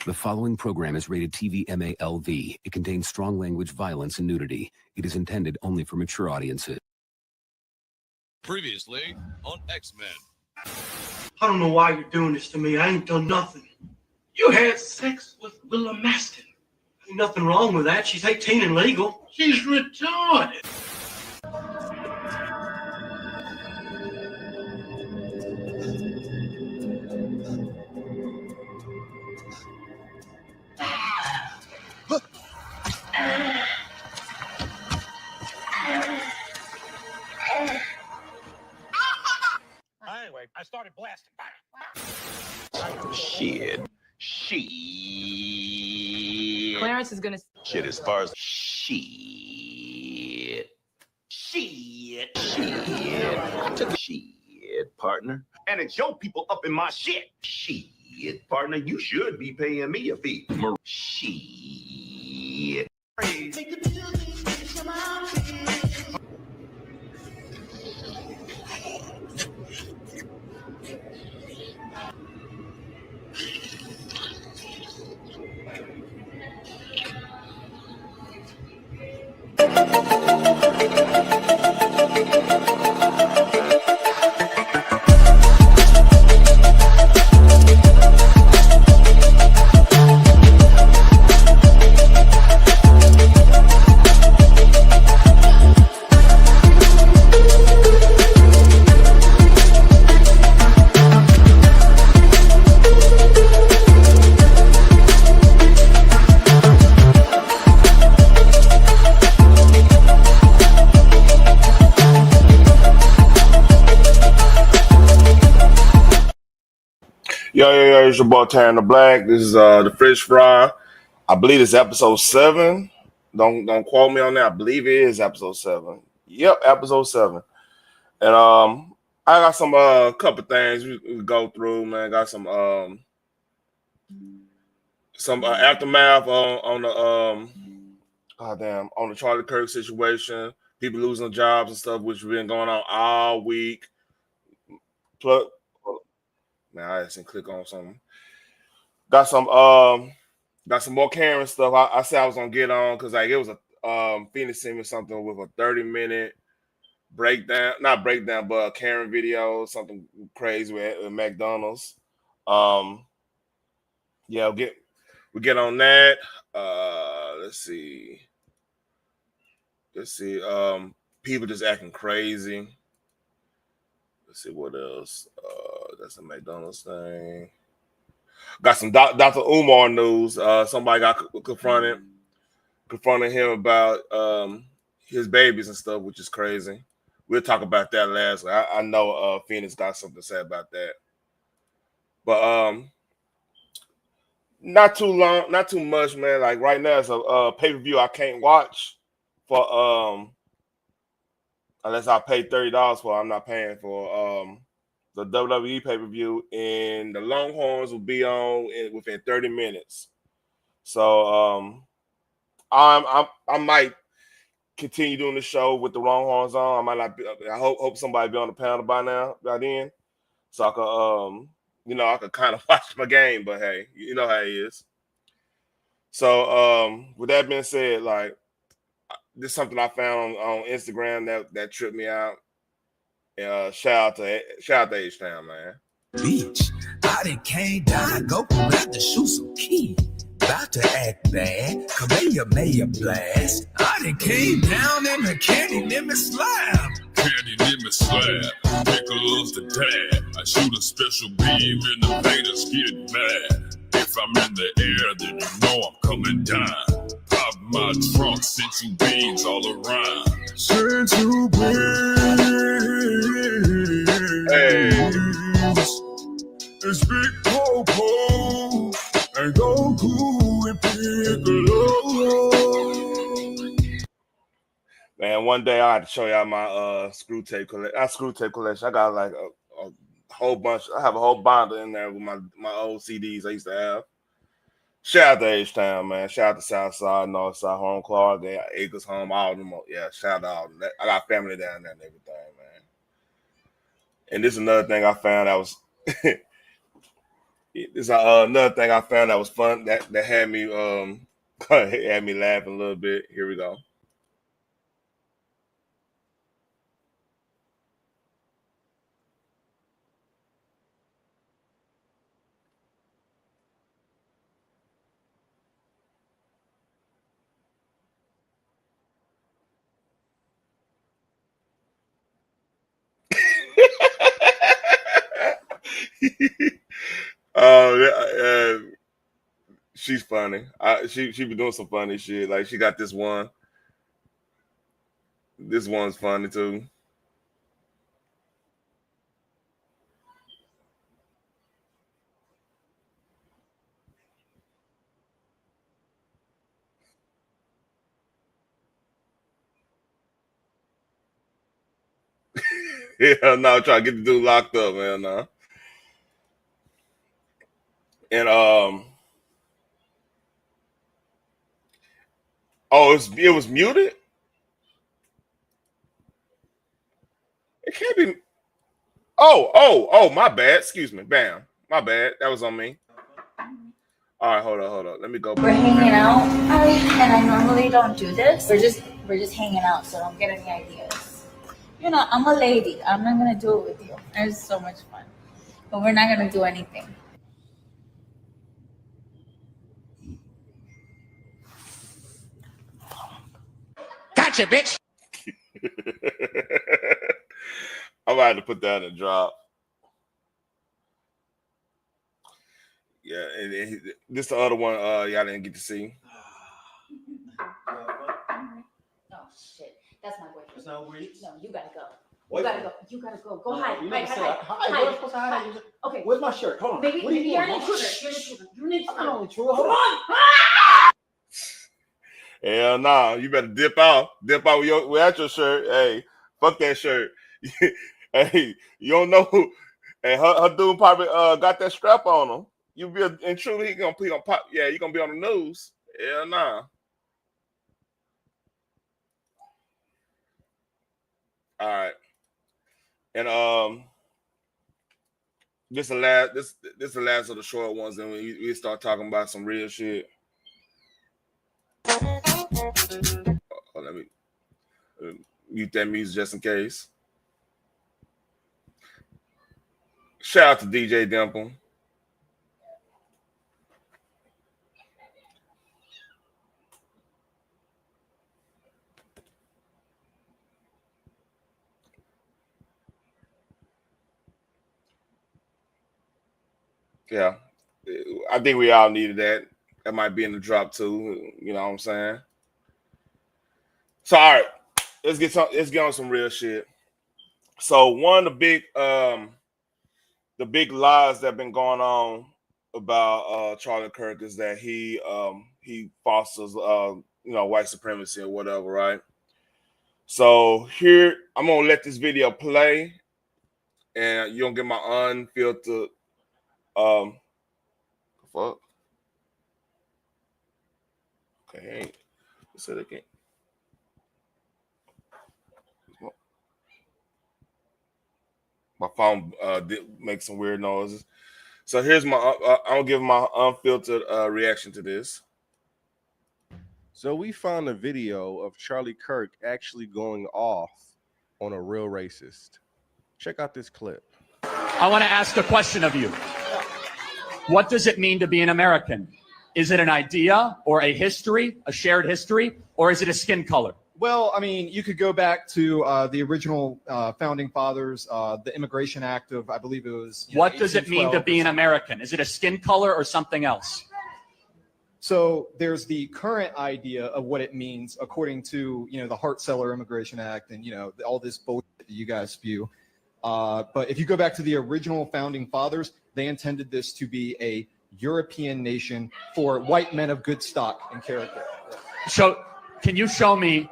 The following program is rated TV MALV. It contains strong language, violence, and nudity. It is intended only for mature audiences. Previously on X-Men. I don't know why you're doing this to me. I ain't done nothing. You had sex with Willa Maston. Ain't nothing wrong with that. She's 18 and legal. She's retarded. Anyway, I started blasting. Shit. Clarence is gonna. Shit as far as shit. I took a shit, partner. And it's your people up in my shit. Shit, partner. You should be paying me a fee. Shit. Yo, it's your boy Taryn the Black. This is the Fishfry. I believe it's episode 7. Don't quote me on that. I believe it is episode 7. Yep, episode 7. And I got some couple things we go through, man. Got some aftermath on the on the Charlie Kirk situation. People losing jobs and stuff, which has been going on all week. Plus, man, I just click on something. Got some more Karen stuff. I said I was gonna get on because like it was a Phoenix sent me something with a 30-minute breakdown, not breakdown, but a Karen video, something crazy with McDonald's. Yeah, we'll get on that. Let's see. People just acting crazy. Let's see what else. That's a McDonald's thing. Got some Dr. Umar news. Somebody got confronting him about his babies and stuff, which is crazy. We'll talk about that lastly. I know Phoenix got something to say about that. But not too long, not too much, man. Like right now, it's a pay-per-view I can't watch for unless I pay $30 for it. I'm not paying for the WWE pay-per-view, and the Longhorns will be on within 30 minutes. So I might continue doing the show with the Longhorns on. I might not be, I hope somebody be on the panel by then. So I could I could kind of watch my game, but hey, you know how it is. So with that being said, like this is something I found on Instagram that tripped me out. Shout out to H-Town, man. Beach, I done came down, go grab the shoe some key. About to act bad, Kamehameha blast. I done came down and the candy limit slab. Candy limit slab, pickles the dad. I shoot a special beam in the Vedas, get mad. If I'm in the air, then you know I'm coming down. Pop my trunk, send you beans all around. Send you beans. Hey. It's Big Popo and Goku and Piccolo. Man, one day I had to show y'all my screw tape collection. I got like a whole bunch. I have a whole binder in there with my old CDs I used to have. Shout out to H-Town, man. Shout out to Southside, Northside, Home Clark, Acres Home, all of them. Yeah, shout out all of them. I got family down there and everything, man. And this is another thing I found that was It's another thing I found that was fun that had me had me laughing a little bit. Here we go. She's funny. She be doing some funny shit. Like she got this one. This one's funny too. Yeah, no, try to get the dude locked up, man. No. And oh, it was muted. It can't be. Oh, my bad. Excuse me. Bam. My bad. That was on me. All right, hold on. Let me go back. We're hanging out, and I normally don't do this. We're just hanging out, so don't get any ideas. You know, I'm a lady. I'm not gonna do it with you. It's so much fun, but we're not gonna do anything. Gotcha, bitch. I'm about to put that in a drop. Yeah, and this the other one y'all didn't get to see. Oh shit, that's my boyfriend. That's not Reese. No, you gotta go. What? You gotta go. Go hide. You Hide. never said hi. What am I supposed to hide? Okay. Where's my shirt? Hold on. Maybe What do you you're an mean? intruder. You're an intruder. I'm not an intruder. Hold Come on. on. Hell nah, you better dip out. Dip out without your shirt. Hey, fuck that shirt. Hey, you don't know who. Hey, her dude probably got that strap on him. You be an intruder, he gonna pop. Yeah, you gonna be on the news. Hell nah. All right. And this the last of the short ones, and we start talking about some real shit. Let me mute that music just in case. Shout out to DJ Dimple. Yeah, I think we all needed that. That might be in the drop too. You know what I'm saying? So all right, let's get on some real shit. So one of the big lies that have been going on about Charlie Kirk is that he fosters white supremacy or whatever, right? So here I'm gonna let this video play, and you're gonna get my unfiltered fuck. Okay, let's say it again. My phone did make some weird noises. So here's my I'm gonna give my unfiltered reaction to this. So we found a video of Charlie Kirk actually going off on a real racist. Check out this clip. I want to ask a question of you. What does it mean to be an American? Is it an idea or a history, a shared history, or is it a skin color? Well, I mean, you could go back to the original founding fathers, the Immigration Act of, I believe it was. What does it mean to be an American? Is it a skin color or something else? So there's the current idea of what it means according to, the Hart-Celler Immigration Act and, all this bullshit that you guys spew. But if you go back to the original founding fathers, they intended this to be a European nation for white men of good stock and character. So can you show me,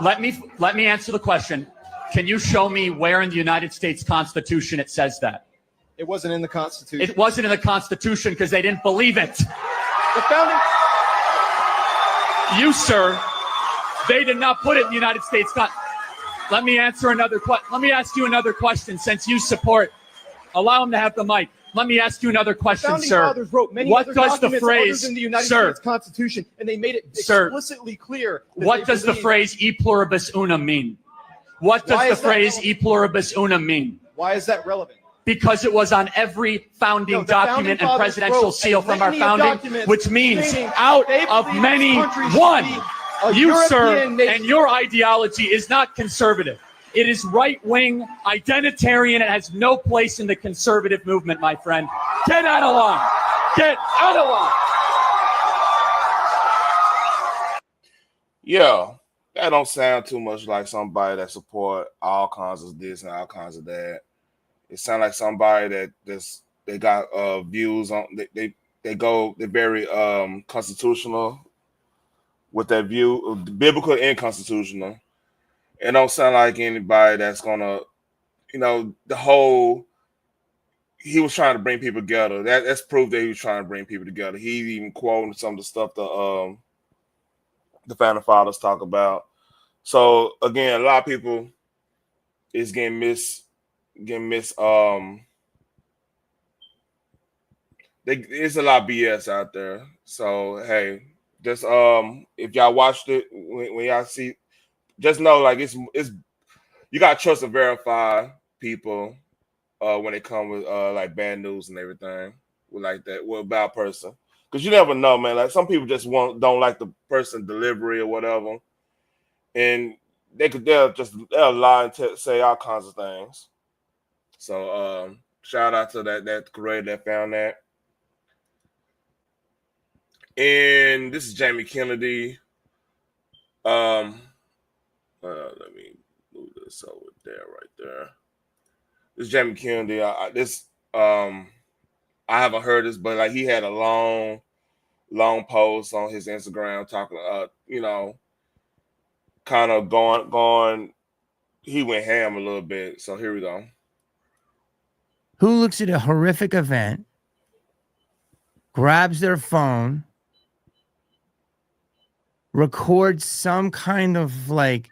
let me answer the question. Can you show me where in the United States Constitution it says that? It wasn't in the Constitution. It wasn't in the Constitution because they didn't believe it. The founding... You, sir, they did not put it in the United States Let me answer another question. Let me ask you another question since you support. Allow him to have the mic. Let me ask you another question, Founding sir. fathers wrote many What other does the documents phrase, other than the United sir, States Constitution, and they made it sir, explicitly clear. What does the phrase "e pluribus unum" mean? What does the phrase "e pluribus unum" mean? Why is that relevant? Because it was on every founding document and presidential seal from our founding, which means out of many, one. You, sir, and your ideology is not conservative. It is right-wing, identitarian. It has no place in the conservative movement, my friend. Get out of line. Get out of line. Yeah, that don't sound too much like somebody that support all kinds of this and all kinds of that. It sounds like somebody they got views on they're very constitutional with that view, biblical and constitutional. It don't sound like anybody that's gonna, the whole. He was trying to bring people together. That's proof that he was trying to bring people together. He even quoted some of the stuff the founding fathers talk about. So again, a lot of people is getting miss. There's a lot of BS out there. So hey, just if y'all watched it, when y'all see, just know like it's you gotta trust and verify people when it comes with like bad news and everything with like that with a bad person, because you never know, man. Like some people just don't like the person delivery or whatever, and they'll lie and say all kinds of things. So shout out to that creator that found that. And this is Jamie Kennedy. Let me move this over there, right there. This is Jamie Kennedy. I haven't heard this, but like he had a long post on his Instagram talking, kind of going. He went ham a little bit. So here we go. Who looks at a horrific event, grabs their phone, records some kind of like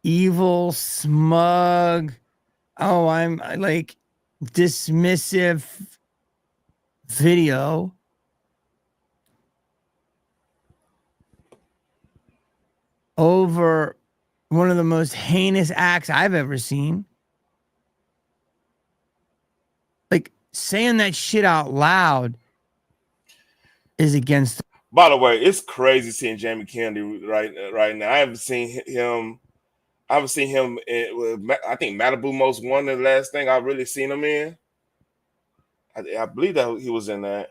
evil, smug, I'm like dismissive video over one of the most heinous acts I've ever seen. Like saying that shit out loud is against. By the way, it's crazy seeing Jamie Kennedy right now. I haven't seen him in, I think Malibu Most Wanted, the last thing I really seen him in. I believe that he was in that.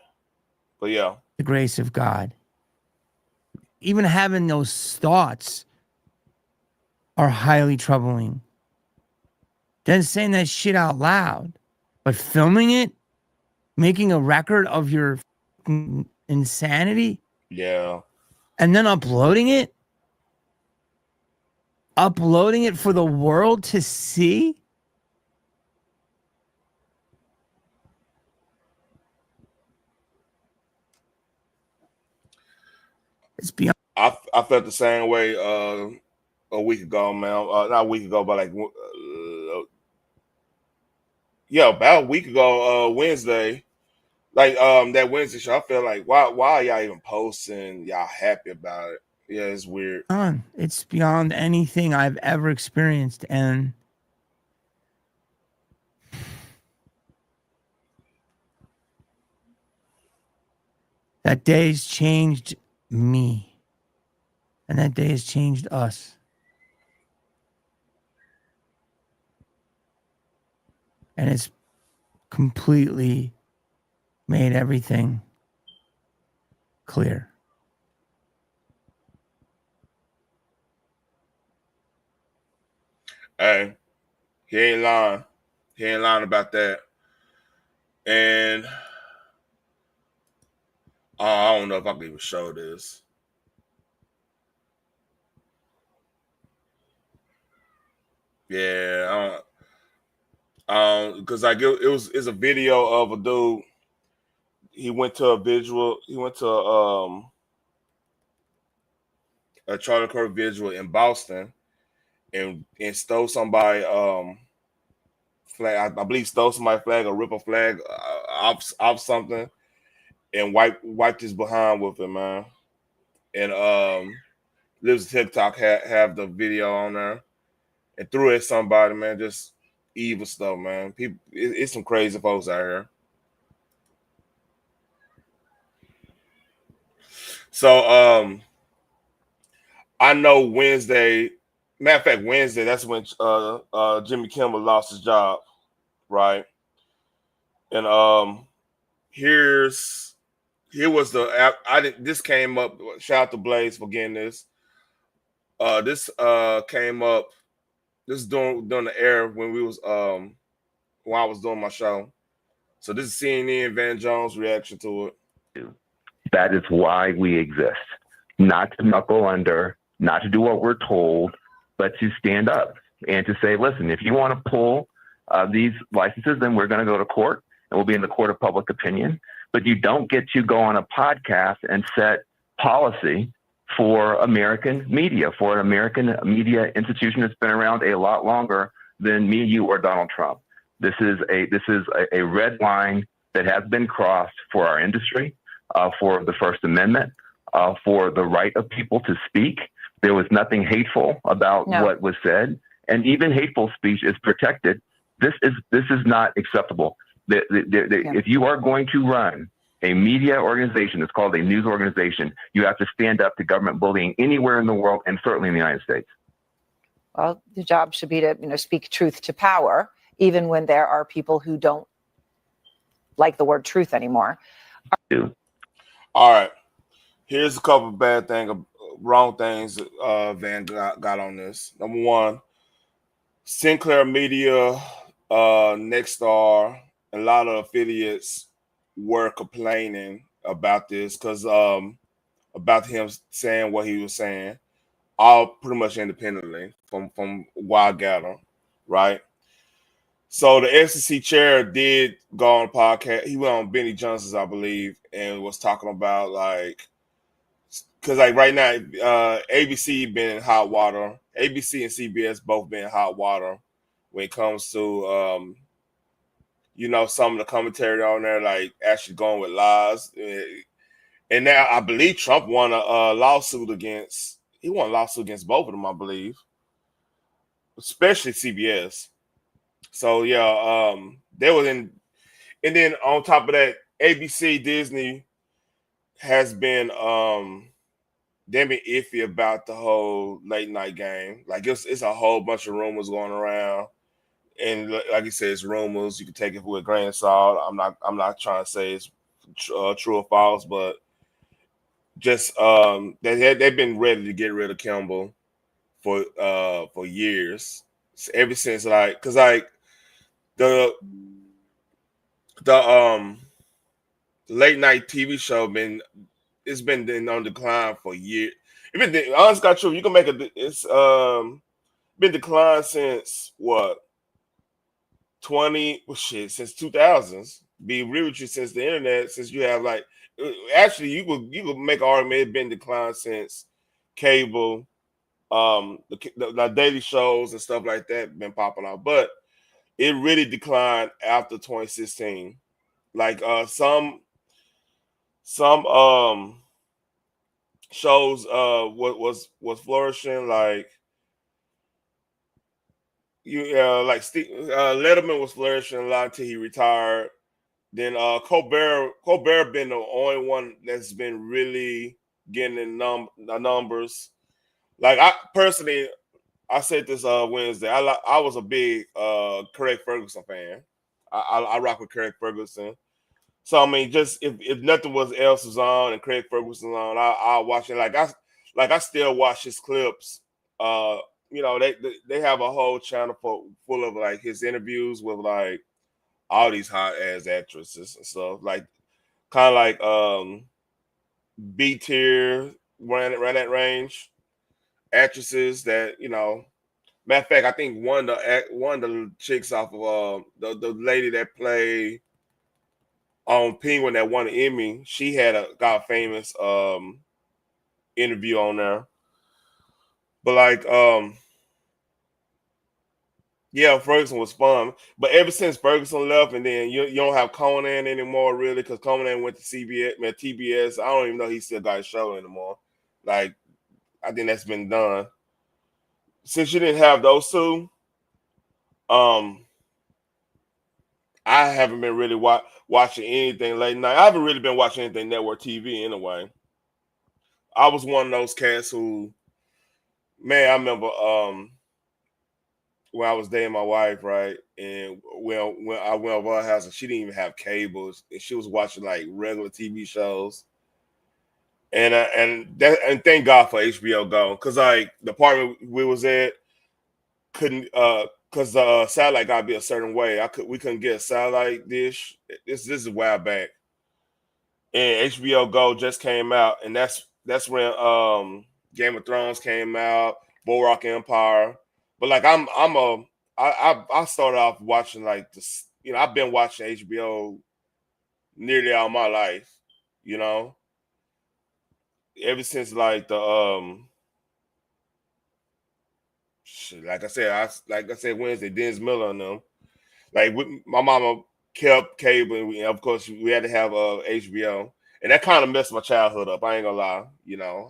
But yeah. The grace of God. Even having those thoughts are highly troubling. Then saying that shit out loud, but filming it, making a record of your insanity. Yeah. And then uploading it for the world to see. It's beyond. I felt the same way a week ago, man. Not a week ago, but like about a week ago, Wednesday. Like that Wednesday show, I feel like why are y'all even posting? Y'all happy about it? Yeah, it's weird. It's beyond anything I've ever experienced, and that day's changed me, and that day has changed us. And it's completely made everything clear. Hey, he ain't lying. He ain't lying about that. And I don't know if I can even show this. Yeah, because like it's a video of a dude. He went to a Charlie Kirk visual in Boston and stole somebody flag. I believe stole somebody's flag or rip a flag off something and wiped his behind with it, man. And Lives TikTok have the video on there and threw it at somebody, man. Just evil stuff, man. People, it's some crazy folks out here. So I know Wednesday. Matter of fact, Wednesday, that's when Jimmy Kimmel lost his job, right? And here was the this came up. Shout out to Blaze for getting this. This came up. This is during the air when we was while I was doing my show. So this is CNN Van Jones' reaction to it. That is why we exist. Not to knuckle under, not to do what we're told, but to stand up and to say, listen, if you want to pull these licenses, then we're going to go to court and we'll be in the court of public opinion. But you don't get to go on a podcast and set policy for American media, for an American media institution that's been around a lot longer than me, you, or Donald Trump. This is a red line that has been crossed for our industry, for the First Amendment, for the right of people to speak. There was nothing hateful about what was said, and even hateful speech is protected. This is not acceptable. If you are going to run a media organization, it's called a news organization, you have to stand up to government bullying anywhere in the world, and certainly in the United States. Well, the job should be to speak truth to power, even when there are people who don't like the word truth anymore. All right. Here's a couple of wrong things Van got on this. Number one, Sinclair Media, Nexstar, a lot of affiliates were complaining about this because about him saying what he was saying, all pretty much independently from Wild Gather, right? So the FCC chair did go on a podcast. He went on Benny Johnson's, I believe, and was talking about because right now ABC been in hot water. ABC and CBS both been in hot water when it comes to some of the commentary on there, actually going with lies. And now I believe Trump won a lawsuit against both of them, I believe, especially CBS. So yeah, they were in, and then on top of that, ABC, Disney has been they've been iffy about the whole late night game. It's a whole bunch of rumors going around, and like you said, it's rumors. You can take it with a grain of salt. I'm not trying to say it's true or false, but just they've been ready to get rid of Kimball for years, ever since the late night TV show it's been on decline for years. Honestly, got true. You can make it's been declined since what? Since 2000s. Be real with you, since the internet, since you have actually you could make an argument it's been declined since cable, the daily shows and stuff like that been popping out, but it really declined after 2016. Some shows was flourishing, Letterman was flourishing a lot until he retired. Then Colbert been the only one that's been really getting the numbers. I personally, I said this Wednesday. I was a big Craig Ferguson fan. I rock with Craig Ferguson. So I mean, just if nothing else was on and Craig Ferguson on, I'll watch it. I still watch his clips. They have a whole channel full of his interviews with all these hot ass actresses and stuff. Kind of B tier, run that range actresses that Matter of fact, I think one of the chicks off of the lady that played on Penguin that won an Emmy, she got a famous interview on there. But Yeah, Ferguson was fun, but ever since Ferguson left, and then you don't have Conan anymore, really, because Conan went to CBS, man, TBS. I don't even know he still got a show anymore. Like, I think that's been done. Since you didn't have those two, I haven't been really watching anything late night. I haven't really been watching anything network TV anyway. I was one of those cats who, man, I remember when I was dating my wife, right? And when I went over her house and she didn't even have cables, and she was watching like regular TV shows. And thank God for HBO Go, because like the apartment we was at couldn't because the satellite got to be a certain way. We couldn't get a satellite dish. This is a while back, and HBO Go just came out, and that's when Game of Thrones came out, Boardwalk Empire. But like I started off watching like this, I've been watching HBO nearly all my life, ever since like the like I said Wednesday, Dennis Miller and them. Like my mama kept cable, and of course we had to have HBO, and that kind of messed my childhood up. I ain't gonna lie, Yeah.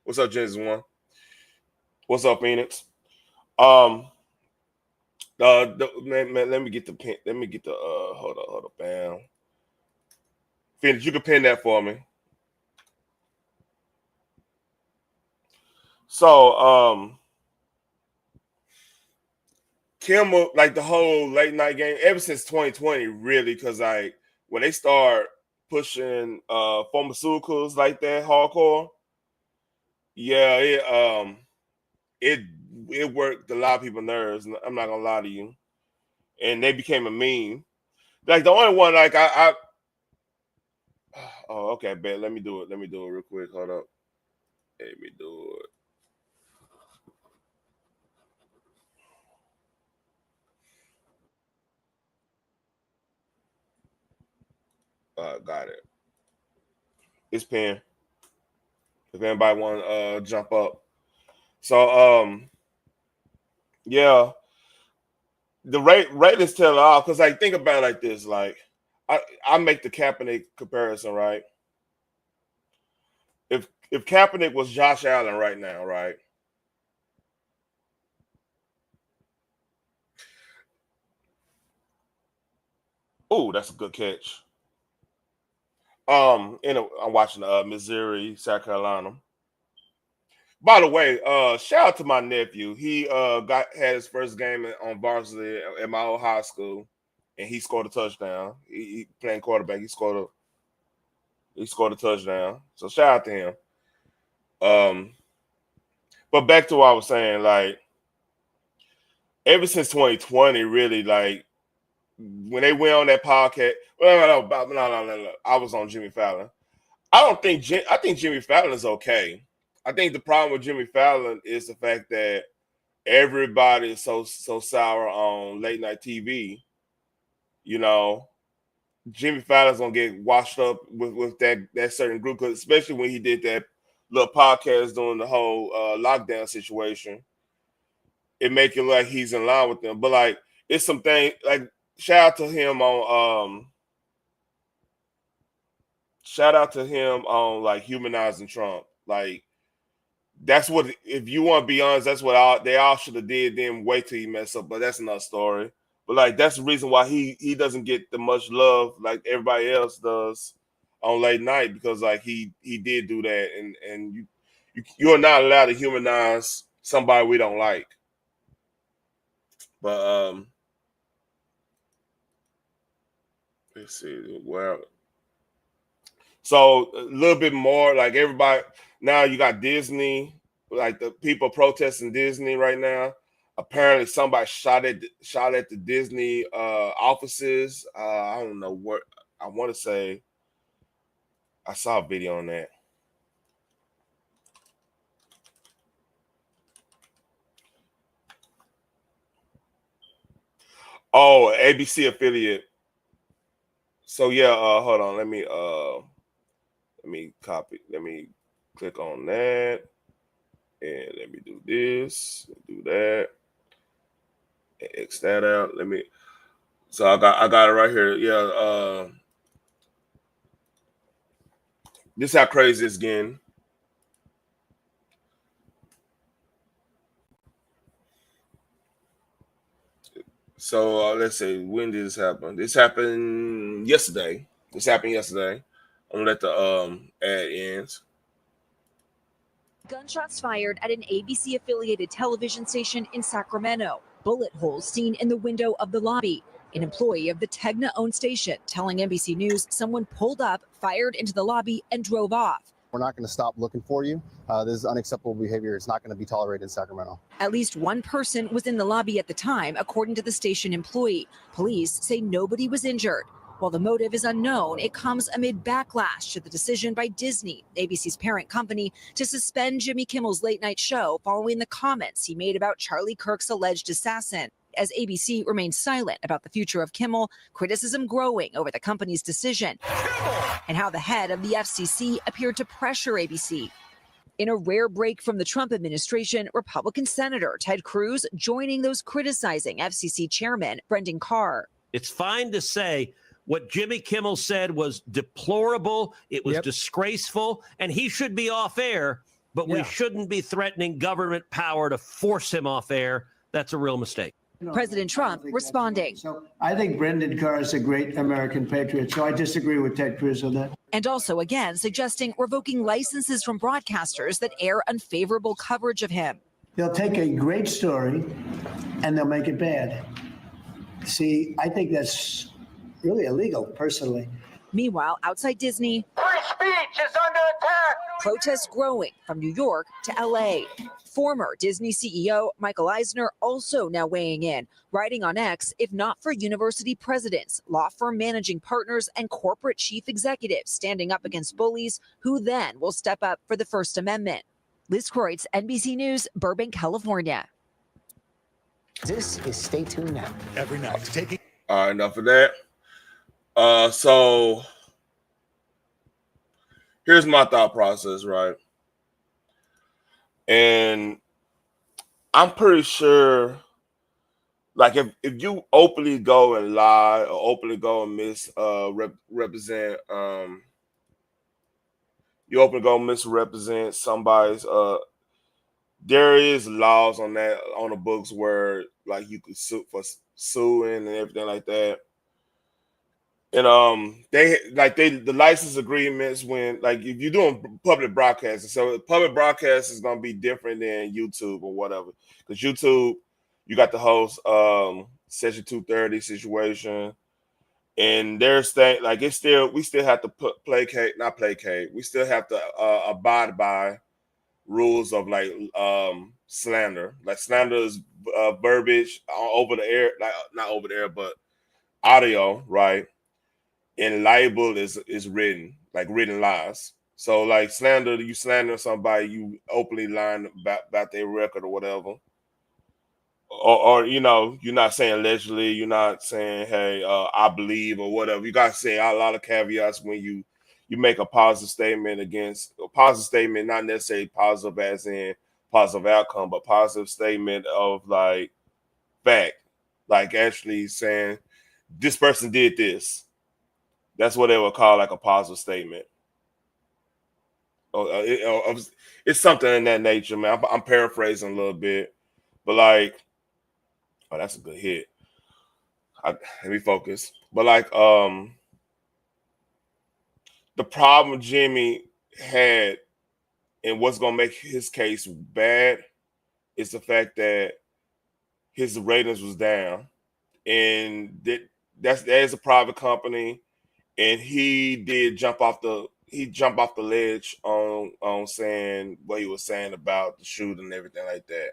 What's up, Genesis One? What's up, Phoenix? Man, let me get the pin. Let me get the hold up, bam. Phoenix, you can pin that for me. So, Kimmel, like the whole late night game, ever since 2020, really, because like when they start pushing pharmaceuticals like that hardcore, yeah, it worked a lot of people's nerves. I'm not gonna lie to you, and they became a meme. Like the only one, like I oh, okay, bet. Let me do it. Let me do it real quick. Hold up. Let me do it. Got it. It's pinned. If anybody want to jump up. So yeah, the rate is tell all, because like think about it like this. Like I make the Kaepernick comparison, right? If Kaepernick was Josh Allen right now, right? Oh, that's a good catch. I'm watching Missouri, South Carolina. By the way, shout out to my nephew. He had his first game on varsity at my old high school, and he scored a touchdown. He playing quarterback. He scored a touchdown. So shout out to him. But back to what I was saying, like ever since 2020, really, like when they went on that podcast. No. I was on Jimmy Fallon. I think Jimmy Fallon is okay. I think the problem with Jimmy Fallon is the fact that everybody is so sour on late night TV. Jimmy Fallon's gonna get washed up with that certain group, especially when he did that little podcast during the whole lockdown situation. It make it like he's in line with them, but like it's something like shout out to him like humanizing Trump. Like that's what, if you want to be honest, that's what they all should have did. Then wait till he mess up, but that's another story. But like that's the reason why he doesn't get the much love like everybody else does on late night, because like he did do that, and you're not allowed to humanize somebody we don't like. But let's see. Well, so a little bit more like everybody now. You got Disney, like the people protesting Disney right now. Apparently, somebody shot at the Disney offices. I don't know what. I want to say I saw a video on that. Oh, ABC affiliate. So yeah, hold on. Let me copy. Let me click on that. And let me do this, do that, X that out. So I got it right here. Yeah, this is how crazy it's getting. So let's see, when did this happen? This happened yesterday. I'm gonna let the ad end. Gunshots fired at an ABC-affiliated television station in Sacramento. Bullet holes seen in the window of the lobby. An employee of the Tegna-owned station telling NBC News someone pulled up, fired into the lobby, and drove off. We're not going to stop looking for you. This is unacceptable behavior. It's not going to be tolerated in Sacramento. At least one person was in the lobby at the time, according to the station employee. Police say nobody was injured. While the motive is unknown, it comes amid backlash to the decision by Disney, ABC's parent company, to suspend Jimmy Kimmel's late-night show following the comments he made about Charlie Kirk's alleged assassin. As ABC remains silent about the future of Kimmel, criticism growing over the company's decision and how the head of the FCC appeared to pressure ABC. In a rare break from the Trump administration, Republican Senator Ted Cruz joining those criticizing FCC Chairman Brendan Carr. It's fine to say what Jimmy Kimmel said was deplorable, it was disgraceful, and he should be off air, but we shouldn't be threatening government power to force him off air. That's a real mistake. President Trump responding. So I think Brendan Carr is a great American patriot, so I disagree with Ted Cruz on that. And also again suggesting revoking licenses from broadcasters that air unfavorable coverage of him. They'll take a great story and they'll make it bad. See, I think that's really illegal, personally. Meanwhile, outside Disney, Free speech is under attack. protests growing from New York to LA. Former Disney CEO Michael Eisner also now weighing in, writing on X, if not for university presidents, law firm managing partners, and corporate chief executives standing up against bullies, who then will step up for the First Amendment. Liz Kreutz, NBC News, Burbank, California. This is Stay Tuned Now. Every night, taking. All right, enough of that. So here's my thought process, right? And I'm pretty sure, like, if you openly go and lie or openly go and misrepresent, you openly go misrepresent somebody's, there is laws on that on the books where like you could sue for suing and everything like that. And the license agreements when like if you're doing public broadcasting, so public broadcast is gonna be different than YouTube or whatever. Because YouTube, you got the host Section 230 situation, and there's thing like we still have to not placate. We still have to abide by rules of like slander. Like slander is verbiage over the air, like not over the air, but audio, right? And libel is written, like written lies. So like slander, you slander somebody, you openly lying about their record or whatever. Or you know, you're not saying allegedly, you're not saying, hey, I believe or whatever. You gotta say a lot of caveats when you make a positive statement not necessarily positive as in positive outcome, but positive statement of like fact, like actually saying this person did this. That's what they would call like a positive statement. It's something in that nature, man. I'm paraphrasing a little bit, but like, oh, that's a good hit. Let me focus. But like, the problem Jimmy had and what's gonna make his case bad is the fact that his ratings was down, and that is a private company. And he did jump off the ledge on saying what he was saying about the shooting and everything like that,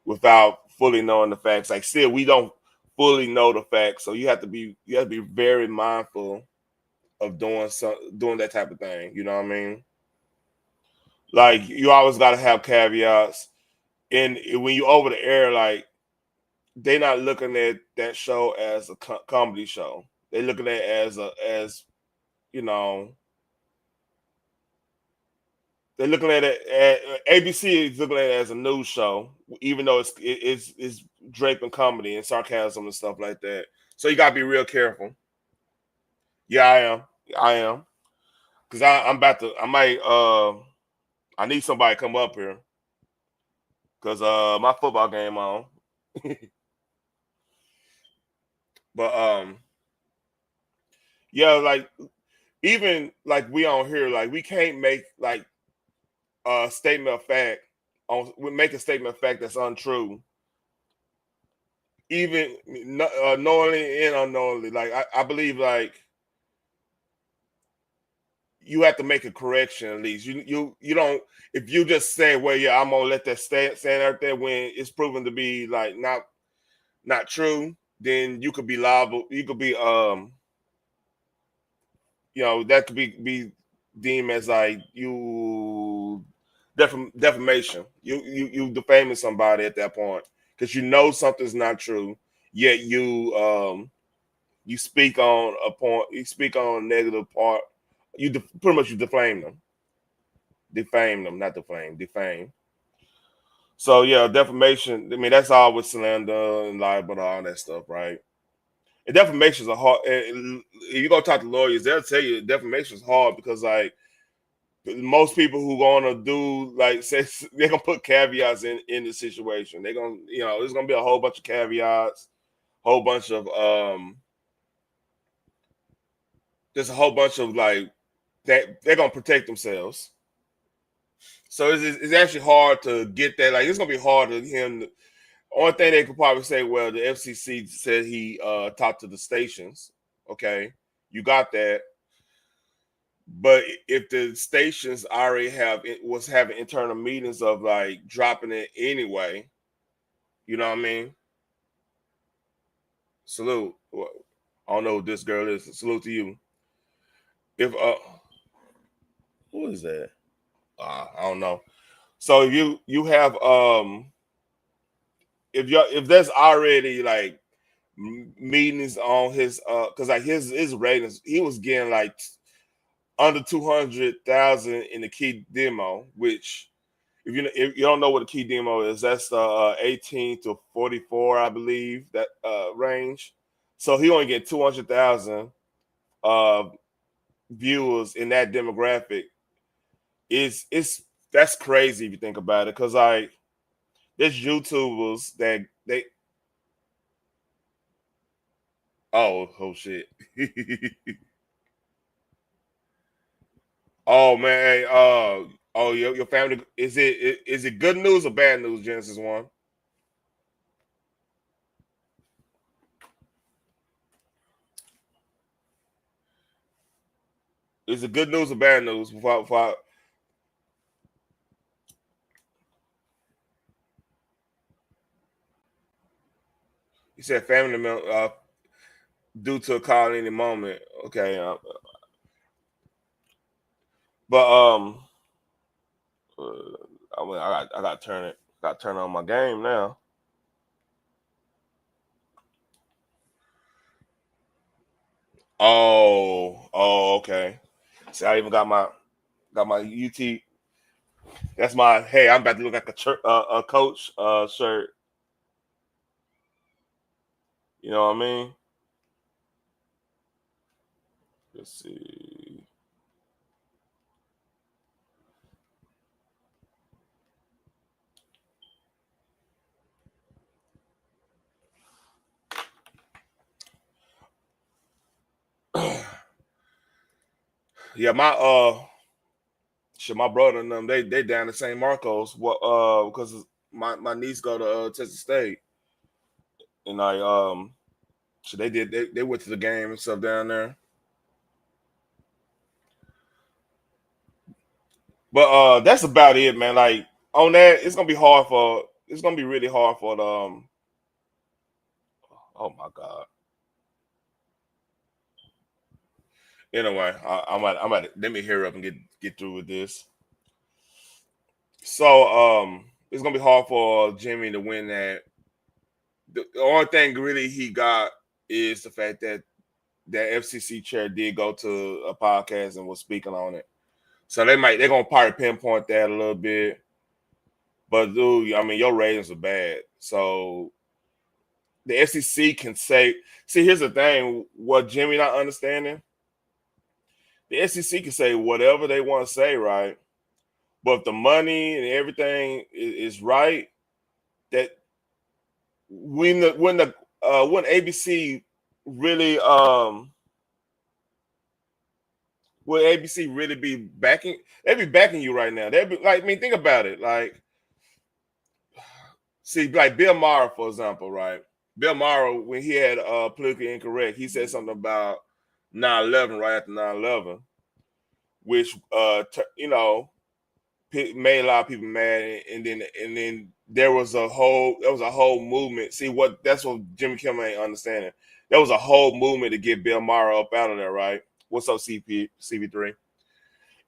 without fully knowing the facts. Like still, we don't fully know the facts, so you have to be very mindful of doing that type of thing. You know what I mean? Like you always got to have caveats, and when you over the air, like they're not looking at that show as a comedy show. They looking at it as you know, they're looking at it. ABC is looking at it as a news show, even though it's draping comedy and sarcasm and stuff like that. So you gotta be real careful. Yeah, I am. Because I'm about to. I need somebody to come up here. Because my football game on. But yeah, like even like we on here, like we can't make like a statement of fact we make a statement of fact that's untrue, even knowingly and unknowingly. Like I believe like you have to make a correction at least. You don't, if you just say, well, yeah, I'm gonna let that stand out there when it's proven to be like not true, then you could be liable. You could be that could be deemed as like you defamation. You defaming somebody at that point because you know something's not true, yet you speak on a point, you speak on a negative part. Pretty much you defame them, not defame. So yeah, defamation. I mean, that's all with slander and libel and all that stuff, right? And defamation is a hard. If you go talk to lawyers, they'll tell you defamation is hard because like most people who gonna do like say they're gonna put caveats in the situation. They're gonna there's gonna be a whole bunch of caveats, whole bunch of there's a whole bunch of like that they're gonna protect themselves. So it's actually hard to get that. Like it's gonna be hard to him. Only thing they could probably say, well, the FCC said he talked to the stations. Okay, you got that. But if the stations already was having internal meetings of like dropping it anyway, you know what I mean? Salute. I don't know who this girl is. Salute to you. If who is that? I don't know. So if you have if there's already like meetings on his because like his ratings, he was getting like under 200,000 in the key demo, which if you don't know what a key demo is, that's 18 to 44, I believe, that range. So he only get 200,000 viewers in that demographic. That's crazy if you think about it, because like there's YouTubers that they oh shit. Oh man, your family, is it good news or bad news, Genesis One? Is it good news or bad news? You said family member due to a call at any moment. Okay, but I got to turn it. Got to turn on my game now. Oh, okay. See, I even got my UT. That's my hey. I'm about to look like a coach shirt. You know what I mean? Let's see. Yeah, my brother and them, they down to St. Marcos. Because my niece go to Texas State, and so they went to the game and stuff down there. But that's about it, man. Like on that, it's gonna be really hard for the oh my god. Anyway, I'm at let me hurry up and get through with this. So it's gonna be hard for Jimmy to win that. The only thing really he got is the fact that that FCC chair did go to a podcast and was speaking on it. So they're gonna probably pinpoint that a little bit. But dude, I mean, your ratings are bad. So the FCC can say, see, here's the thing, what Jimmy not understanding. The FCC can say whatever they want to say, right? But if the money and everything is right, that when ABC really will ABC really be backing? They'd be backing you right now. They'd be like, I mean, think about it. Like, see, like Bill Maher, for example, right? Bill Maher, when he had Politically Incorrect, he said something about 9/11 right after 9/11, which you know, made a lot of people mad, and then there was a whole movement. See, that's what Jimmy Kimmel ain't understanding. There was a whole movement to get Bill Maher up out of there, right? What's up, CP3?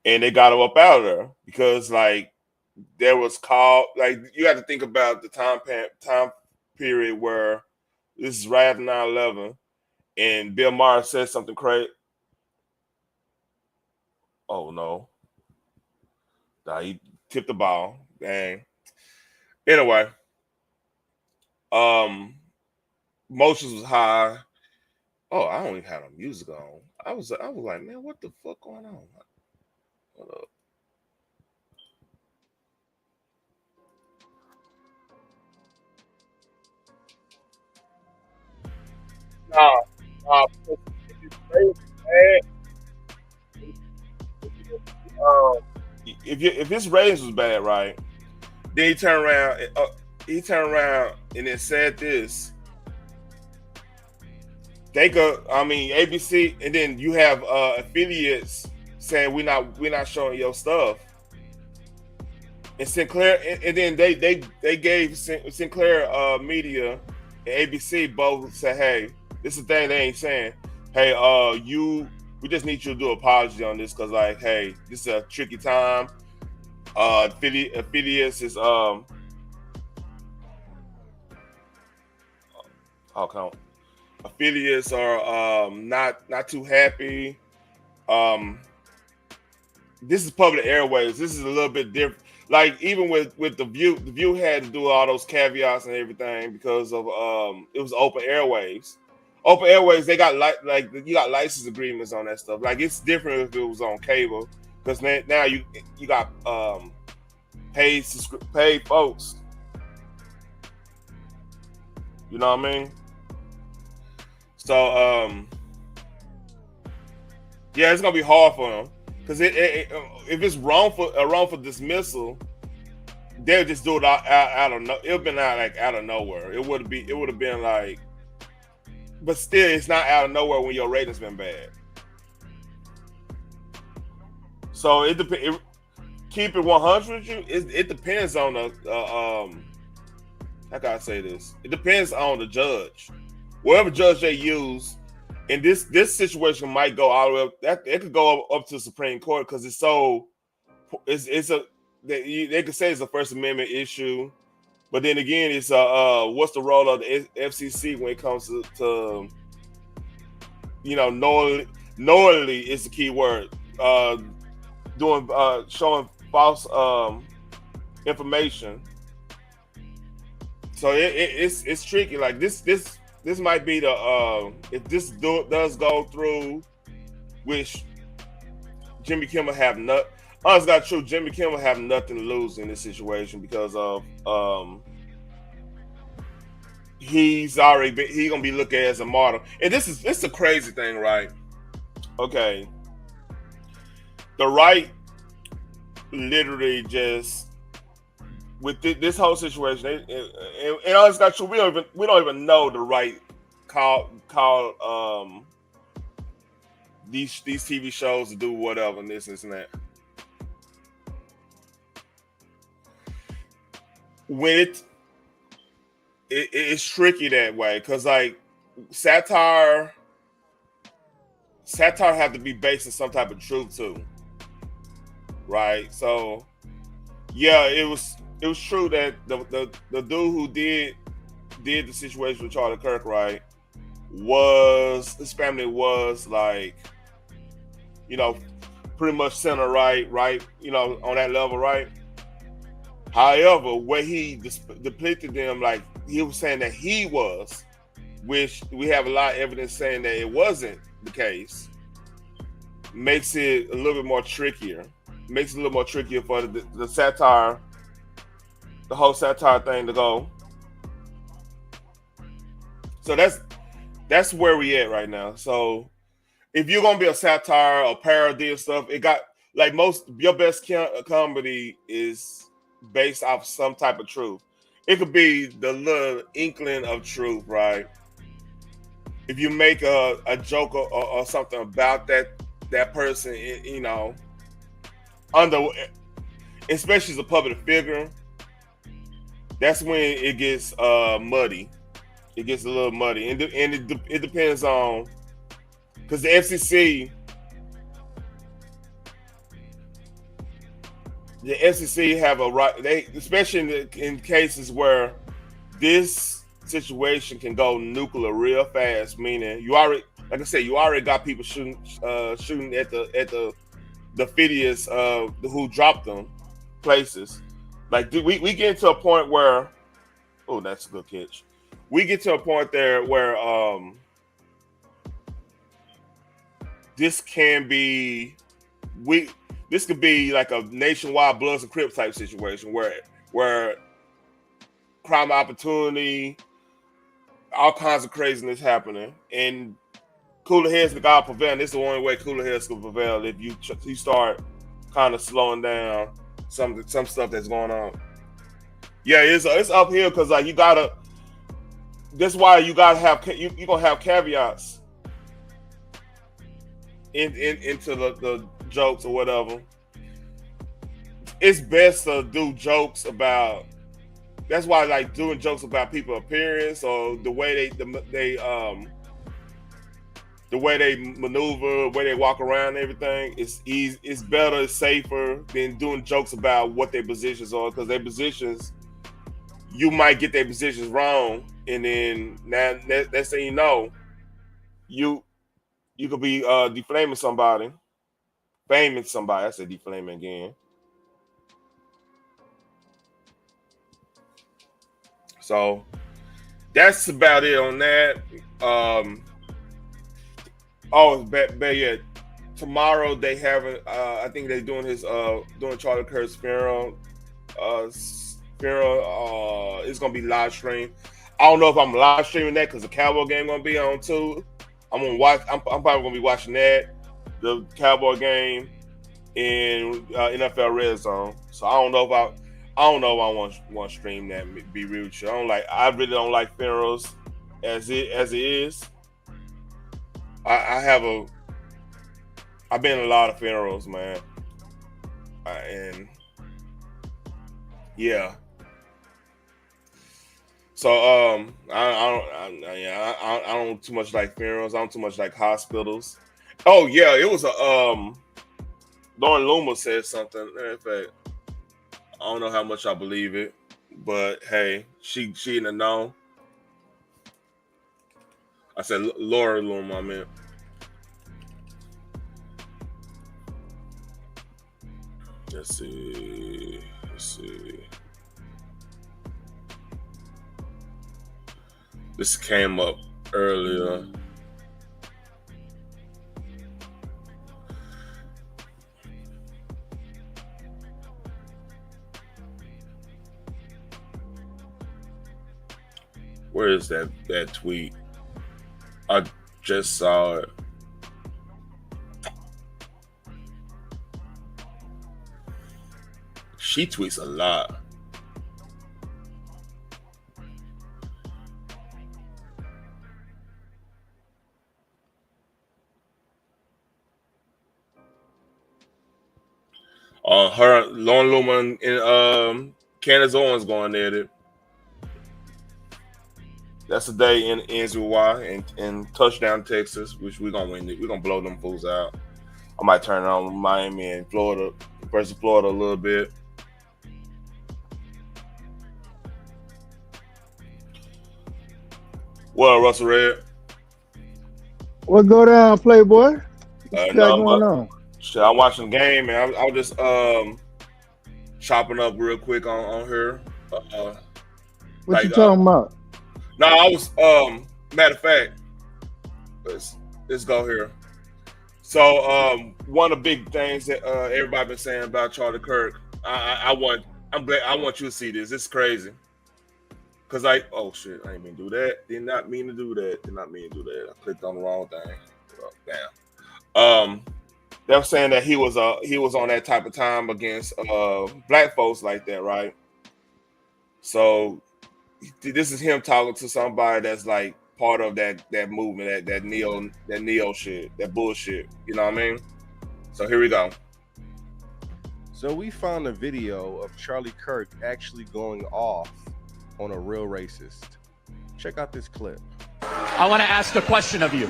And they got him up out of there because, like, there was called, like, you have to think about the time period where this is right after 9/11, and Bill Maher said something crazy. Oh no. Nah, he tipped the ball. Dang. Anyway, motions was high. Oh, I don't even have no music on. I was like, man, what the fuck going on? Hold up. Nah, if his ratings was bad, right? Then he turned around and then said this. They go, I mean, ABC, and then you have affiliates saying we're not showing your stuff. And Sinclair, and then they gave Sinclair Media and ABC both said, hey, this is the thing they ain't saying. Hey, we just need you to do an apology on this because, like, hey, this is a tricky time. Affiliates is affiliates are not too happy. This is public airways. This is a little bit different. Like, even with the View had to do all those caveats and everything because of it was open airwaves. Open airwaves, they got like you got license agreements on that stuff. Like, it's different if it was on cable because now you got paid folks. You know what I mean? So yeah, it's gonna be hard for them because if it's wrongful dismissal, they'll just do it out of no. It'll been out of nowhere. It would have been like, but still, it's not out of nowhere when your ratings been bad. So it depends. Keep it 100. It depends on the how can I say this? It depends on the judge. Whatever judge they use, and this situation might go all the way up. It could go up to the Supreme Court because it's they could say it's a First Amendment issue, but then again, it's what's the role of the FCC when it comes to you know, knowingly is the key word. Showing false information. So it's tricky. Like this might be the if this does go through, which Jimmy Kimmel have honestly, got true. Jimmy Kimmel have nothing to lose in this situation because of he's gonna be looked at as a martyr. And this is a crazy thing, right? Okay, the right literally just with this whole situation, and honestly, got true. We don't even know the right call these TV shows to do whatever and this and that. When it's tricky that way because like satire have to be based on some type of truth too, right? So yeah, it was true that the dude who did the situation with Charlie Kirk, right, his family was like, you know, pretty much center right, you know, on that level, right? However, where he depicted them, like he was saying that he was, which we have a lot of evidence saying that it wasn't the case, makes it a little bit more trickier. Makes it a little more trickier for the satire, the whole satire thing to go. So that's where we at right now. So if you're gonna be a satire or parody or stuff, it got like most your best comedy is based off some type of truth. It could be the little inkling of truth, right? If you make a joke or something about that person, you know, especially as a public figure, that's when it gets muddy. It gets a little muddy, and it depends on, because the FCC have a right. They, especially in cases where this situation can go nuclear real fast. Meaning, you already, like I said, you already got people shooting at the videos who dropped them places. Like we get to a point where, oh, that's a good catch. We get to a point there where this can be this could be like a nationwide Bloods and Crips type situation where crime opportunity, all kinds of craziness happening, and cooler heads gotta prevail. This is the only way cooler heads can prevail if you start kind of slowing down some stuff that's going on. Yeah, it's uphill because like you gotta. That's why you gotta have you're gonna have caveats into the jokes or whatever. It's best to do jokes about. That's why I like doing jokes about people's appearance or the way they maneuver, the way they walk around, and everything. It's easy. It's better, it's safer than doing jokes about what their positions are, because their positions, you might get their positions wrong, and then now next thing you know, you could be defaming somebody, faming somebody. I said defaming again. So that's about it on that. Yeah. Tomorrow they have I think they're doing doing Charlie Kirk's funeral. It's gonna be live stream. I don't know if I'm live streaming that because the Cowboy game gonna be on too. I'm probably gonna be watching that, the Cowboy game, in NFL Red Zone. So I don't know if I want to stream that. Be real with you, I really don't like funerals as it is. I've been in a lot of funerals, man, and yeah. So I don't too much like funerals. I don't too much like hospitals. Oh yeah, it was Lauren Loomer said something. In fact, I don't know how much I believe it, but hey, she in the know. I said Lauren Loomer, I meant. Let's see. This came up earlier. Where is that tweet? I just saw it. She tweets a lot. Her Lauren Loomer and Candace Owens going at it. That's the day in NZY and touchdown Texas, which we're gonna win it. We're gonna blow them fools out. I might turn on Miami and Florida versus Florida a little bit. Well, Russell Red. What go down, Playboy? What's got going on? Shit, I'm watching the game, and I was just chopping up real quick on her. What you talking about? No, I was matter of fact, let's go here. So one of the big things that everybody been saying about Charlie Kirk, I want you to see this. It's crazy. Cause oh shit, I didn't mean to do that. Did not mean to do that. I clicked on the wrong thing. Oh, damn. They were saying that he was on that type of time against black folks like that, right? So this is him talking to somebody that's like part of that movement, that neo shit, that bullshit. You know what I mean? So here we go. So we found a video of Charlie Kirk actually going off on a real racist. Check out this clip. I want to ask a question of you.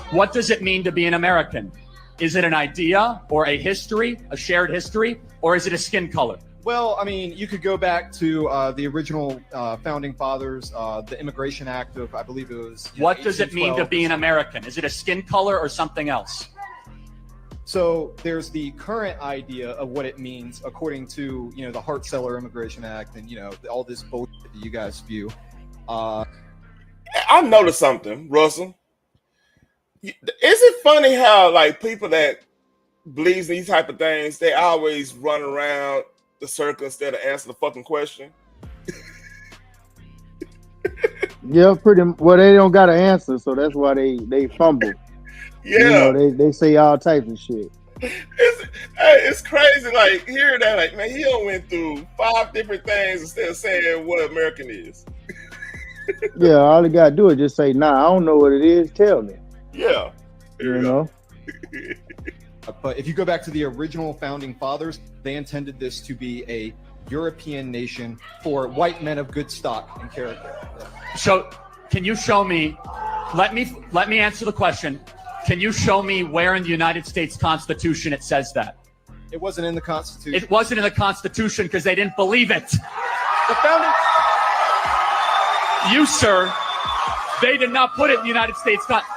What does it mean to be an American? Is it an idea or a history, a shared history, or is it a skin color? Well, I mean, you could go back to the original founding fathers, the Immigration Act of, I believe it was. What does it mean to be an American? Is it a skin color or something else? So there's the current idea of what it means according to, the Hart-Celler Immigration Act and, all this bullshit that you guys spew. I noticed something, Russell. Is it funny how like people that believes these type of things, they always run around the circle instead of answer the fucking question? Yeah, pretty well. They don't got an answer, so that's why they fumble. Yeah, they say all types of shit. It's crazy, like hearing that. Like, man, he done went through 5 different things instead of saying what American is. Yeah, all he gotta do is just say, "Nah, I don't know what it is. Tell me." Yeah, you know. But if you go back to the original founding fathers, they intended this to be a European nation for white men of good stock and character. So, can you show me? Let me answer the question. Can you show me where in the United States Constitution it says that? It wasn't in the Constitution. It wasn't in the Constitution because they didn't believe it. The founding. You, sir, they did not put it in the United States Constitution.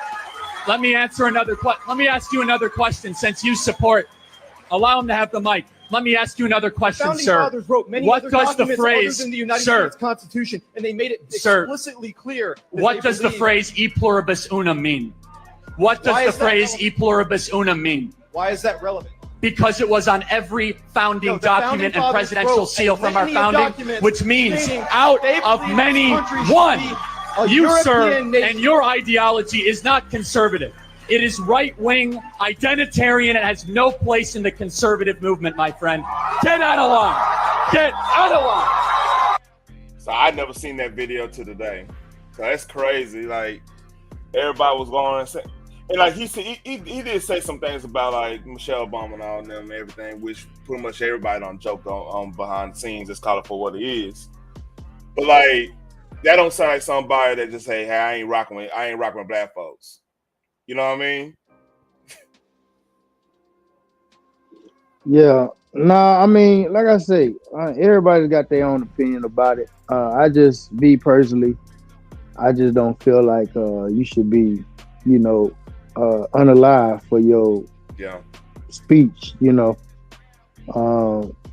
Let me answer another question. Let me ask you another question since you support. Allow him to have the mic. Let me ask you another question, Founding sir. fathers wrote many What other does the documents phrase, other than the United sir, States Constitution, and they made it sir, explicitly clear. What does the phrase "e pluribus unum" mean? What does the phrase "e pluribus unum" mean? Why is that relevant? Because it was on every founding document and presidential seal from our founding, which means out of many, one. You, sir, and your ideology is not conservative. It is right-wing, identitarian. It has no place in the conservative movement, my friend. Get out of line. Get out of line. So I never seen that video to today. So that's crazy. Like everybody was going and say, and like he said, he did say some things about like Michelle Obama and all of them and everything, which pretty much everybody don't joke on behind the scenes. Just call it for what it is. But like that don't sound like somebody that just say, "Hey, I ain't rocking with black folks." You know what I mean? Yeah. Nah, I mean, like I say, everybody's got their own opinion about it. I just don't feel like you should be, unalive for your speech,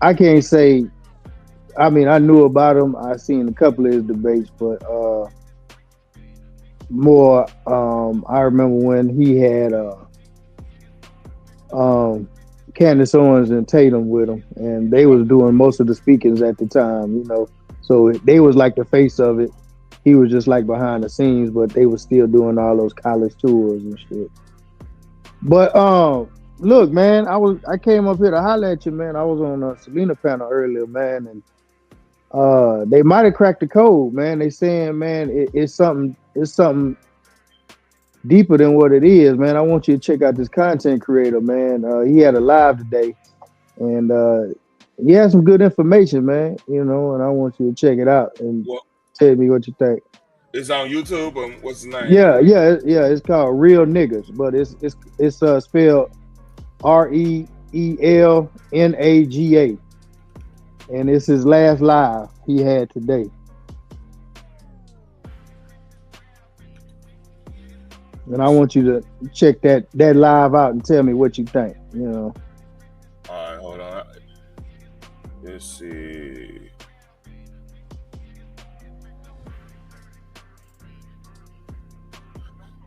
I can't say, I mean, I knew about him. I seen a couple of his debates, but more, I remember when he had Candace Owens and Tatum with him, and they was doing most of the speakings at the time, so they was like the face of it. He was just like behind the scenes, but they was still doing all those college tours and shit. But look, man, I came up here to holler at you, man. I was on a Selena panel earlier, man, and they might have cracked the code, man. They saying, man, it's something deeper than what it is, man. I want you to check out this content creator, man. He had a live today, and he had some good information, man. And I want you to check it out and tell me what you think. It's on YouTube, or what's the name? Yeah. It's called Real Niggas, but it's spelled REELNAGA, and it's his last live he had today. And I want you to check that live out and tell me what you think. You know. All right, hold on. Let's see.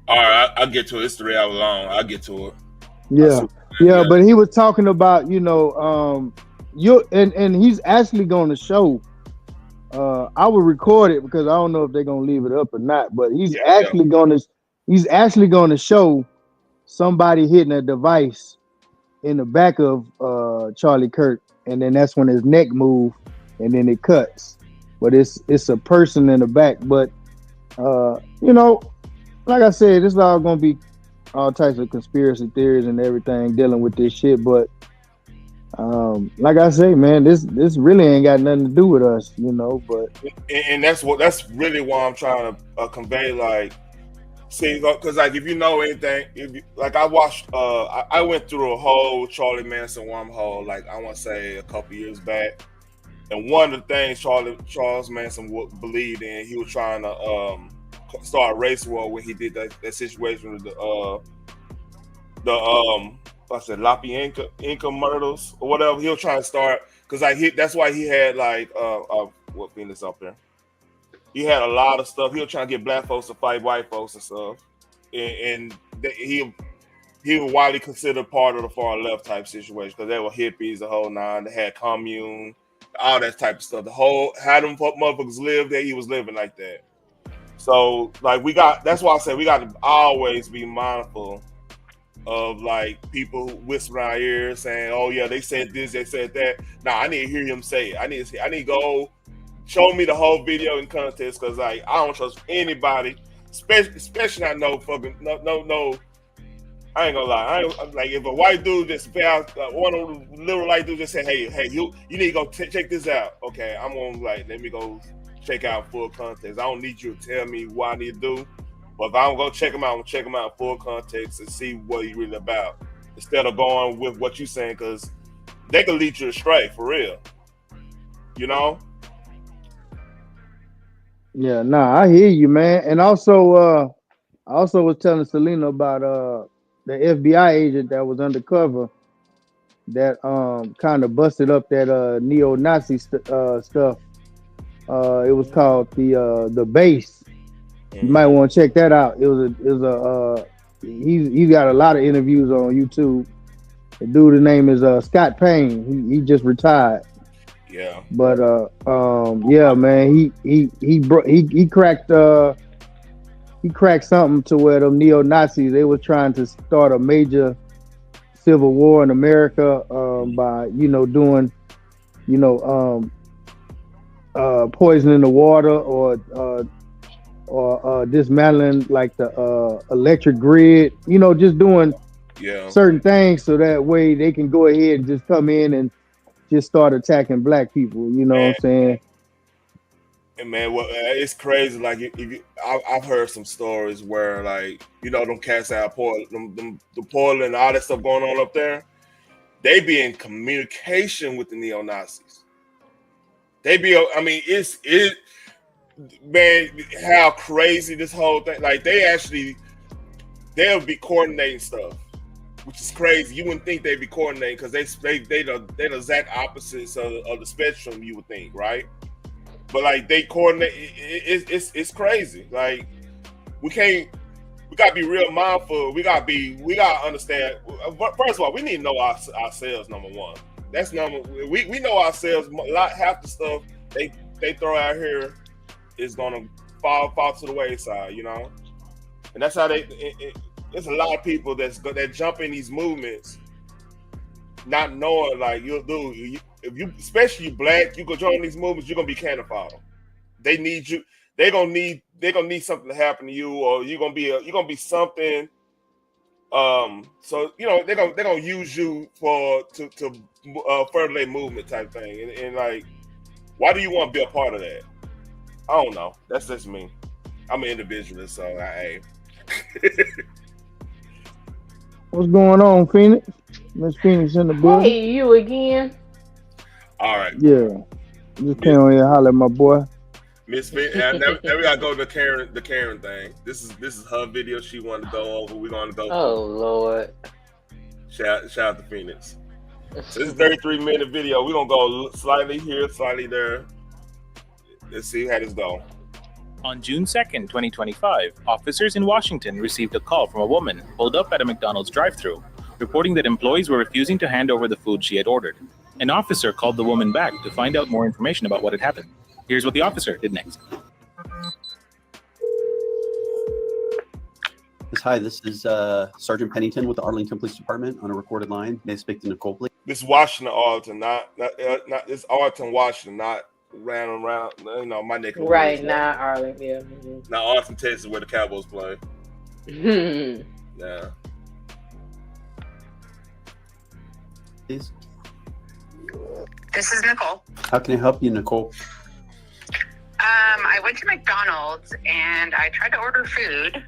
All right, I'll get to it. It's 3 hours long. I'll get to it. Yeah, but he was talking about, and he's actually going to show. I will record it because I don't know if they're gonna leave it up or not. But he's actually going to show somebody hitting a device in the back of Charlie Kirk, and then that's when his neck moved, and then it cuts. But it's a person in the back. But like I said, this is all gonna be all types of conspiracy theories and everything dealing with this shit. But like I say, man, this really ain't got nothing to do with us, But and that's really why I'm trying to convey, like, see, because like if you know anything, I watched, I went through a whole Charlie Manson wormhole, like I want to say a couple years back, and one of the things Charles Manson believed in, he was trying to start a race war when he did that situation with the Inca murders or whatever. He was trying to start because that's why he had what Phoenix up there. He had a lot of stuff. He was trying to get black folks to fight white folks and stuff, and he was widely considered part of the far left type situation because they were hippies, the whole nine. They had commune, all that type of stuff. The whole how them motherfuckers lived there, he was living like that. So that's why I said we got to always be mindful of like people who whisper in our ears saying, "Oh yeah, they said this, they said that." Nah, I need to hear him say it. I need to go show me the whole video in context because like I don't trust anybody, especially I know fucking no. I ain't gonna lie. Like if a white dude just one of the little white dudes just say, "Hey, you need to go check this out." Okay, I'm gonna let me go check out full context. I don't need you to tell me what I need to do. But if I'm gonna check him out, I'm gonna check him out in full context and see what he's really about. Instead of going with what you're saying, because they can lead you astray for real. Yeah, I hear you, man. And also, I also was telling Selena about the FBI agent that was undercover that kind of busted up that neo-Nazi stuff. It was called the Base. You might want to check that out. He's got a lot of interviews on YouTube. The dude, his name is Scott Payne. He just retired. Yeah. But yeah, man, he cracked something to where them neo-Nazis, they were trying to start a major civil war in America by doing poisoning the water or dismantling like the electric grid, just doing certain things so that way they can go ahead and just come in and just start attacking black people. You know what I'm saying? And man, it's crazy. Like I've heard some stories where them cats out Portland, the Portland and all that stuff going on up there. They be in communication with the neo-Nazis. They be, man, how crazy this whole thing. Like they'll be coordinating stuff, which is crazy. You wouldn't think they'd be coordinating because they're the exact opposites of the spectrum. You would think, right? But like they coordinate. It's crazy. Like we gotta be real mindful. We gotta understand. First of all, we need to know ourselves. Number one, that's we know ourselves. Half the stuff they throw out here is gonna fall to the wayside, and that's how there's a lot of people that jump in these movements, not knowing if you, especially you black, you go join these movements, you're gonna be cannon fodder. They need you. They're gonna need something to happen to you, or you're gonna be something. So they're gonna use you to further their movement type thing, and like, why do you want to be a part of that? I don't know. That's just me. I'm an individualist, so I What's going on, Phoenix? Miss Phoenix in the building. Hey, you again? All right. Yeah. Just came on here and holler at my boy. Misfit. And now we gotta go to the Karen thing. This is her video. She wanted to go over. We're gonna go. Oh Lord! Shout out to Phoenix. So this is a 33-minute video. We're gonna go slightly here, slightly there. Let's see how this go. On June 2nd, 2025, officers in Washington received a call from a woman pulled up at a McDonald's drive-thru, reporting that employees were refusing to hand over the food she had ordered. An officer called the woman back to find out more information about what had happened. Here's what the officer did next. Hi, this is Sergeant Pennington with the Arlington Police Department on a recorded line. May I speak to Nicole, please? This is Washington, Arlington, not this Arlington, Washington, not around, my neck. Right, not Arlington. Yeah. Now Arlington, Texas, where the Cowboys play. Yeah. Please. This is Nicole. How can I help you, Nicole? I went to McDonald's and I tried to order food,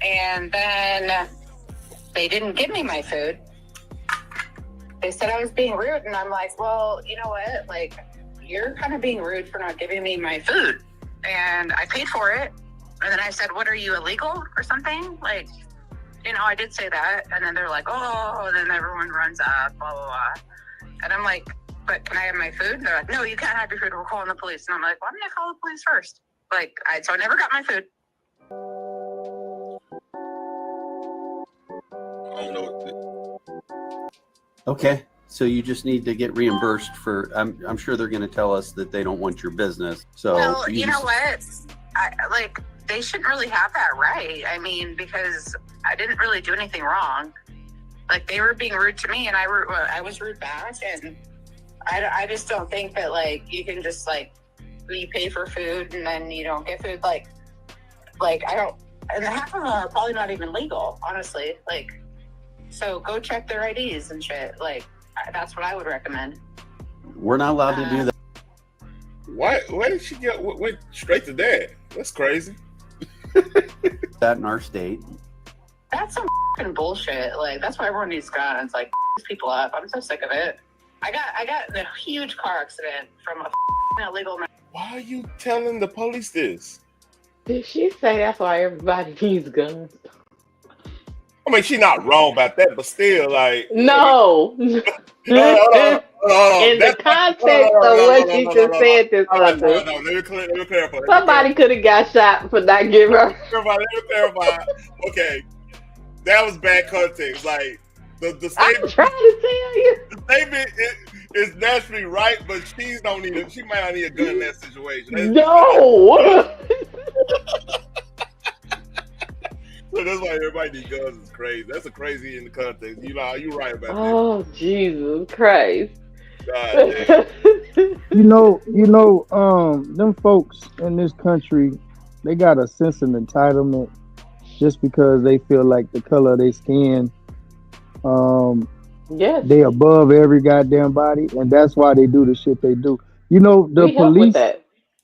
and then they didn't give me my food. They said I was being rude, and I'm like, well, you know what? Like, you're kind of being rude for not giving me my food. And I paid for it. And then I said, what, are you illegal or something? Like, I did say that. And then they're like, oh, and then everyone runs up, blah, blah, blah. And I'm like, but can I have my food? And they're like, no, you can't have your food. We're calling the police. And I'm like, well, I'm going to call the police first. Like, so I never got my food. I don't know. Okay, so you just need to get reimbursed for. I'm sure they're going to tell us that they don't want your business. So well, you know what? They shouldn't really have that right. I mean, because I didn't really do anything wrong. Like, they were being rude to me, and I was rude back, and I just don't think that, like, you can just, like, you pay for food and then you don't get food. Like I don't, and half of them are probably not even legal, honestly. Like, so go check their IDs and shit. Like, that's what I would recommend. We're not allowed to do that. Why did she went straight to that? That's crazy. That in our state. That's some fucking bullshit. Like, that's why everyone needs guns. Like, these people up. I'm so sick of it. I got in a huge car accident from a illegal man. Why are you telling the police this? Did she say that's why everybody needs guns? I mean, she's not wrong about that, but still, like... No. In the context of what she just said this under, let me clarify. Somebody could have got shot for not giving her... Let me clarify. Okay. That was bad context. Like, the statement... I'm trying to tell you. The statement is naturally right, but she might not need a gun in that situation. No! So that's why everybody needs guns. Is crazy. That's a crazy in the context. You're right about that. Oh, Jesus Christ. God damn. Them folks in this country, they got a sense of entitlement just because they feel like the color of their skin, they above every goddamn body, and that's why they do the shit they do. The police.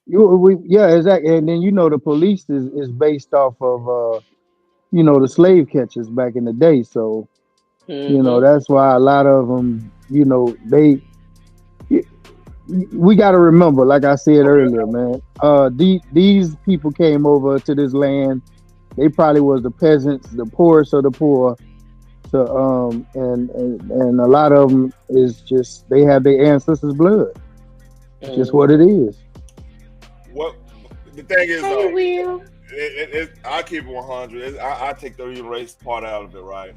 Exactly. And then the police is based off of the slave catchers back in the day. So that's why a lot of them, we got to remember, like I said earlier, man, these people came over to this land. They probably was the peasants, the poorest of the poor. So, and a lot of them is just, they have their ancestors' blood. It's just what it is. What the thing is, I keep it 100. I take the human race part out of it, right?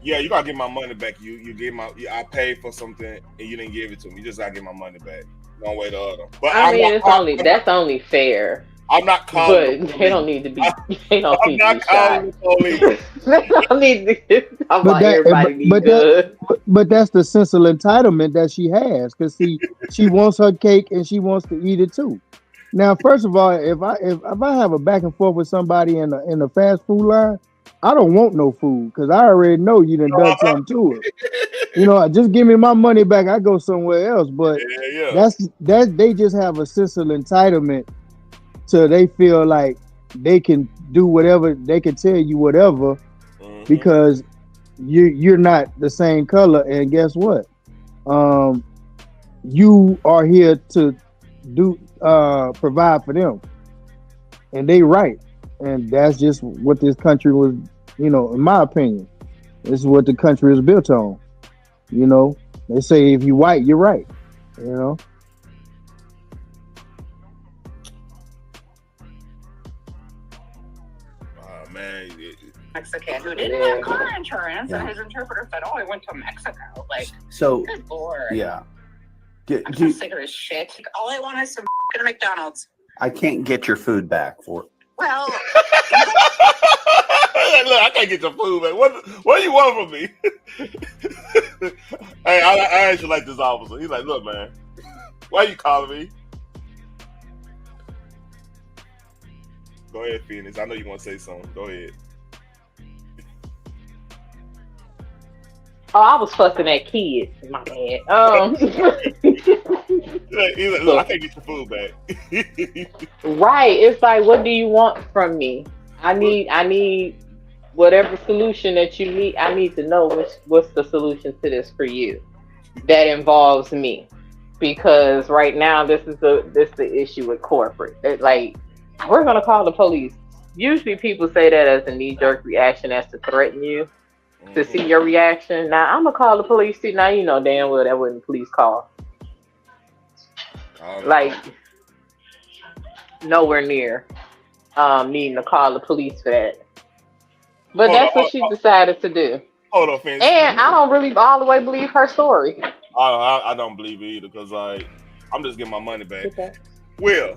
Yeah, you gotta get my money back. You gave I paid for something and you didn't give it to me. You just gotta get my money back, one way or the other. But that's only fair. I'm not calling. But they don't need to be. They don't need to be shot. They don't need to. But that's the sense of entitlement that she has, because she wants her cake and she wants to eat it too. Now, first of all, if I have a back and forth with somebody in the fast food line, I don't want no food because I already know you done done something to it. Just give me my money back. I go somewhere else. But they just have a sense of entitlement. So they feel like they can do whatever, they can tell you whatever, because you're not the same color. And guess what? You are here to do provide for them, and they right, and that's just what this country was. You know, in my opinion, this is what the country is built on. You know, they say if you white, you're right. You know. Oh man. Mexican who didn't have car insurance, and his interpreter said, "Oh, I went to Mexico." Like, So, good lord. yeah. I'm so sick of this shit. Like, all I want is some McDonald's. I can't get your food back for. Well, Look, I can't get your food, man. What do you want from me? Hey, I actually like this officer. He's like, look, man, why are you calling me? Go ahead, Phoenix. I know you want to say something. Go ahead. Oh, I was fussing at kids. My bad. He's like, look, I can't get your food back. Right. It's like, what do you want from me? I need whatever solution that you need. I need to know what's the solution to this for you that involves me. Because right now this is the issue with corporate. Like, we're gonna call the police. Usually people say that as a knee-jerk reaction, as to threaten you, to see your reaction. Now I'm gonna call the police. See, now you know damn well that wasn't the police call. Like, nowhere near needing to call the police for that. But that's what she decided to do. Hold on, Phoenix. And I don't really all the way believe her story. I don't believe it either, because like, I'm just getting my money back. Okay. Will,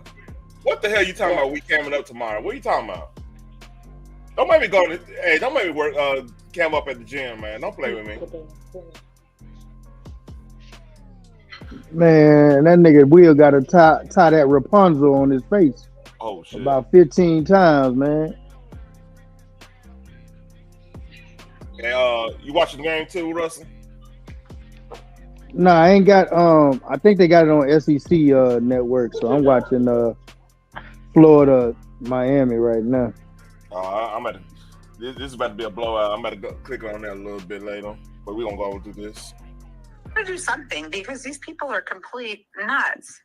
what the hell you talking about? We camming up tomorrow. What are you talking about? Don't make me go to. Hey, don't make me work. Cam up at the gym, man. Don't play with me. Man, that nigga Will got to tie that Rapunzel on his face. Oh shit! About 15 times, man. Hey, you watching the game too, Russell? No, I ain't got. I think they got it on SEC network, so I'm watching Florida, Miami right now. I'm at. This is about to be a blowout. I'm about to go click on that a little bit later, but we're gonna go through this. to do something because these people are complete nuts.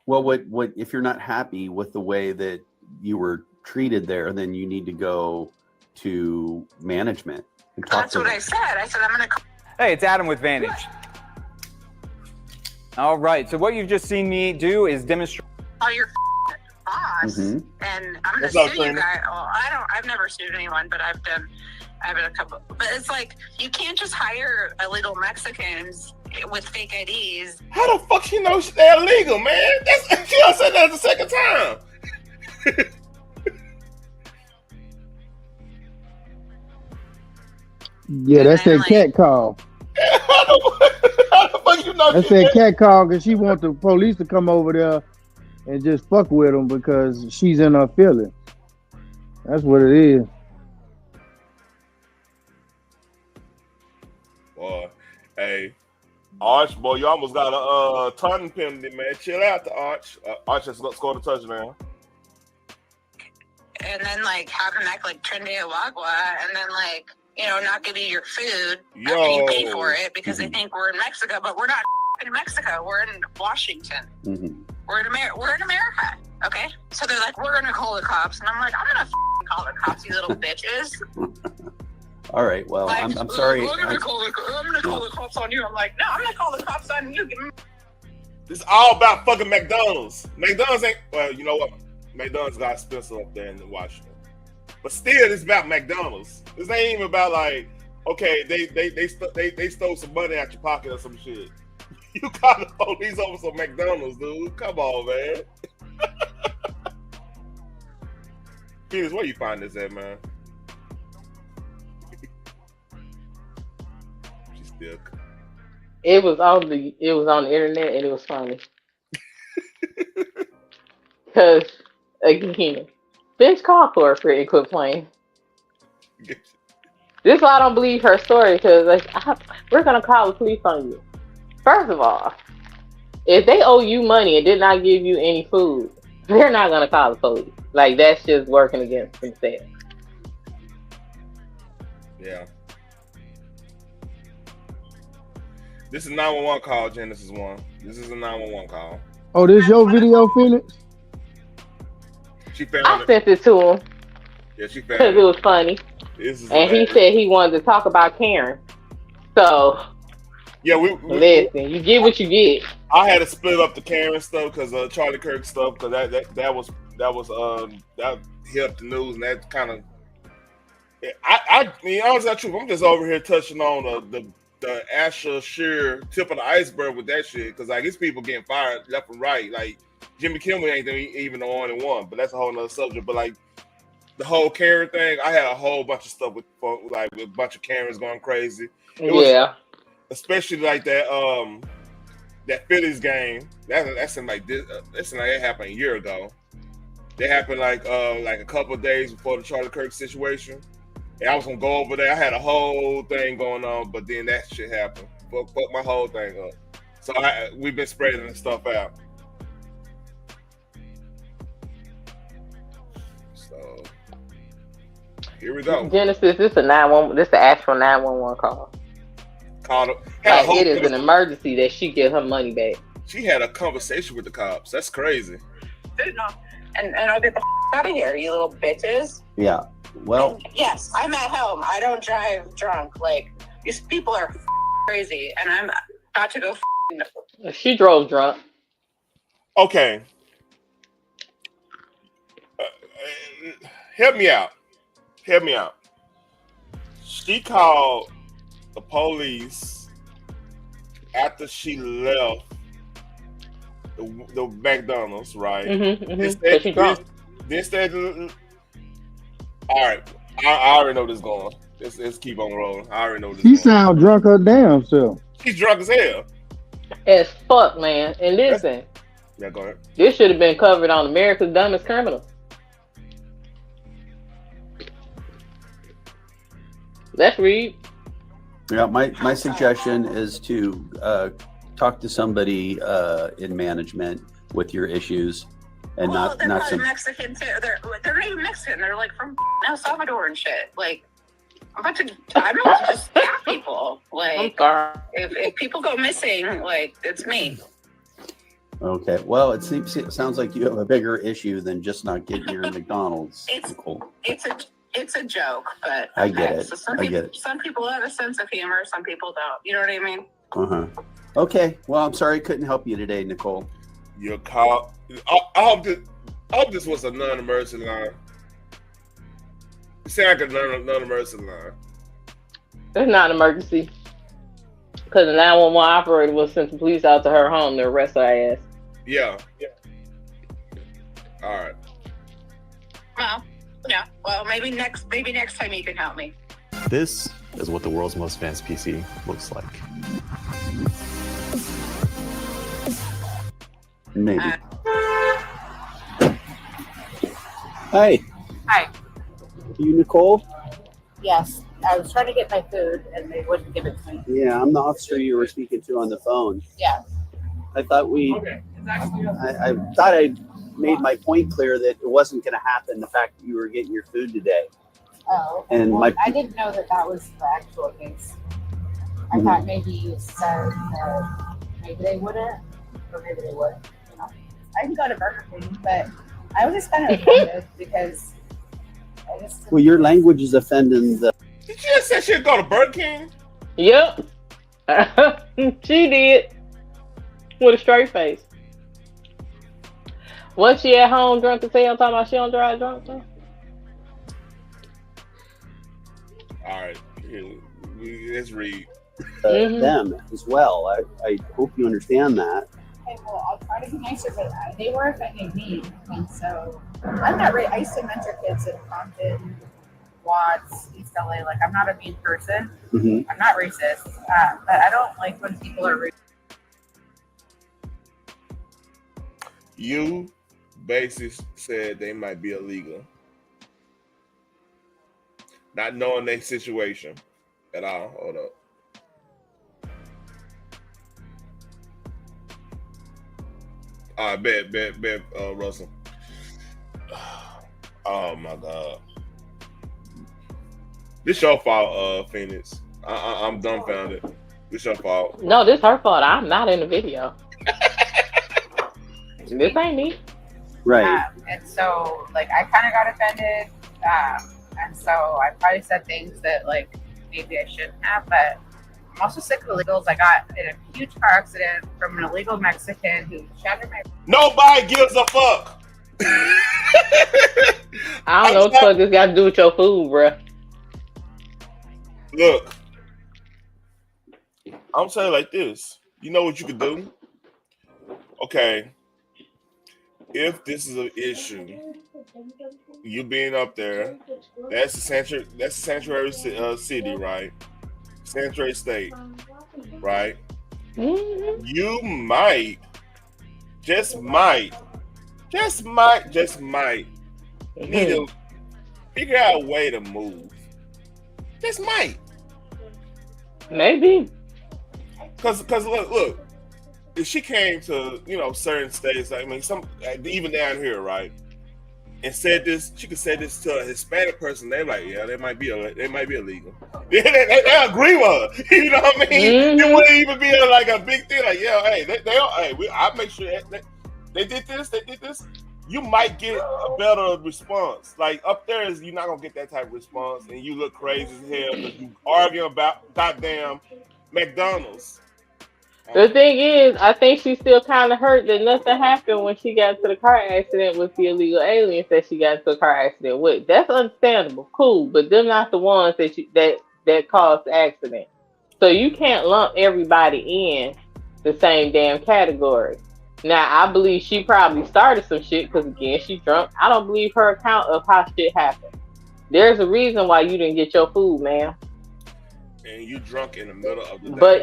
Well, what if you're not happy with the way that you were treated there, then you need to go to management and talk That's to what them. I said. I said I'm going to. Hey, it's Adam with Vantage. All right, so what you've just seen me do is demonstrate. Oh, your boss, and I'm going to sue you guys. Well, I've never sued anyone, but I've done a couple. But it's like you can't just hire illegal Mexicans with fake IDs. How the fuck she know they're illegal, man? She done said that the second time. Yeah, that's that cat call. How the fuck you know? That's that cat call because she want the police to come over there and just fuck with them because she's in her feelings. That's what it is. Boy, hey, Arch, boy, you almost got a ton penalty, man. Chill out, the Arch. Arch has scored a touchdown. And then like have them act like Trinidad and then like, you know, not give you your food after you pay for it because they think we're in Mexico, but we're not in Mexico. We're in Washington. We're in America. Okay, so they're like, we're gonna call the cops, and I'm like, I'm gonna call the cops, you little bitches. All right. Well, Like, I'm sorry. I'm gonna call the cops on you. I'm like, no, I'm gonna call the cops on you. This is all about fucking McDonald's. McDonald's ain't, well, you know what? McDonald's got Spencer up there in Washington. But still, it's about McDonald's. This ain't even about like, okay, they stole some money out your pocket or some shit. You call the police over some McDonald's, dude. Come on, man. Phoenix, where you find this at, man? She's still. It was on the internet and it was funny. Cause again, bitch, call for it and quit playing. This is why I don't believe her story because like we're gonna call the police on you. First of all, if they owe you money and did not give you any food, they're not gonna call the police. Like that's just working against themselves. Yeah. This is a 911 call, Genesis 1. This is a 911 call. Oh, this your video, Phoenix? She found I it. sent it to him Yeah, she found because it. it was funny, This is and he hilarious. said he wanted to talk about Karen. So Yeah, listen, you get what you get. I had to split up the Karen stuff because Charlie Kirk stuff because that hit the news and that kind of. I mean, honestly, truth, I'm just over here touching on the Asher Shear tip of the iceberg with that shit because like these people getting fired left and right. Like Jimmy Kimmel ain't even the only one, but that's a whole nother subject. But like the whole Karen thing, I had a whole bunch of stuff with a bunch of Karens going crazy. It was, especially like that Phillies game. That's in like this. That's like it happened a year ago. They happened like a couple of days before the Charlie Kirk situation. And I was gonna go over there. I had a whole thing going on, but then that shit happened. Fuck my whole thing up. So we've been spreading this stuff out. So here we go. Genesis, this is a 911. This is an actual 911 call. Called Like, it is an emergency that she get her money back. She had a conversation with the cops. That's crazy. And I'll get the out of here, you little bitches. Yeah. Well, Yes, I'm at home. I don't drive drunk. Like, these people are crazy, and I'm about to go. She drove drunk. Okay. Help me out. She called the police after she left the McDonald's, right? This all right. I already know this going. Let's keep on rolling. I already know this. She sound drunk her damn self. She's drunk as hell. As fuck, man. And listen, Yeah, go ahead. this should have been covered on America's Dumbest Criminal. Let's read. yeah. My suggestion is to talk to somebody in management with your issues, and Well, not they're not probably some. Mexican too. They're not even Mexican. They're like from El Salvador and shit. Like, I'm about to just stab people. Like, if people go missing, like, it's me. Okay. Well, it sounds like you have a bigger issue than just not getting your McDonald's. Nicole. It's a joke, but I get okay. it. So some I people, get it. some people have a sense of humor. Some people don't. You know what I mean? Okay. Well, I'm sorry I couldn't help you today, Nicole. Your call. I hope this was a non-emergency line. It sounded like a non-emergency line. It's not an emergency. Because the 911 operator was sent the police out to her home to arrest her ass. Yeah. All right. Well, yeah. Well, maybe next time you can help me. This is what the world's most advanced PC looks like. Maybe. Hi. Hi. You Nicole? Yes, I was trying to get my food and they wouldn't give it to me. Yeah, I'm the officer you were speaking to on the phone. Yeah. I thought I thought I made my point clear that it wasn't going to happen. The fact that you were getting your food today. Oh. And well, my- I didn't know that was the actual case. I thought maybe you said that maybe they wouldn't, or maybe they would. You know, I can go to Burger King, but I was just kind of offended because I just. Well, your language is offending the. Did you just say she'd go to Burger King? Yep. She did. With a straight face. Was she at home drunk as hell talking about she don't drive drunk though? All right. Let's read. Them as well. I hope you understand that. Okay, well, I'll try to be nicer, but they were offending me, and so I'm not. I used to mentor kids in Compton, Watts, East LA. Like, I'm not a mean person. Mm-hmm. I'm not racist, but I don't like when people are rude. You basically said they might be illegal, not knowing their situation at all. Hold up. All right, bet, Russell. Oh my God, this your fault, Phoenix. I'm dumbfounded. This your fault. No, this her fault. I'm not in the video. to This me. ain't me. Right. And so, like, I kind of got offended. And so I probably said things that, like, maybe I shouldn't have. But I'm also sick of illegals. I got in a huge car accident from an illegal Mexican who shattered my. Nobody gives a fuck. I don't know what the fuck this got to do with your food, bruh. Look, I'm saying like this. You know what you could do? Okay, if this is an issue, you being up there, that's a sanctuary city, right? Sanctuary state, right? Mm-hmm. You might, just might need to figure out a way to move. Just might. Maybe. Cause look, if she came to certain states, I mean, some even down here, right, and said this, she could say this to a Hispanic person. They're like, yeah, they might be illegal. they agree with her. You know what I mean? Mm-hmm. It wouldn't even be like a big thing. Like, yeah, hey, I make sure they did this. You might get a better response. Like up there, you're not gonna get that type of response, and you look crazy as hell because you arguing about goddamn McDonald's. The thing is, I think she's still kind of hurt that nothing happened when she got into the car accident with the illegal aliens that she got into a car accident with. That's understandable, cool, but them not the ones that caused the accident. So you can't lump everybody in the same damn category. Now, I believe she probably started some shit because, again, she's drunk. I don't believe her account of how shit happened. There's a reason why you didn't get your food, ma'am. And you drunk in the middle of the day. But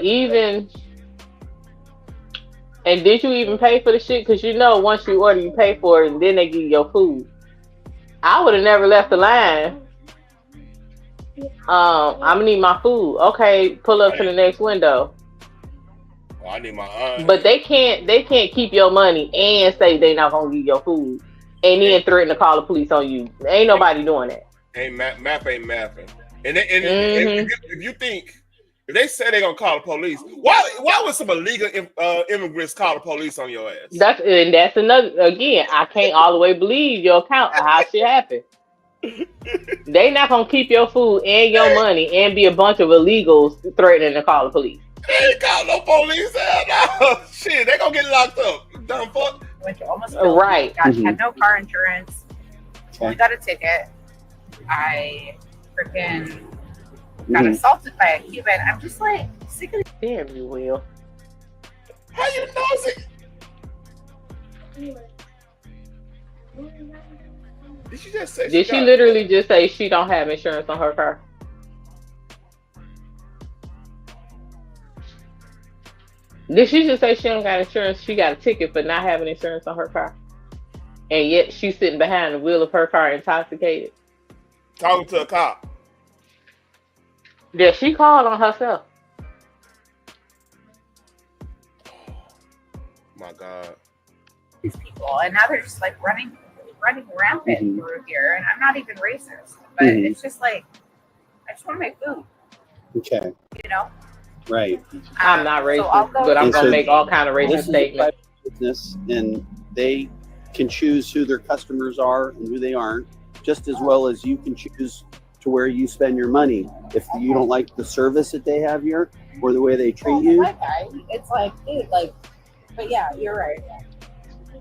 and did you even pay for the shit? Because once you order, you pay for it, and then they give you your food. I would have never left the line. I'm gonna need my food. Okay, pull up to the next window. Oh, I need my But they can't keep your money and say they not gonna give you your food, and then threaten to call the police on you. Ain't nobody doing that. Map ain't mapping. And if you think, if they say they're gonna call the police, why would some illegal immigrants call the police on your ass? That's another. Again, I can't all the way believe your account of how shit happened. They not gonna keep your food and your money and be a bunch of illegals threatening to call the police. They ain't call no police. Hell no. Shit, they gonna get locked up. Dumb fuck. Went to almost right. Had no car insurance. Only got a ticket. I freaking got assaulted by a Cuban. I'm just like sick of it. Damn you, Will. How you know it? Did she just say? Did she literally just say she don't have insurance on her car? Did she just say she don't got insurance? She got a ticket for not having insurance on her car, and yet she's sitting behind the wheel of her car intoxicated, talking to a cop. Yeah, she called on herself. My God. These people, and now they're just like running rampant through here, and I'm not even racist, but it's just like I just want to make food. Okay. You know. Right. I'm not racist, but I'm gonna make all kind of racist statements. Business, and they can choose who their customers are and who they aren't, just as well as you can choose to where you spend your money. If you don't like the service that they have here or the way they treat you. It's like, dude, like, but yeah, you're right.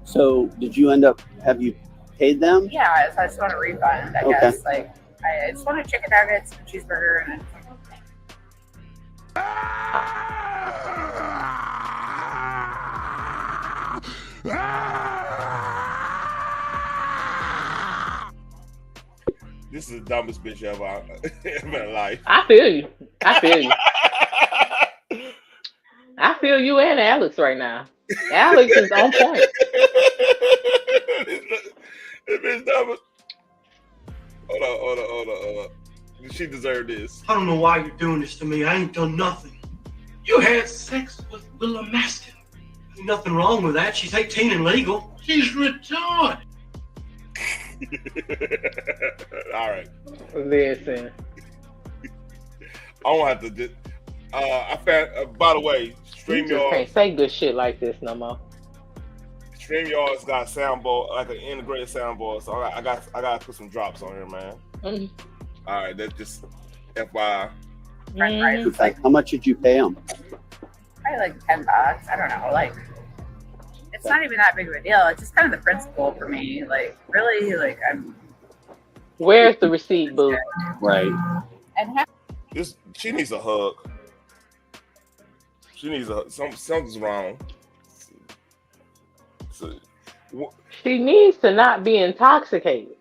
So did you have you paid them? Yeah, I just want a refund, I guess. Like, I just want a chicken nuggets, a cheeseburger, and This is the dumbest bitch ever in life. I feel you. I feel you and Alex right now. Alex is on point. This bitch dumb. Hold on. She deserved this. I don't know why you're doing this to me. I ain't done nothing. You had sex with Willa Maston. Ain't nothing wrong with that. She's 18 and legal. She's retarded. All right. Listen. I don't have to just. I found. By the way, You just can't say good shit like this no more. StreamYard's got soundboard, like an integrated soundboard, so I got to put some drops on here, man. All right, that's just FYI. It's like, how much did you pay them? Probably like $10. I don't know. Like, it's not even that big of a deal. It's just kind of the principle for me. Like, really, like I'm. Where's the receipt, boo? Right. And She needs a hug. She needs something's wrong. She needs to not be intoxicated.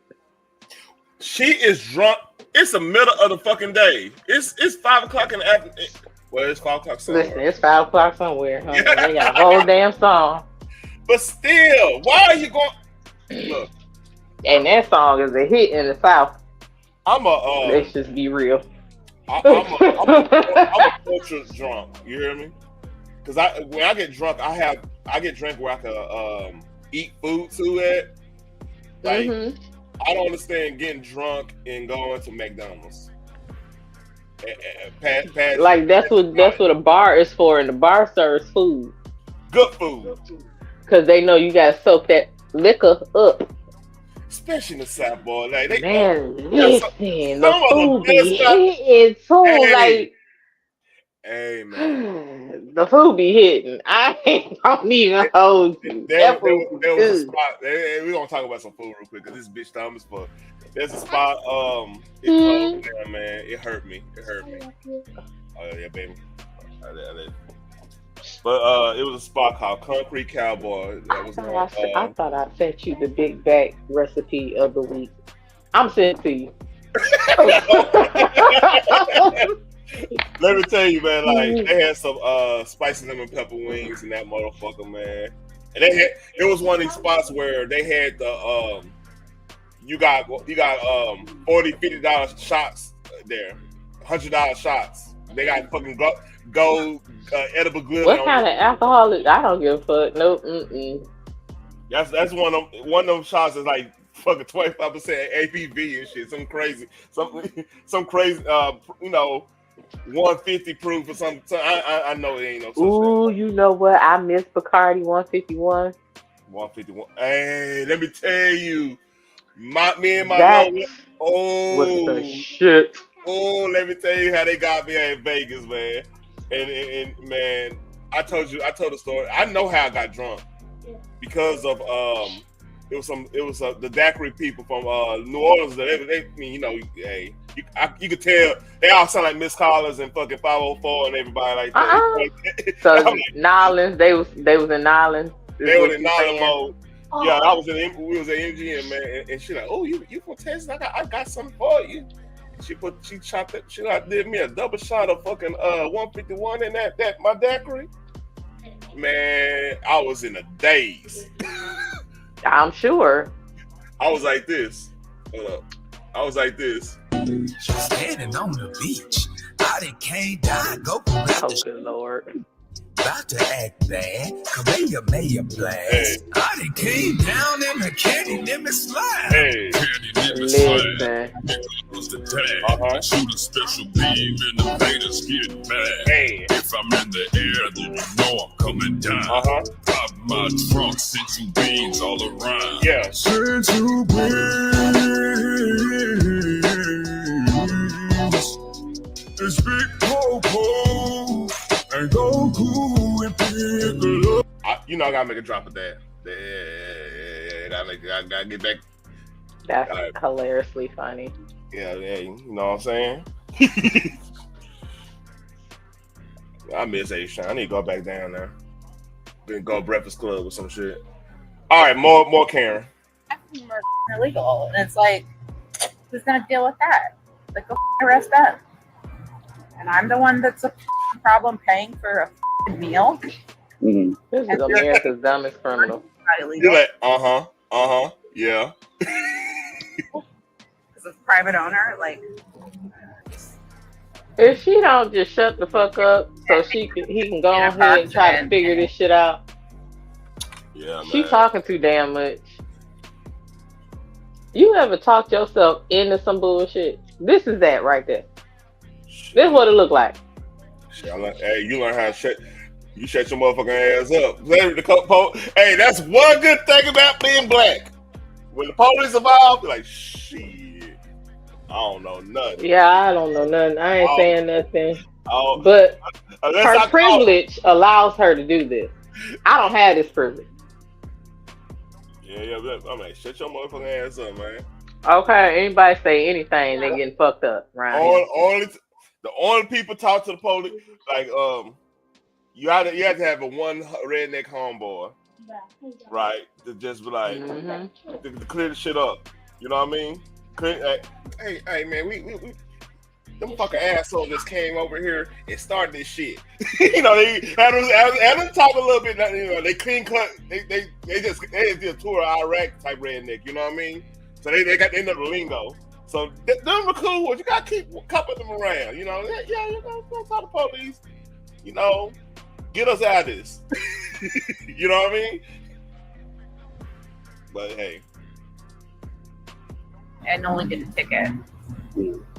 She is drunk. It's the middle of the fucking day. It's 5 o'clock in the afternoon. Well, it's 5 o'clock somewhere. Listen, it's 5 o'clock somewhere. Huh? They got a whole damn song. But still, why are you going? Look, and that song is a hit in the South. Let's just be real. I'm a culture drunk. You hear me? Because when I get drunk, I get drunk where I can eat food to it. Like I don't understand getting drunk and going to McDonald's. Like that's what a bar is for, and the bar serves food. Good food. Because they know you gotta soak that liquor up. Especially in the South, boy. Like listen, the food be hitting too. Like, hey man, the food be hitting. I don't even hold you. There was a spot. We're gonna talk about some food real quick because this bitch dumb as fuck. There's a spot. It closed down, man. It hurt me. Oh yeah, baby. But it was a spot called Concrete Cowboy. That was I thought I sent you the big back recipe of the week. I'm sent to you. Let me tell you, man. Like they had some spicy lemon pepper wings in that motherfucker, man. And it was one of these spots where they had the you got $40, $50 shots there, $100 shots. They got fucking gold edible glitter. What kind of alcohol? I don't give a fuck. Nope. That's one of them shots is like fucking 25% ABV and shit. Some crazy, some crazy. 150 proof or something. I know it ain't no. Ooh, you know what? I miss Bacardi 151. 151. Hey, let me tell you, me and my mom. Oh, what the shit. Oh, let me tell you how they got me in Vegas, man. And man, I told the story. I know how I got drunk because of it was the daiquiri people from New Orleans. They hey, you could tell they all sound like Miss Collins and fucking 504 and everybody like that. So Nolans, they was in Nolans. They were in Nolans mode. Oh. Yeah, we was at MGM, man, and she like, oh, you from Texas? I got something for you. She did me a double shot of fucking 151 in that my daiquiri. Man, I was in a daze. I'm sure. I was like this. Hold up. I was like this. Standing on the beach. I done came down, go for good Lord. About to act bad, Kamehameha blast. Hey. I done came down in the candy lemon slide. Hey. Candy lemon slide. Because the tag. Shoot a special beam in the Vegas get mad. Hey. If I'm in the air, then you know I'm coming down. Pop my trunk, send you beans all around. Yeah. Send you beans. It's Big Popo. And go cool and pick up. I gotta make a drop of that. I gotta get back. That's hilariously funny. Yeah, you know what I'm saying? I miss A-Shine. I need to go back down there. Then go Breakfast Club or some shit. All right, more Karen. That's illegal, and it's like, who's gonna deal with that? Like, go arrest them. And I'm the one that's a problem paying for a meal. This is America's dumbest criminal. You're like, yeah. As a private owner, like, if she don't just shut the fuck up, so he can go ahead and try to figure this shit out. Yeah, man. She talking too damn much. You ever talked yourself into some bullshit? This is that right there. This is what it look like. Hey, you learn how to shut. You shut your motherfucking ass up. Hey, that's one good thing about being black. When the police involved, like, shit, I don't know nothing. Yeah, I don't know nothing. I ain't saying nothing. But her privilege allows her to do this. I don't have this privilege. Yeah, I mean, shut your motherfucking ass up, man. Okay, anybody say anything, they getting fucked up, right? The only people talk to the police, like, you have to have a one redneck homeboy, right? To just be like, to clear the shit up. You know what I mean? Hey, man, we them fucking assholes just came over here and started this shit. You know, they had them talk a little bit. You know, they clean cut. They just did a tour of Iraq type redneck. You know what I mean? So they know the lingo. So them are cool ones. You gotta keep cupping them around. You know, yeah, you know, don't talk to police. You know, get us out of this. You know what I mean? But hey, and only get a ticket.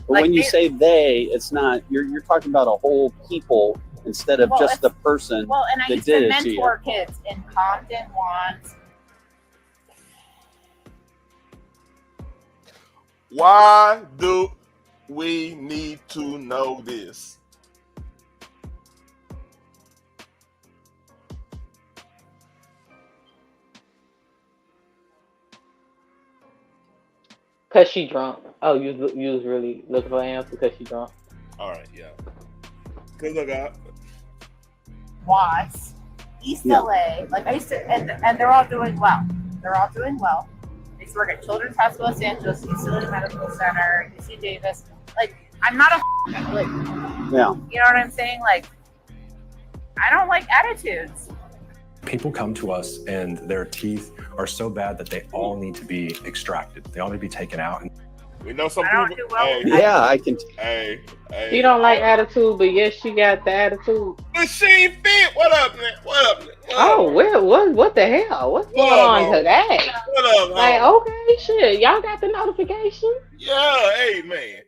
But when you say they, it's not, you're talking about a whole people instead of just the person and I that used did to it to you. mentor kids in Compton once. why do we need to know this? Cause she drunk. Oh, you was really looking for an answer because she drunk. All right, yeah. Cause look out. Watts, East LA, like I used to, and they're all doing well. They're all doing well. I used to work at Children's Hospital Los Angeles, UCLA Medical Center, UC Davis. Like, I'm not like, yeah. You know what I'm saying? Like, I don't like attitudes. People come to us and their teeth are so bad that they all need to be extracted. They all need to be taken out. And we know some people. Yeah, I can. Hey. She don't like attitude, but yes, she got the attitude. Machine Fit, what up, man? What up? Oh, what the hell? What's going on today? What up, like, okay, shit, y'all got the notification? Yeah, hey, man.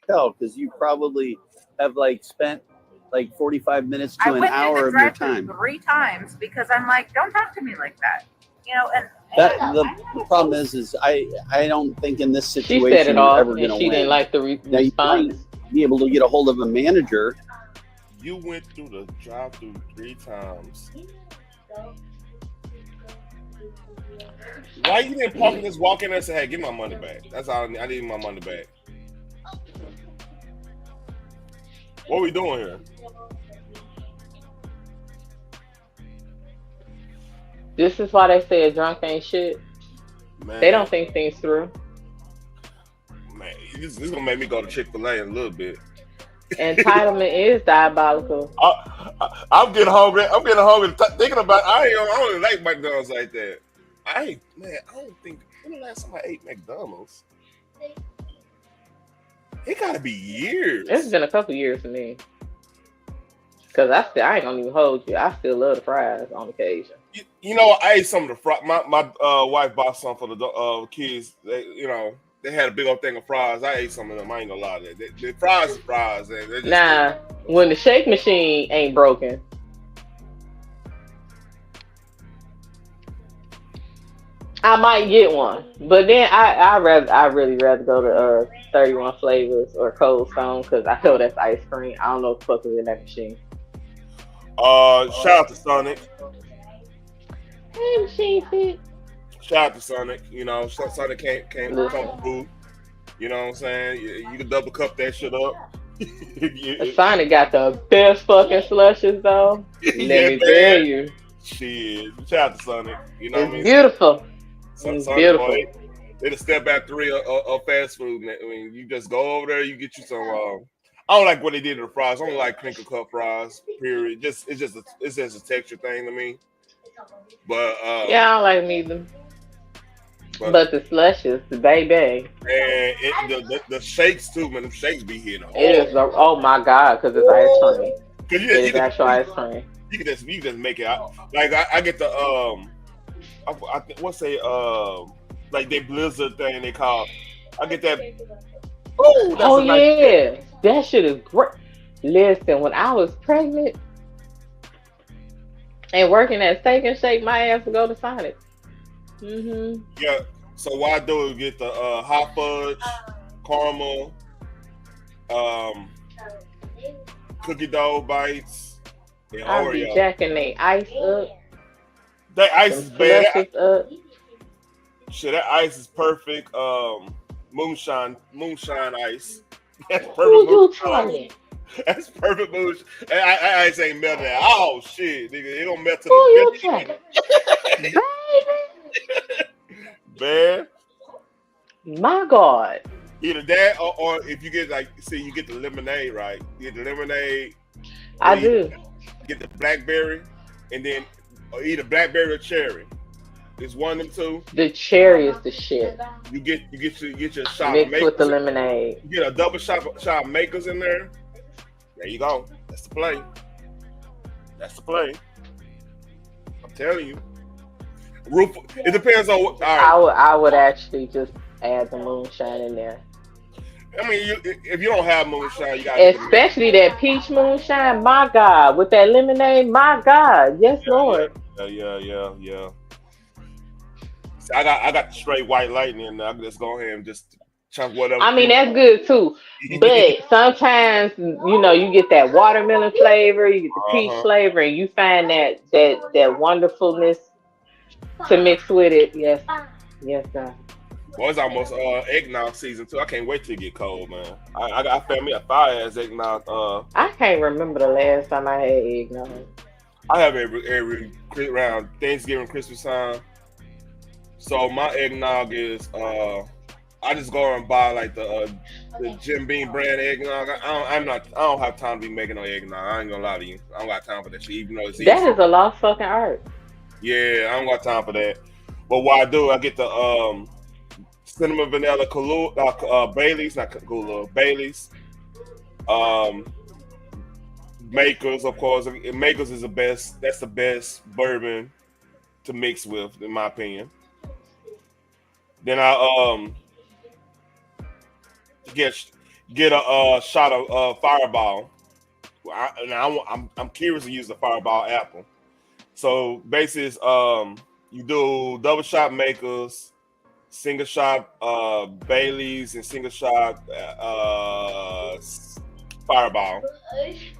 Hell, because you probably have like spent like 45 minutes to an hour of your time. 3 times because I'm like, don't talk to me like that. You know, and the problem is I don't think in this situation she said it you're all, ever going to she win. didn't like the Now, you response. might be able to get a hold of a manager. You went through the drive-through 3 times. Why you didn't park and just walk in there and say, hey, give my money back? That's all I need my money back. What are we doing here? This is why they say a drunk ain't shit. Man. They don't think things through. Man, this is gonna make me go to Chick-fil-A in a little bit. Entitlement is diabolical. I'm getting hungry. Thinking about. I don't even like McDonald's like that. I don't think. When the last time I ate McDonald's? It gotta be years. It's been a couple years for me. Cause I ain't gonna even hold you. I still love the fries on occasion. You know, I ate some of the fries. My wife bought some for the kids. They had a big old thing of fries. I ate some of them. I ain't gonna lie to that. The fries are fries. Nah, when the shake machine ain't broken. I might get one, but then I really rather go to 31 Flavors or Cold Stone because I know that's ice cream. I don't know what the fuck is in that machine. Shout out to Sonic. Hey, Machine Fit. Shout out to Sonic. You know, Sonic came through. You know what I'm saying? You can double cup that shit up. Sonic got the best fucking slushes though. Let me tell you. Shit. Shout out to Sonic. You know what I mean? Beautiful. Sonic, Beautiful. Boy, they're the step back 3 of fast food. I mean, you just go over there, you get you some. I don't like what they did to the fries. I don't like crinkle cut fries. Period. It's just a texture thing to me. But yeah, I don't like them either. But the slushes, the baby. And the shakes too, man. Them shakes be hitting hard. It is. Oh my god, because it's ice cream. It is actual ice cream. You can just make it out. Like I get the like they blizzard thing they call. I get that. Ooh, Oh yeah, that shit is great. Listen, when I was pregnant, And working at Steak and Shake, my ass would go to Sonic. Yeah. So what I do is get the hot fudge, caramel, cookie dough bites, and I'll be Oreo. jacking they ice up. That ice is bad. Up. Shit, that ice is perfect. Moonshine ice. That's perfect. Who you moonshine. telling? That's perfect moonshine. I ice ain't melting. Oh shit, nigga, it don't melt to Who you the telling? man. My God. Either that or if you get you get the lemonade, right? You get the lemonade. I do. Get the blackberry, and then either blackberry or cherry. It's one of them two. The cherry is the shit. You get your shot Mixed makers with the lemonade. You get a double shot makers in there. There you go. That's the play. That's the play. I'm telling you. It depends on what. All right. I would actually just add the moonshine in there. I mean, if you don't have moonshine, you got especially that peach moonshine. My God, with that lemonade. My God, yes, Lord. Yeah. So I got the straight white lightning, and I can just go ahead and just chunk whatever. I mean, that's good too. But sometimes, you get that watermelon flavor, you get the peach flavor, and you find that wonderfulness to mix with it. Yes, God. Well, it's almost eggnog season too. I can't wait till it get cold, man. I found me a fire ass eggnog. I can't remember the last time I had eggnog. I have every around Thanksgiving, Christmas time. So my eggnog is I just go and buy like the Jim Beam brand eggnog. I don't have time to be making no eggnog. I ain't gonna lie to you. I don't got time for that shit, even though it's easy. That is a lost fucking art. Yeah, I don't got time for that. But what I do, I get the cinnamon vanilla Kahlua, Bailey's, not Kahlua, Bailey's. Makers, of course. Makers is the best. That's the best bourbon to mix with, in my opinion. Then I get a shot of Fireball. I'm curious to use the Fireball apple. So basically, you do double shot Makers, single shot Bailey's, and single shot Fireball.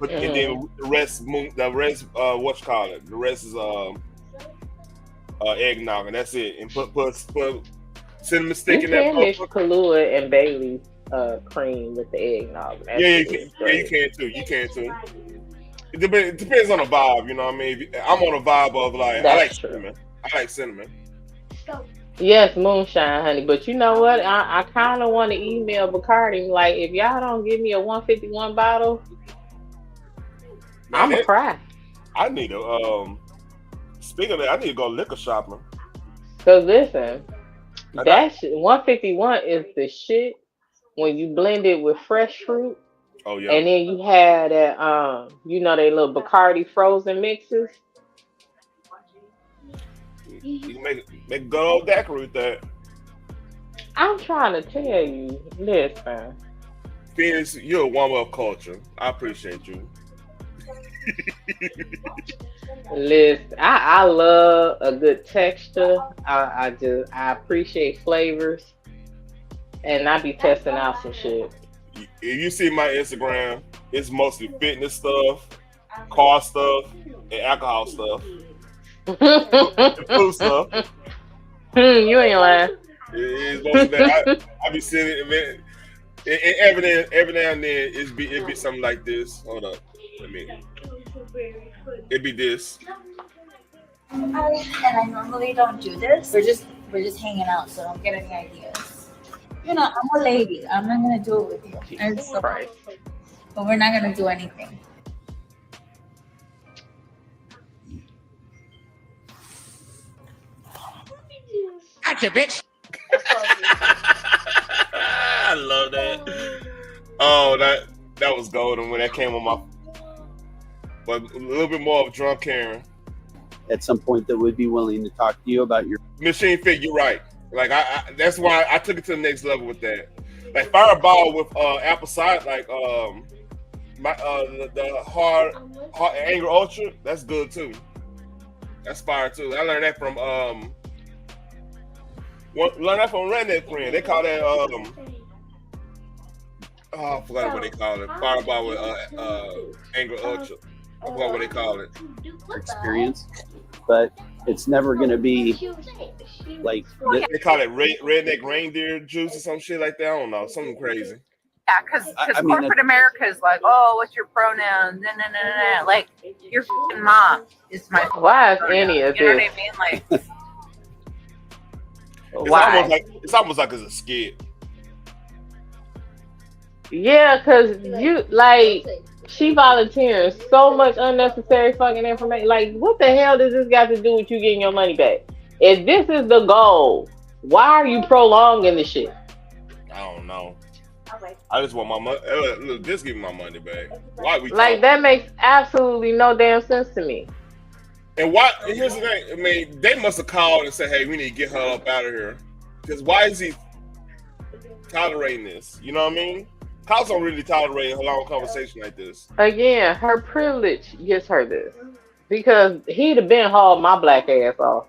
And then the rest is eggnog, and that's it. And put cinnamon stick in that. You can mix Kahlua and Bailey's cream with the eggnog. You can too. You can too. It depends on the vibe, you know what I mean? I'm on a vibe of like, I like cinnamon. Yes, moonshine, honey. But you know what? I kind of want to email Bacardi, like, if y'all don't give me a 151 bottle, I'm going to cry. I need to, speaking of that, I need to go liquor shopping. Because listen, that shit, 151 is the shit when you blend it with fresh fruit. Oh, yeah. And then you had that, they little Bacardi frozen mixes. You can make good old daiquiri with that. I'm trying to tell you, listen. Phoenix, you're a woman of culture. I appreciate you. Listen, I love a good texture. I appreciate flavors. And I be testing out some shit. If you see my Instagram, it's mostly fitness stuff, car stuff, and alcohol stuff. And food stuff. You ain't lying. It's mostly that. I be sitting, man. And every now and then, it'd be something like this. Hold up, it'd be this. And I normally don't do this. We're just hanging out, so don't get any ideas. I'm a lady. I'm not gonna do it with you. And so, but we're not gonna do anything. Gotcha, bitch. I love that. Oh, that was golden when that came on my. But a little bit more of drunk Karen. At some point, that would be willing to talk to you about your machine fit. You're right. Like I that's why I took it to the next level with that. Like Fireball with apple cider, like the hard Angry Ultra. That's good too. That's fire too. I learned that from learned that from Redneck Friend. They call that I forgot what they call it. Fireball with Angry Ultra. I forgot what they call it. Experience, but it's never going to be like they call it redneck reindeer juice or some shit like that. I don't know, something crazy. Yeah, because I mean, corporate America is like, oh, what's your pronoun? No. Like, your fucking mom is my Why is pronoun. any of You know this? what I mean? Like, Why? It's almost like it's a skit. Yeah, because you like she volunteers so much unnecessary fucking information. Like, what the hell does this got to do with you getting your money back? If this is the goal, why are you prolonging the shit? I don't know. I just want my money. Look, just give me my money back. Why we Like, that makes absolutely no damn sense to me. And why? Here's the thing. I mean, they must have called and said, "Hey, we need to get her up out of here." Because why is he tolerating this? You know what I mean? Cops don't really tolerate a long conversation like this. Again, her privilege gets her this. Because he'd have been hauled my black ass off.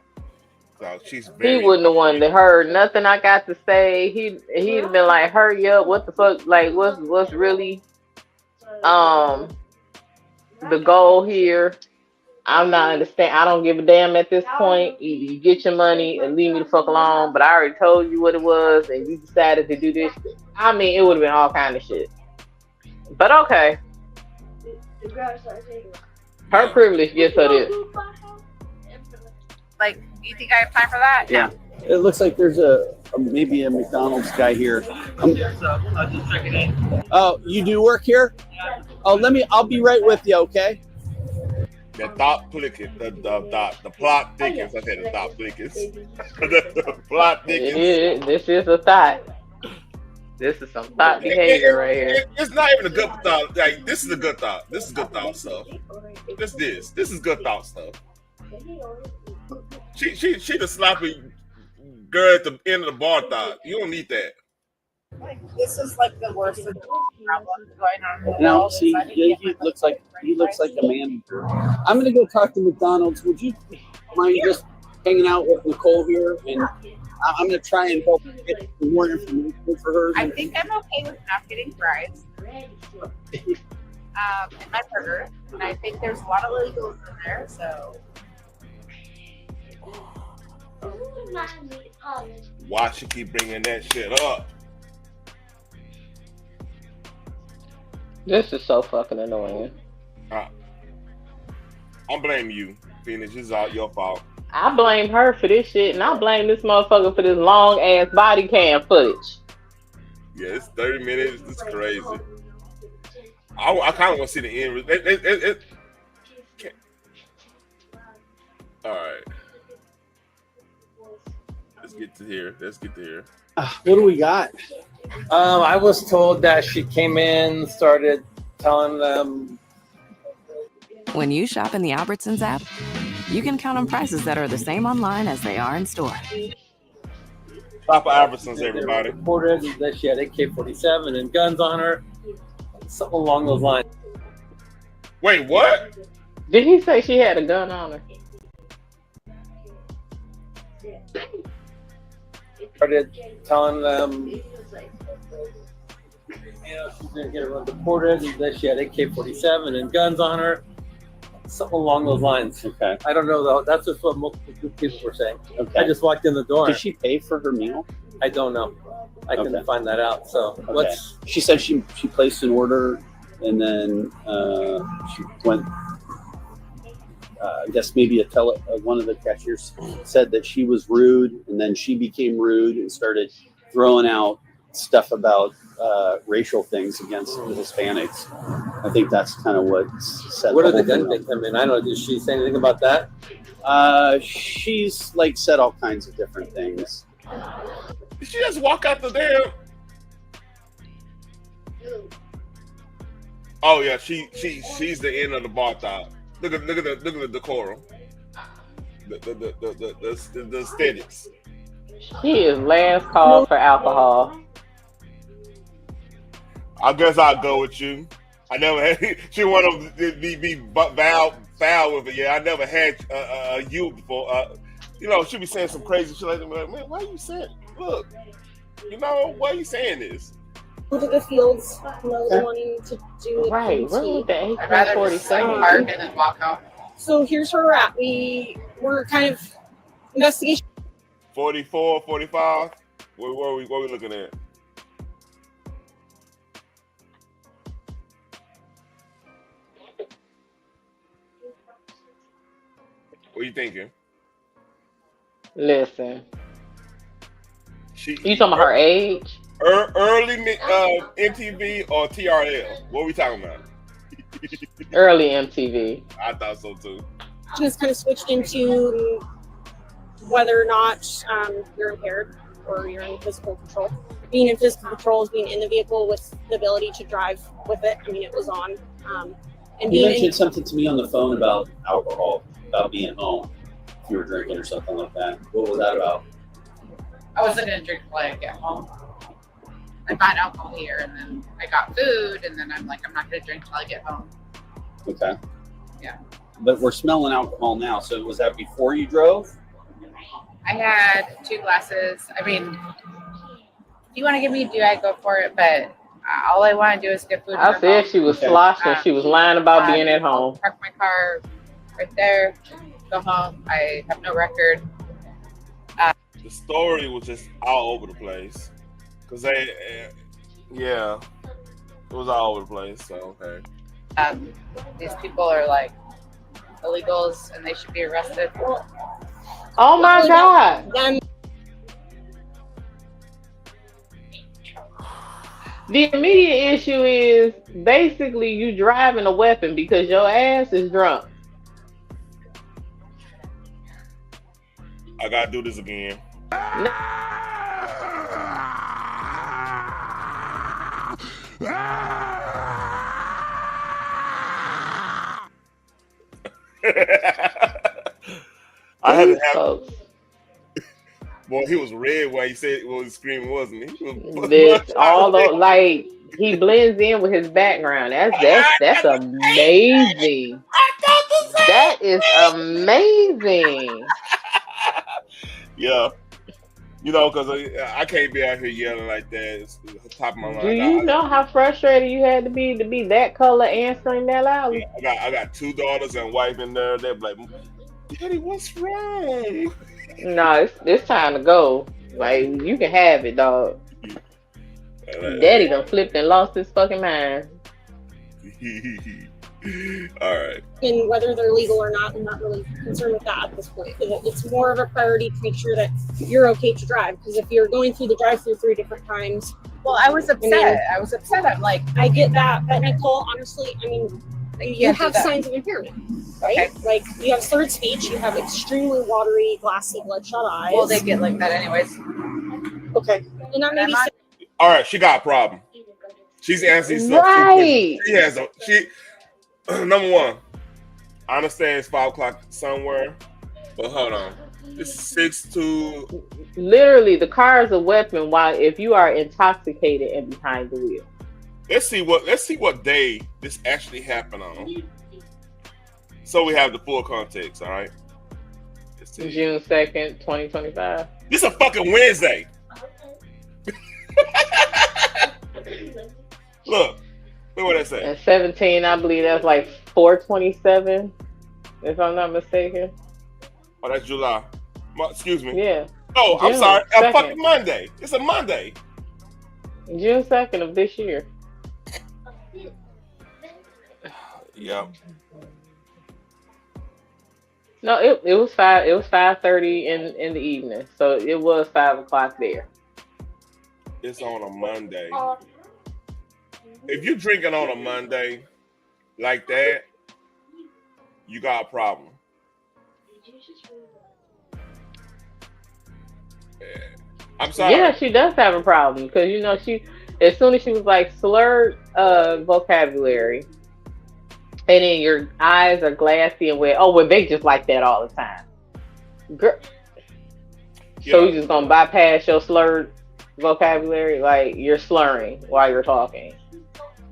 So she's He wouldn't have wanted to heard nothing I got to say. He'd have been like, hurry up, what the fuck, like what's really the goal here? I'm not understand. I don't give a damn at this point. You get your money and leave me the fuck alone. But I already told you what it was, and you decided to do this. I mean, it would have been all kind of shit. But okay, her privilege gets her this. like, do you think I have time for that? Yeah. It looks like there's maybe a McDonald's guy here. Oh, you do work here? Oh, I'll be right with you, okay? The thought thickens, the plot thickens. I said the thought thickens. The plot thickens. This is a thought. This is some thought behavior right here. It's not even a good thought. Like, this is a good thought. This is good thought stuff. This is good thought stuff. She the sloppy girl at the end of the bar thought. You don't need that. Like, this is like the worst of the problems going on in the Now, world. see, he looks like a manager. I'm gonna go talk to McDonald's. Would you mind just hanging out with Nicole here? And I'm gonna try and help get more information for her. I think I'm okay with not getting fries. And my burger. And I think there's a lot of illegals in there, so. Why she keep bringing that shit up? This is so fucking annoying. I'm blaming you, Phoenix. This is all your fault. I blame her for this shit, and I blame this motherfucker for this long ass body cam footage. Yeah, it's 30 minutes. It's crazy. I kind of want to see the end. All right. Let's get to here. What do we got? I was told that she came in, started telling them. When you shop in the Albertsons app, you can count on prices that are the same online as they are in store. Top of Albertsons, everybody. Reported that she had AK-47 and guns on her, something along those lines. Wait, what? Did he say she had a gun on her? Started telling them, you know, she's going to get reported that she had AK-47 and guns on her, something along those lines. Okay. I don't know though. That's just what multiple people were saying. Okay. I just walked in the door. Did she pay for her meal? I don't know. I can find that out. So Okay. She said she placed an order and then she went. I guess maybe one of the cashiers said that she was rude, and then she became rude and started throwing out stuff about racial things against the Hispanics. I think that's kind of what said. Where did the gun thing come in? I don't know. Did she say anything about that? She's like said all kinds of different things. Did she just walk out the damn? Oh yeah, she's the end of the bar top. Look at the decorum. The aesthetics. She is last call for alcohol. I guess I'll go with you. I never had. She wanted to be foul with it. Yeah, I never had you before. You know, she'll be saying some crazy shit like that. Man, why are you saying? Look, you know, why are you saying this? Go to the fields, you know, wanting to do Right, what with the I'd rather just like park and then walk home. So here's where we're at. We're kind of investigation. 44, 45. What are we looking at? What are you thinking? Listen. You talking about her age? Early MTV or TRL? What are we talking about? Early MTV. I thought so too. Just kind of switched into whether or not you're impaired or you're in physical control. Being in physical control is being in the vehicle with the ability to drive with it. I mean, it was on. And You mentioned something to me on the phone about alcohol, about being home. If you were drinking or something like that. What was that about? I wasn't gonna drink till I get home. I bought alcohol here, and then I got food, and then I'm like, I'm not gonna drink till I get home. Okay. Yeah. But we're smelling alcohol now, so was that before you drove? I had 2 glasses. I mean, if you want to give me I go for it, but all I want to do is get food. I said she was sloshing. She was lying about being at home. Park my car right there. Go home. I have no record. The story was just all over the place. Cause yeah, it was all over the place. So okay. These people are like illegals, and they should be arrested. Oh my God! The immediate issue is basically you driving a weapon because your ass is drunk. I gotta do this again. I had to have. Boy, he was red while he said what was screaming, wasn't he? This all like he blends in with his background. That's amazing. That is amazing. Yeah. You know, because I can't be out here yelling like that. It's the top of my mind. Do you know how frustrated you had to be that color answering that loud? I got 2 daughters and wife in there. They're like, Daddy, what's wrong? No, it's time to go. Like, you can have it, dog. Daddy done flipped and lost his fucking mind. All right. And whether they're legal or not, I'm not really concerned with that at this point. It's more of a priority to make sure that you're okay to drive. Because if you're going through the drive-through 3 different times, well, I was upset. I'm like, I get that, but Nicole, honestly, I mean, you have signs of impairment, right? Okay. Like you have slurred speech, you have extremely watery, glassy, bloodshot eyes. Well, they get like that anyways. Okay, and that maybe. All right, she got a problem. She's answering stuff. Right. She has number one. I understand it's 5 o'clock somewhere, but hold on. This is 6-2. Literally, the car is a weapon. While if you are intoxicated and behind the wheel. Let's see what day this actually happened on. So we have the full context, all right? June 2nd, 2025. This is a fucking Wednesday. Look what that say. And 17, I believe that's like 4/27, if I'm not mistaken. Oh, that's July. Excuse me. Yeah. Oh, I'm June sorry. A 2nd. fucking Monday. It's a Monday. June 2nd of this year. Yeah. No, it was 5:30 in the evening, so it was 5 o'clock there. It's on a Monday. If you're drinking on a Monday like that, you got a problem. I'm sorry. Yeah, she does have a problem because she, as soon as she was like slurred vocabulary, and then your eyes are glassy and wet. Oh, well, they just like that all the time. Girl. Yeah. So you just gonna bypass your slurred vocabulary, like you're slurring while you're talking.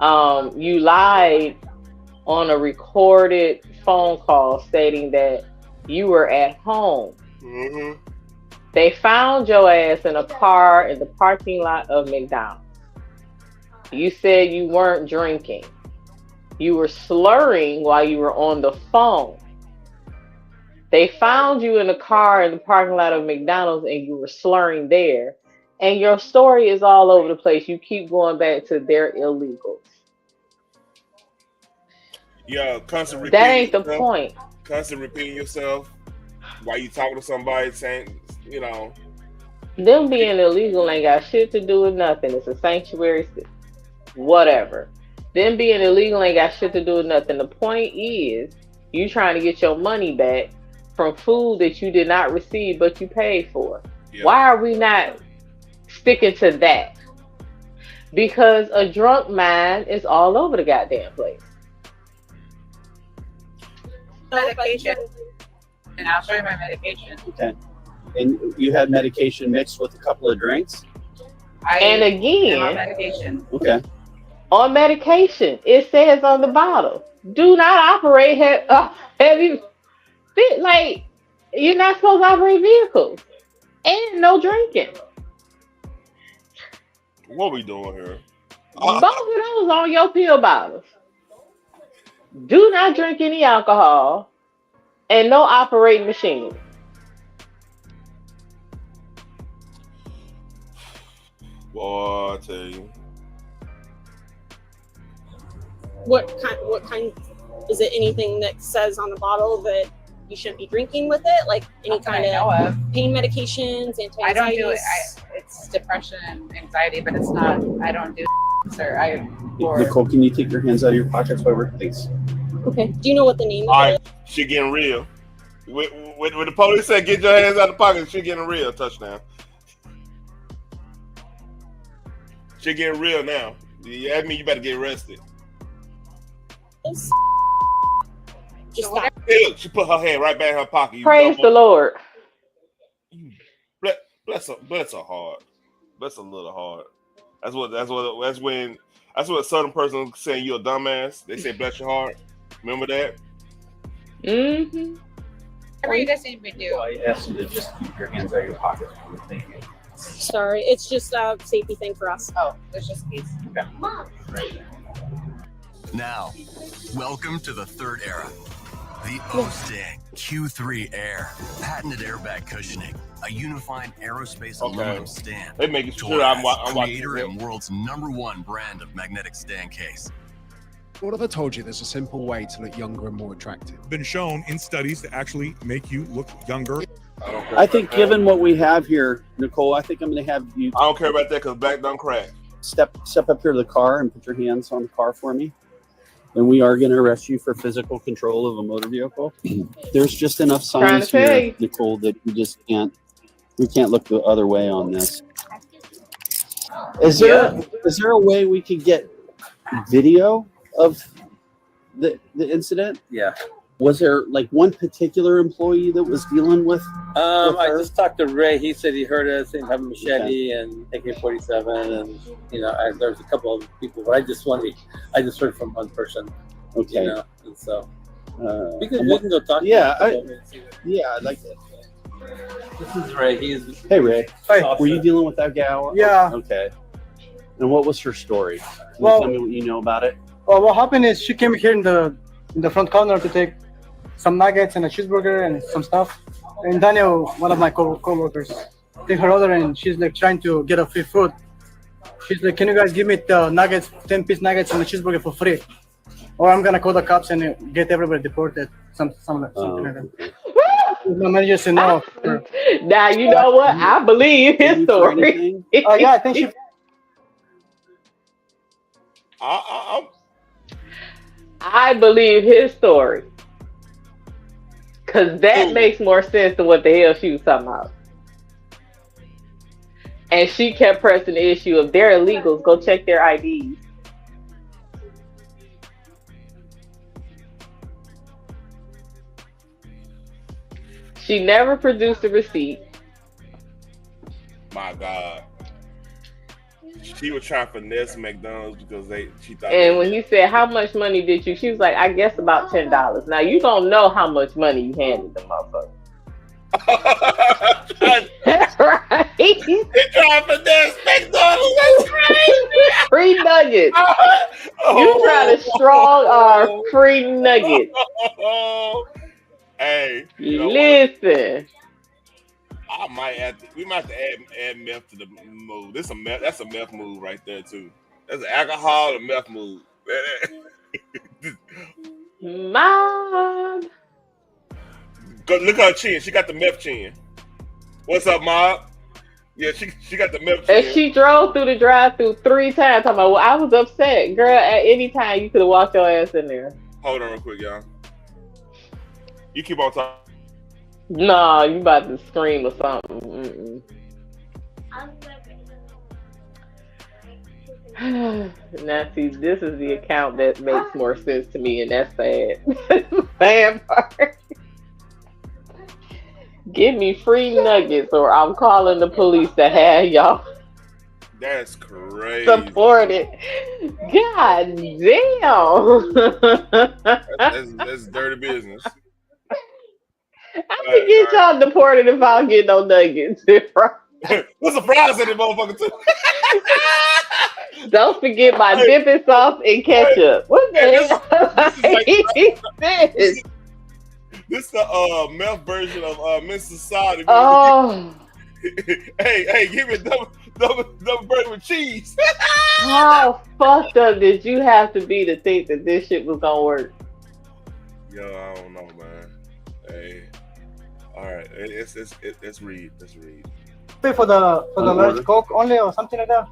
You lied on a recorded phone call stating that you were at home. Mm-hmm. They found your ass in a car in the parking lot of McDonald's. You said you weren't drinking. You were slurring while you were on the phone. They found you in a car in the parking lot of McDonald's and you were slurring there. And your story is all over the place. You keep going back to they're illegals. Yeah, constant repeating. That ain't the yourself, point. Constant repeating yourself while you talking to somebody, saying, you know. Them being illegal ain't got shit to do with nothing. It's a sanctuary city. Whatever. Them being illegal ain't got shit to do with nothing. The point is, you trying to get your money back from food that you did not receive but you paid for. Yeah. Why are we not sticking to that? Because a drunk mind is all over the goddamn place. Medication. And I'll show you my medication. Okay. And you had medication mixed with a couple of drinks? And again, on medication. Okay. On medication, it says on the bottle, do not operate heavy. Like, you're not supposed to operate vehicles. And no drinking. What we doing here? Both of those on your pill bottles. Do not drink any alcohol. And no operating machinery. Boy, I tell you. What kind is it? Anything that says on the bottle that you shouldn't be drinking with it? Like any kind of pain medications, anti-anxieties? I don't do it. It's depression and anxiety, but it's not. I don't do Nicole, can you take your hands out of your pockets while we're please? Okay. Do you know what the name All of right, it? shit getting real. When the police said get your hands out of the pocket, shit getting real. Touchdown. Shit getting real now. That means you better get arrested. Just stop. Hey, look, she put her hand right back in her pocket. You Praise double. the Lord. Bless her heart. Bless a little heart. That's what Southern person saying you're a dumbass. They say bless your heart. Remember that? Mm-hmm. Whatever you guys need me to do. I asked you to just keep your hands out of your pocket. Thank you. Sorry, it's just a safety thing for us. Oh, it's just peace. Okay. Now, welcome to the third era. The O-Sting Q3 Air. Patented airbag cushioning. A unified aerospace aluminum stand. They making sure I'm watching. Creator and world's #1 brand of magnetic stand case. What if I told you there's a simple way to look younger and more attractive? Been shown in studies to actually make you look younger. I think given what we have here, Nicole, I think I'm going to have you. I don't care about that because back don't crack. Step up here to the car and put your hands on the car for me. And we are going to arrest you for physical control of a motor vehicle. There's just enough signs here, Nicole, that we just can't. We can't look the other way on this. Is there a way we could get video of the incident? Yeah. Was there like one particular employee that was dealing with? I just talked to Ray. He said he heard us and have a machete and AK-47, and there's a couple of people, but I just heard from one person. Okay. And so we can go talk. Yeah, I'd like that. This is Ray. Hey Ray. Hi. Were you dealing with that gal? Yeah. Okay. And what was her story? Can you tell me what you know about it? Well, what happened is she came here in the front corner to take some nuggets and a cheeseburger and some stuff. And Daniel, one of my co-workers, take her order and she's like trying to get a free food. She's like, "Can you guys give me the nuggets, 10-piece nuggets and a cheeseburger for free? Or I'm gonna call the cops and get everybody deported." Something like that. My manager said no. Now you know what? I believe his story. Yeah, I think she. I believe his story. Because that makes more sense than what the hell she was talking about. And she kept pressing the issue of they're illegals. Go check their IDs. She never produced a receipt. My God. She was trying to finesse McDonald's because she thought. And when he said, "How much money did you?" She was like, "I guess about $10." Now you don't know how much money you handed the motherfucker. Right? They trying to finesse McDonald's. That's crazy. Free nuggets. You try to strong our free nuggets. Hey, listen. I might have to. We might have to add meth to the move. That's a meth move right there too. That's an alcohol and meth move. Mom. Look at her chin. She got the meth chin. What's up, Mom? Yeah, she got the meth chin. And she drove through the drive-through 3 times. Talking about, well, I was upset, girl. At any time, you could have walked your ass in there. Hold on, real quick, y'all. You keep on talking. Nah, you about to scream or something. Now, see, this is the account that makes more sense to me, and that's sad. Sad part. Give me free nuggets, or I'm calling the police to have y'all. That's crazy. Support it. God damn. That's dirty business. I can get y'all deported if I don't get no nuggets. What's the fries in the motherfucker too? Don't forget my dipping sauce and ketchup. What the hell? This is the meth version of Miss Society. Oh. hey, give me a double burger with cheese. How fucked up did you have to be to think that this shit was gonna work? Yo, I don't know, man. Hey, all right, let's read. Pay for the large Coke only or something like that.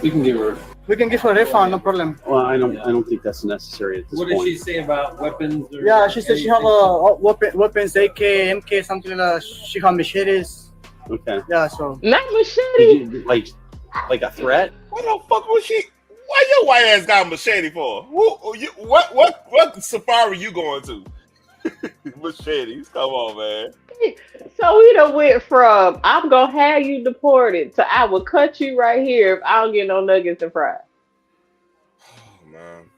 We can give her. We can give her a refund, no problem. Well, I don't think that's necessary at this What point. did she say about weapons? Or Yeah, she said she have a weapons, AK, MK, something like that. She have machetes. Okay. Yeah, so. Not machete. Like a threat? What the fuck was she? Why your white ass got a machete for? What safari you going to? Machetes, come on, man. So we done went from I'm gonna have you deported to I will cut you right here if I don't get no nuggets and fries. Oh man.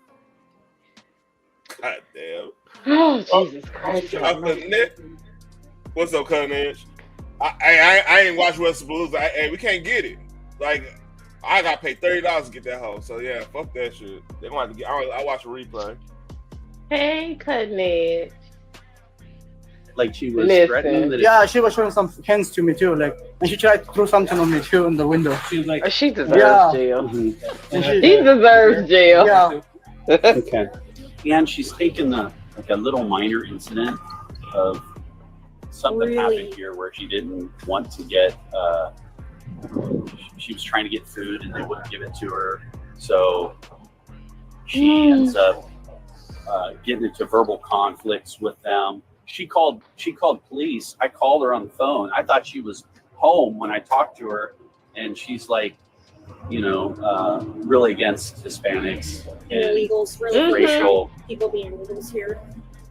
God damn. Oh, Jesus Christ. What's up, Cutting Edge? I ain't watched West Blues. Hey, we can't get it. Like, I gotta pay $30 to get that hoe. So yeah, fuck that shit. They gonna have to get. I watch a replay. Hey, Cutting Edge. Like she was threatening that. Yeah, she was showing some hands to me too, like, and she tried to throw something on me too in the window. She was like, she deserves jail. Mm-hmm. And She deserves jail. Yeah. Okay. And she's taken a little minor incident of something happened here where she didn't want to get. She was trying to get food and they wouldn't give it to her, so she ends up getting into verbal conflicts with them. She called police. I called her on the phone. I thought she was home when I talked to her, and she's like, really against Hispanics and Illegals, really racial, people being illegals here.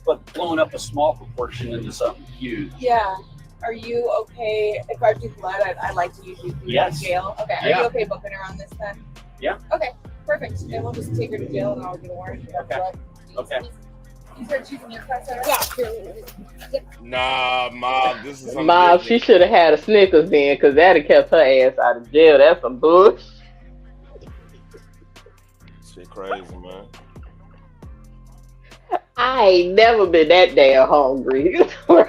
but blowing up a small proportion into something huge. Yeah. Are you okay if I do blood? I'd like to use you through Yes. jail. Okay. Are Yeah. you okay booking her on this then? Yeah. Okay. Perfect. And we'll just take her to jail and I'll get a warrant. Okay. Okay. You said she's in your class, Yeah. Nah, Mob, this is something Mom, she should have had a Snickers then, because that'd have kept her ass out of jail. That's some bullshit. shit crazy, man. I ain't never been that damn hungry.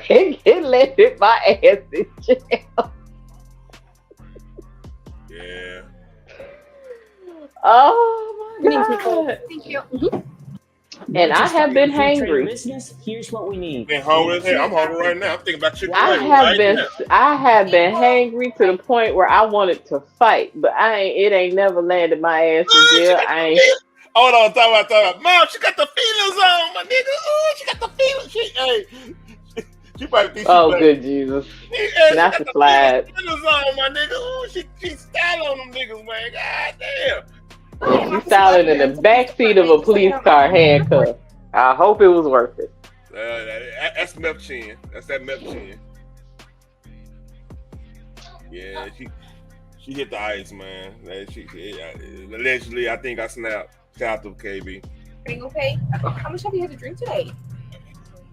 Get landed my ass in jail. Yeah. Oh my God. Thank you. And I have been hangry. Here's what we need. Been hungry as hell. I'm hungry right now. I'm thinking about chicken. I have been hangry to the point where I wanted to fight, but it ain't never landed my ass in jail. I ain't. Hold on, talk about. Mom, she got the feelings on, my nigga. Oh, she got the feelings. She probably think Good Jesus. Not the slide. Feelings on, my nigga. Oh, she style on them niggas, man. God damn. She's styling in the backseat of a police car handcuffed. I hope it was worth it. That's meth chin. That's that meth chin. Yeah, She hit the ice, man. Allegedly, I think I snapped. Shout out to KB. Okay. How much have you had to drink today?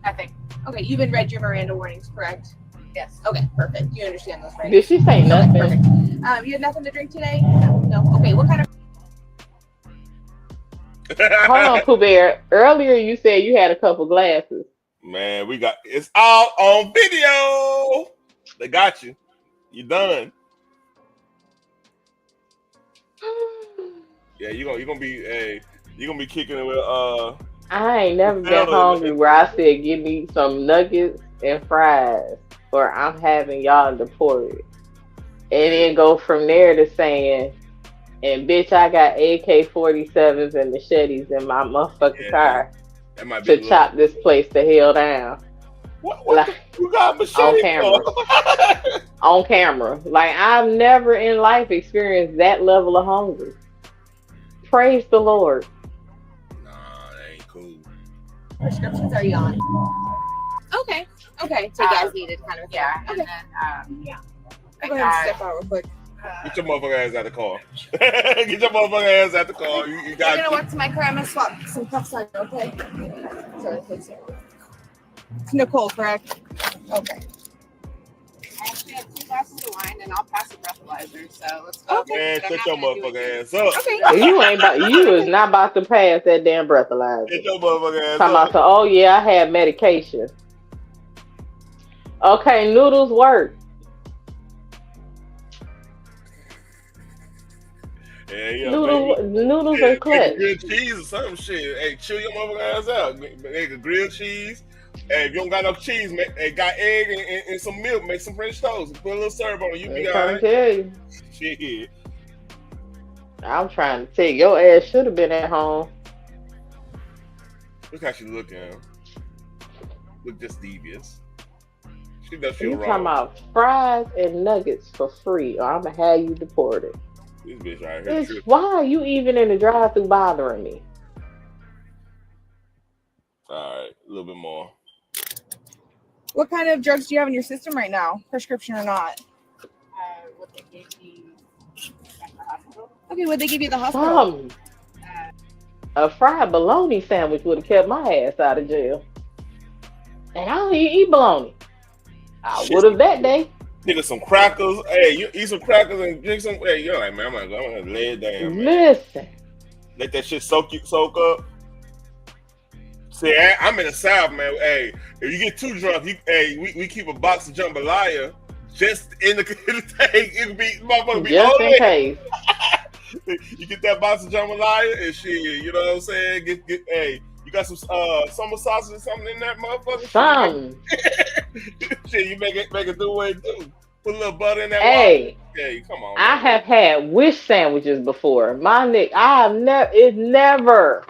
Nothing. Okay, you've been read your Miranda warnings, correct? Yes. Okay, perfect. You understand those, right? Did she say nothing? Okay, perfect. You had nothing to drink today? No. Okay, what kind of... Hold on, Pooh Bear. Earlier you said you had a couple glasses. Man, it's all on video. They got you. You done. Yeah, you're gonna be kicking it with I ain't never been hungry where I said give me some nuggets and fries or I'm having y'all deported. And then go from there to saying, and bitch, I got AK-47s and machetes in my motherfucking car that might be to chop this place the hell down. What you got machete on camera. On camera. Like, I've never in life experienced that level of hunger. Praise the Lord. Nah, that ain't cool. prescriptions are you on? Okay. Okay. So you guys needed kind of. Yeah. Okay. And then, yeah. Go ahead and step out real quick. Get your motherfucking ass out the car. Get your motherfucking ass out the car. You got. I'm gonna walk to my car. I'm gonna swap some cups on you. Okay. Sorry, please. It's Nicole, correct? Okay. I actually have 2 glasses of wine, and I'll pass a breathalyzer. So let's go. Okay. Man, shut your motherfucking ass up. Okay. You is not about to pass that damn breathalyzer. Shut your motherfucking ass Talking up. about, oh yeah, I had medication. Okay, noodles work. Yeah, Noodles and clutch. Grilled cheese or some shit. Hey, chill your motherfucking ass out. Make a grilled cheese. Hey, if you don't got no cheese, got egg and some milk, make some French toast. Put a little syrup on it. You be all right. Tell you. Shit. I'm trying to tell you, your ass should have been at home. Look how she looking. Look just devious. She does feel You wrong. talking about fries and nuggets for free, or I'm gonna have you deported. This bitch right here. Bitch, why are you even in the drive-thru bothering me? All right, a little bit more. What kind of drugs do you have in your system right now, prescription or not? What they gave me at the hospital. Okay, what they give you at the hospital? A fried bologna sandwich would have kept my ass out of jail. And I don't even eat bologna. I would have that day. Nigga, some crackers. Hey, you eat some crackers and drink some. Hey, you're like, man, I'm gonna lay it down, man. Listen. Let that shit soak up. See, I'm in the South, man. Hey, if you get too drunk, we keep a box of jambalaya just in the thing. It could be motherfucker be just in case. You get that box of jambalaya and shit. You know what I'm saying? Hey, you got some summer sausage or something in that motherfucker. Some. Shit, you make it do what it do. Put a little butter in that Hey, water. Hey, come on. I have had wish sandwiches before. My Nick, it's never.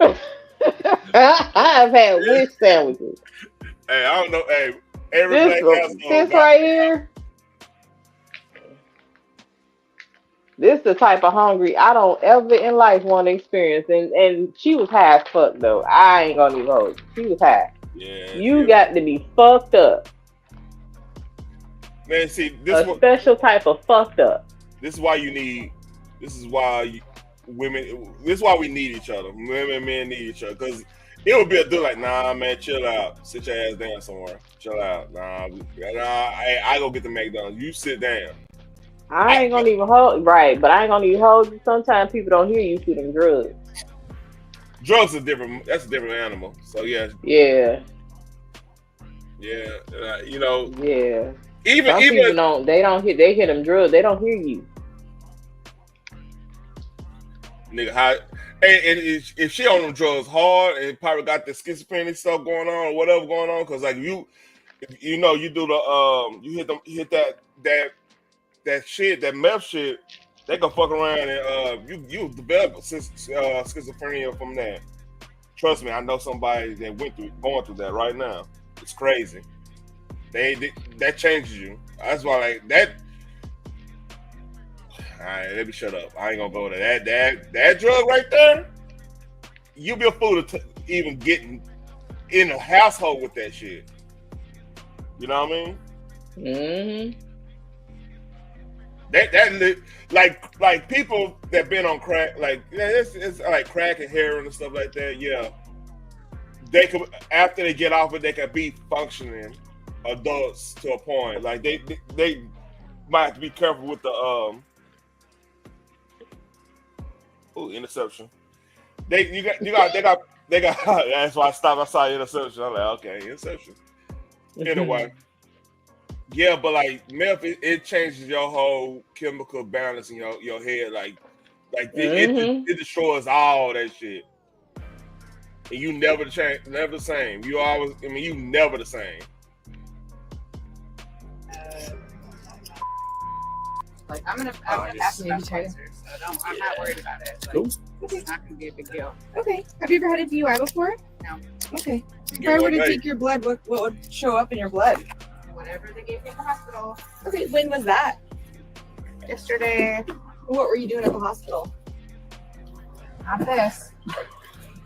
I have had wish sandwiches. Hey, I don't know. Hey, every this right here. This the type of hungry I don't ever in life want to experience. And she was high as fuck though. I ain't gonna even hold you. She was high. Yeah. You got to be fucked up. Man, see, special type of fucked up. This is why we need each other. Women and men need each other. Because it would be a dude like, nah, man, chill out. Sit your ass down somewhere. Chill out. Nah, I go get the McDonald's. You sit down. I ain't gonna even hold, right, but I ain't gonna even hold you. Sometimes people don't hear you through them drugs. Drugs are different. That's a different animal. So, yeah. Yeah. Yeah. You know. Yeah. Even people they hear them drugs. They don't hear you. Nigga, and if she on them drugs hard and probably got the schizophrenic stuff going on or whatever going on, because like you do the you hit that shit, that meth shit, they gonna fuck around and you develop schizophrenia from that. Trust me, I know somebody that going through that right now. It's crazy. That changes you. That's why like that. All right, let me shut up. I ain't gonna go there. That drug right there, you'll be a fool to even getting in a household with that shit. You know what I mean? Mm-hmm. Like people that been on crack, like it's like crack and heroin and stuff like that. Yeah, they could after they get off it, they could be functioning adults to a point. Like they might have to be careful with the interception. They got. That's why I stopped. I saw interception. I'm like, okay, interception. Anyway. Yeah, but like meth, it changes your whole chemical balance in your head. Like it destroys all that shit, and you never change, never the same. You always, you never the same. Like I'm gonna pass it out closer, so I'm not worried about it. Like, it's not gonna be a big deal. Okay. Have you ever had a DUI before? No. Okay. If I were to take your blood, what would show up in your blood? Whatever they gave me at the hospital. Okay. When was that? Yesterday. What were you doing at the hospital? Not this.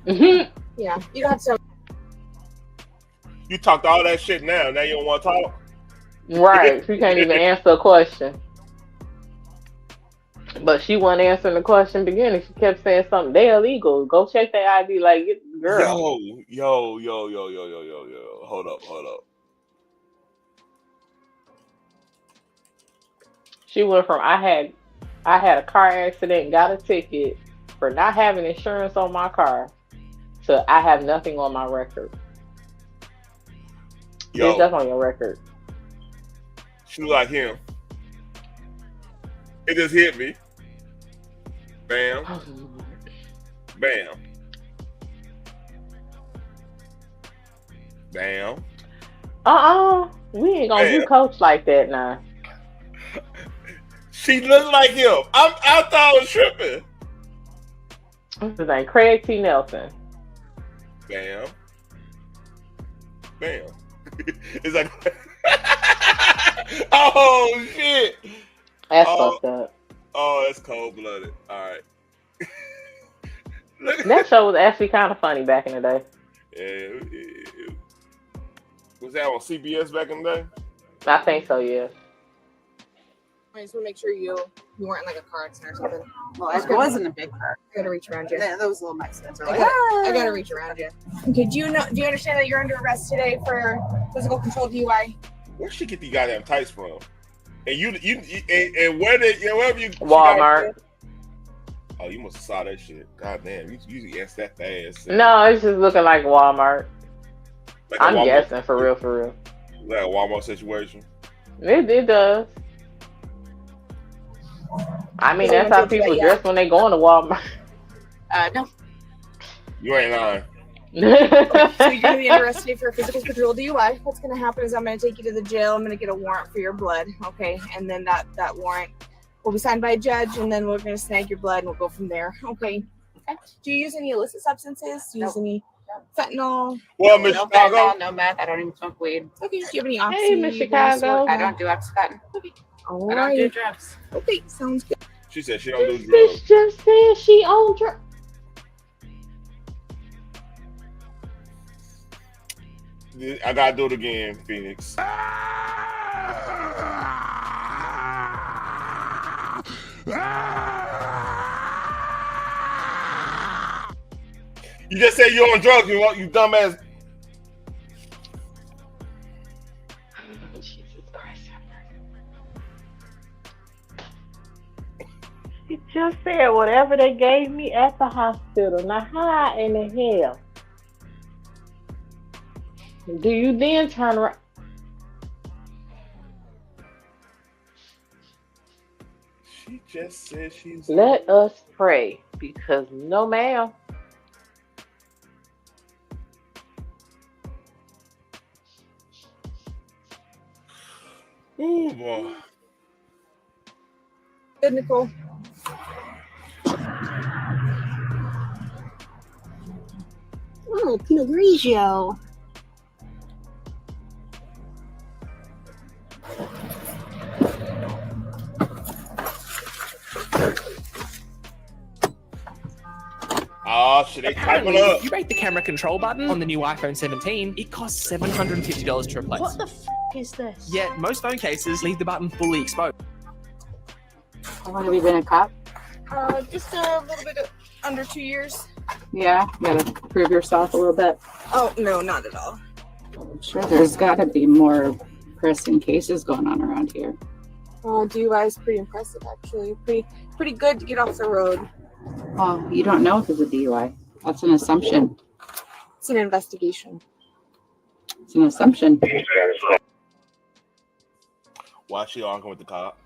Yeah. You don't have to. You talked all that shit now. Now you don't want to talk. Right. She can't even answer a question. But she wasn't answering the question beginning. She kept saying something. They illegal. Go check their ID. Like, girl. Yo. Hold up. She went from I had a car accident, got a ticket for not having insurance on my car, to I have nothing on my record. Yo. There's nothing on your record. She was like him. It just hit me. Bam. Bam. Bam. We ain't gonna do coach like that now. She looked like him. I thought I was tripping. His name Craig T. Nelson. Bam. Bam. It's like, oh shit. That's fucked up. Oh, that's cold blooded. All right. That show was actually kind of funny back in the day. Yeah. Was that on CBS back in the day? I think so, yeah. I just want to make sure you weren't in like a car accident or something. Well, I wasn't a big car. I gotta reach around you. Yeah, those little Mexicans are like, I gotta reach around you. Okay, do you understand that you're under arrest today for physical control DUI? Where'd she get these goddamn tights from? And and wherever you Walmart. Oh, you must have saw that shit. God damn, you usually answer that fast. No, it's just looking like Walmart. Like I'm Walmart, guessing for real. Like a Walmart situation. It does. I mean, that's how people dress when they go into Walmart. No. You ain't lying. So you're gonna be arrested for physical control DUI. What's gonna happen is I'm gonna take you to the jail. I'm gonna get a warrant for your blood, okay? And then that warrant will be signed by a judge, and then we're gonna snag your blood and we'll go from there. Okay. Do you use any illicit substances? Do you use any fentanyl? Well, Miss No Chicago. fentanyl, no meth. I don't even smoke weed. Okay. Do you have any oxy? Hey, Miss Chicago. I don't do oxycontin. Okay. I don't do drugs. Okay, sounds good. She said she don't do This drugs. bitch just said she on drugs. I gotta do it again, Phoenix. You just said you're on drugs, you dumbass. Jesus Christ. You just said whatever they gave me at the hospital. Now, how in the hell do you then turn around? She just said she's. Let us pray, because no, ma'am. Oh boy. Good, Nicole. Oh, Pinot Grigio. Oh shit, they typing Apparently, up. you rate the camera control button on the new iPhone 17, it costs $750 to replace. What the f is this? Yet, most phone cases leave the button fully exposed. How long have you been a cop? Just a little bit under 2 years. Yeah, you gotta prove yourself a little bit. Oh no, not at all. I'm sure there's gotta be more pressing cases going on around here. DUI is pretty impressive, actually. Pretty good to get off the road. Well, you don't know if it's a DUI. That's an assumption. It's an investigation. It's an assumption. Why is she arguing with the cop?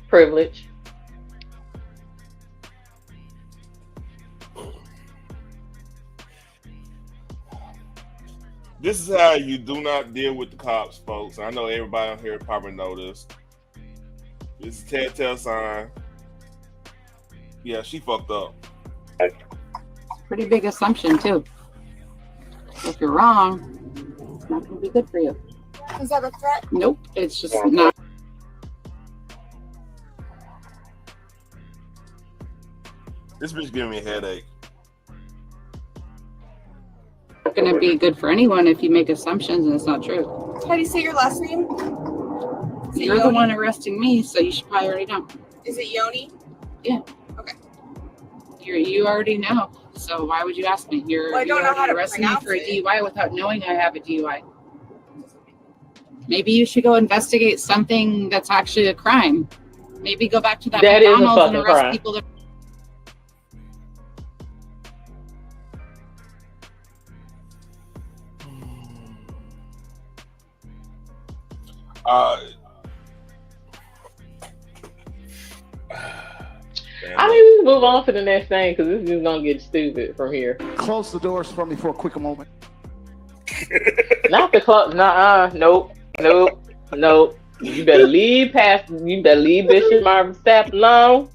Privilege. This is how you do not deal with the cops, folks. I know everybody on here probably know this. This is a telltale sign. Yeah, she fucked up. Pretty big assumption, too. If you're wrong, it's not going to be good for you. Is that a threat? Nope, it's just not. This bitch giving me a headache. Going to be good for anyone if you make assumptions and it's not true. How do you say your last name? You're the one arresting me, so you should probably already know. Is it Yoni? Yeah. Okay. You already know. So why would you ask me? You're Well, I don't know how to arresting me pronounce for a it. DUI without knowing I have a DUI. Maybe you should go investigate something that's actually a crime. Maybe go back to that That is a McDonald's and fucking arrest crime. people that. I mean, we can move on to the next thing because this is gonna get stupid from here. Close the doors for me for a quick moment. Not the close. Nope. You better leave Bishop Marvin Sapp alone.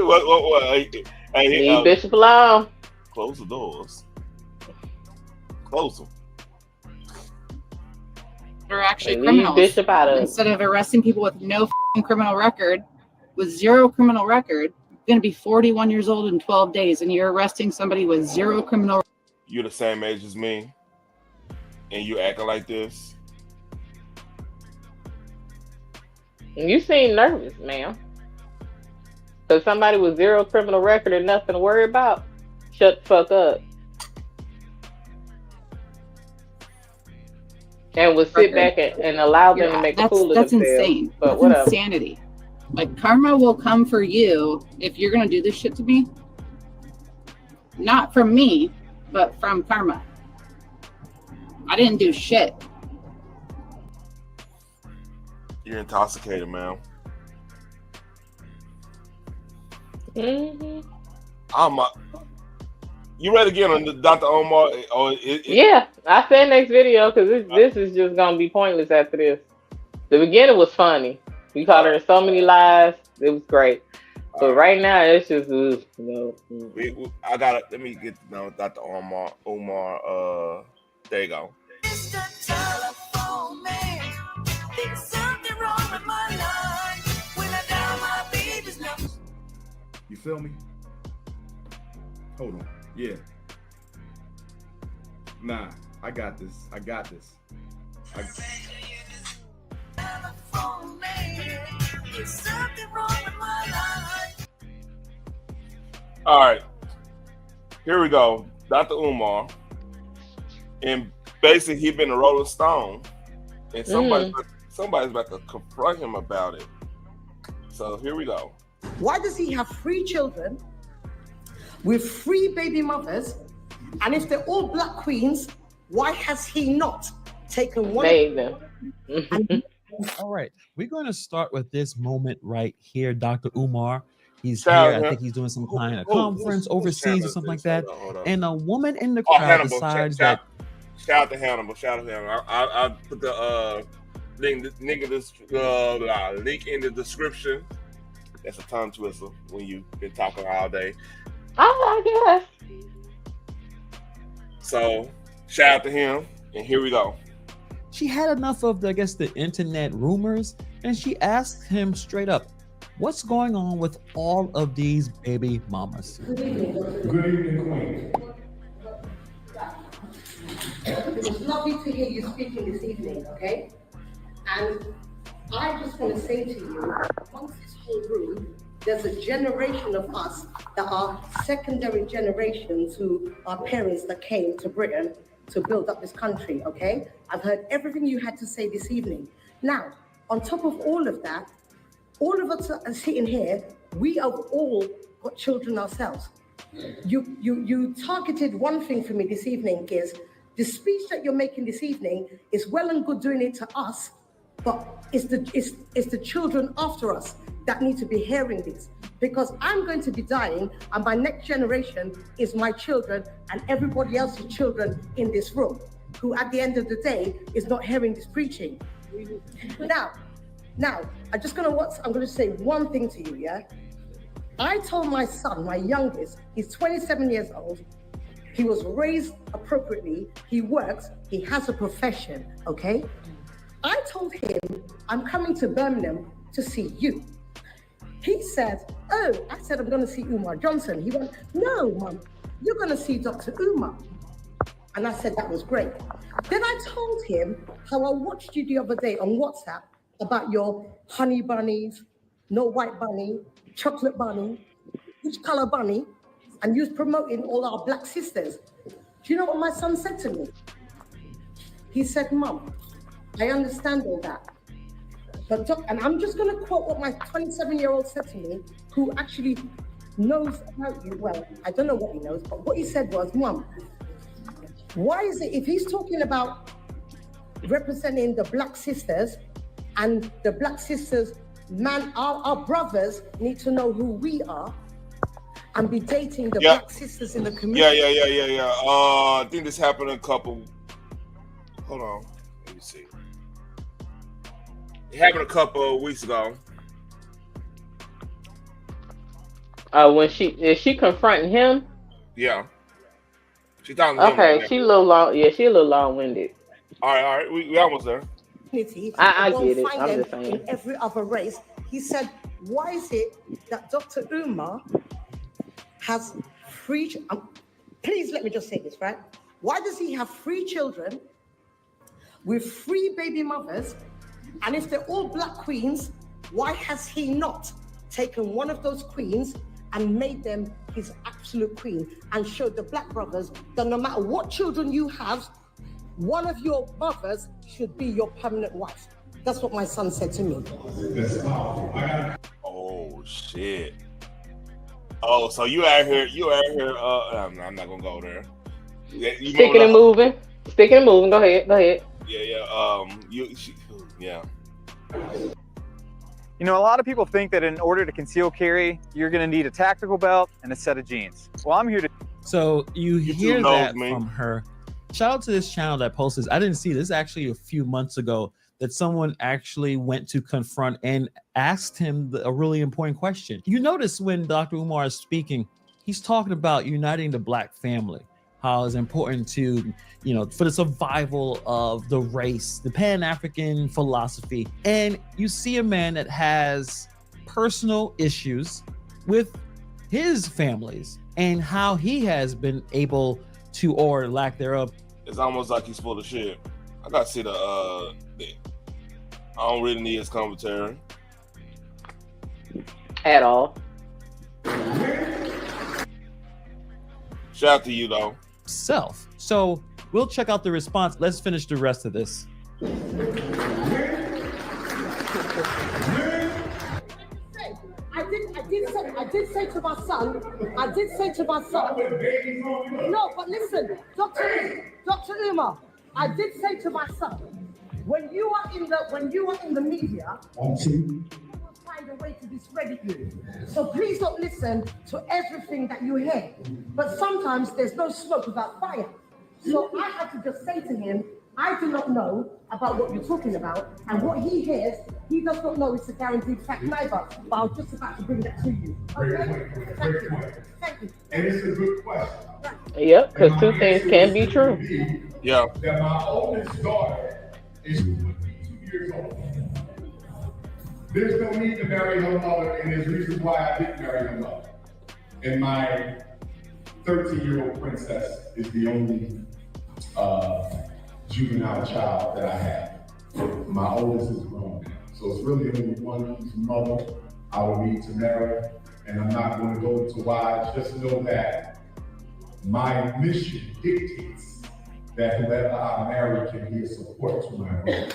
What? Leave Bishop alone. Close the doors. Close them. Are actually Leave criminals. Bishop out of it. Instead of arresting people with no criminal record, with zero criminal record, you're going to be 41 years old in 12 days, and you're arresting somebody with zero criminal. You're the same age as me, and you acting like this. You seem nervous, ma'am. Because somebody with zero criminal record and nothing to worry about, shut the fuck up. And would sit back and allow them to make a fool of That's themselves. insane. But That's whatever. insanity. Like, karma will come for you if you're going to do this shit to me. Not from me, but from karma. I didn't do shit. You're intoxicated, man. Mm-hmm. You ready to get on the Dr. Umar? Yeah, I said next video because this is just gonna be pointless after this. The beginning was funny. We caught her in so many lies. It was great. But right now it's just I got it. Let me get to know Dr. Umar. There you go. You feel me? Hold on. Yeah. Nah, I got this. All right. Here we go. Dr. Umar. And basically, he been a Rolling Stone. And somebody's about to confront him about it. So here we go. Why does he have 3 children with 3 baby mothers? And if they're all black queens, why has he not taken one? All right, we're going to start with this moment right here. Dr. Umar, he's Shout here. out I him. think he's doing some kind of Who's conference overseas or something like that. Hold on. And a woman in the Oh, crowd Hannibal. decides Shout that out to Hannibal. I put the link in the description. That's a tongue twister when you've been talking all day. Oh, I guess. So shout out to him, and here we go. she had enough of, the internet rumors, and she asked him straight up, what's going on with all of these baby mamas? Good evening, Queen. It was lovely to hear you speaking this evening, okay? And I just want to say to you, amongst this whole room, there's a generation of us that are secondary generations who are parents that came to Britain to build up this country, okay? I've heard everything you had to say this evening. Now, on top of all of that, all of us are sitting here, we have all got children ourselves. You targeted one thing for me this evening is the speech that you're making this evening is well and good doing it to us, but it's the children after us that need to be hearing this, because I'm going to be dying and my next generation is my children and everybody else's children in this room, who at the end of the day is not hearing this preaching. Now, I'm going to say one thing to you, yeah? I told my son, my youngest, he's 27 years old, he was raised appropriately, he works, he has a profession, okay? I told him, I'm coming to Birmingham to see you. He said, oh, I said, I'm going to see Umar Johnson. He went, no, Mum, you're going to see Dr. Umar. And I said, that was great. Then I told him how I watched you the other day on WhatsApp about your honey bunnies, no white bunny, chocolate bunny, which color bunny, and you was promoting all our black sisters. Do you know what my son said to me? He said, Mum, I understand all that. But and I'm just going to quote what my 27-year-old said to me, who actually knows about you. Well, I don't know what he knows, but what he said was, Mum, why is it, if he's talking about representing the black sisters and the black sisters, man, our brothers need to know who we are and be dating the black sisters in the community. Yeah. I think this happened a couple. Hold on. Let me see. It happened a couple of weeks ago. When she confronting him? Yeah. She talking. Okay, she a little long. Yeah, she a little long-winded. All right. We almost there. I get it. I'm just saying. In every other race, he said, why is it that Dr. Umar has free? Please let me just say this, right? Why does he have 3 children with 3 baby mothers? And if they're all black queens, why has he not taken one of those queens and made them his absolute queen and showed the black brothers that no matter what children you have, one of your mothers should be your permanent wife? That's what my son said to me. Oh shit. Oh, so you out here, I'm not gonna go there. Sticking and moving. Go ahead. Yeah. You know, a lot of people think that in order to conceal carry, you're going to need a tactical belt and a set of jeans. Well, I'm here to. So you hear that from her. Shout out to this channel that posted. I didn't see this actually a few months ago, that someone actually went to confront and asked him a really important question. You notice when Dr. Umar is speaking, he's talking about uniting the black family, how it's important to, for the survival of the race, the Pan-African philosophy. And you see a man that has personal issues with his families and how he has been able to, or lack thereof. It's almost like he's full of shit. I gotta see I don't really need his commentary. At all. Shout out to you though. Self. So we'll check out the response. Let's finish the rest of this. I did say to my son, no, but listen, Dr. Umar, I did say to my son, when you are in the media, you will find a way to discredit you. So please don't listen to everything that you hear. But sometimes there's no smoke without fire. So I had to just say to him, I do not know about what you're talking about, and what he hears, he does not know it's a guaranteed fact neither. But I was just about to bring that to you. Okay? Thank you. And it's a good question. Yep, because 2 things can be true. Yeah. That my oldest daughter is 22 years old. There's no need to marry her mother, and there's reasons why I didn't marry her mother. And my 13-year-old princess is the only juvenile child that I have. My oldest is grown now. So it's really only one whose mother I would need to marry. And I'm not going to go into why. Just know that my mission dictates that whoever I marry can be a support to my mother.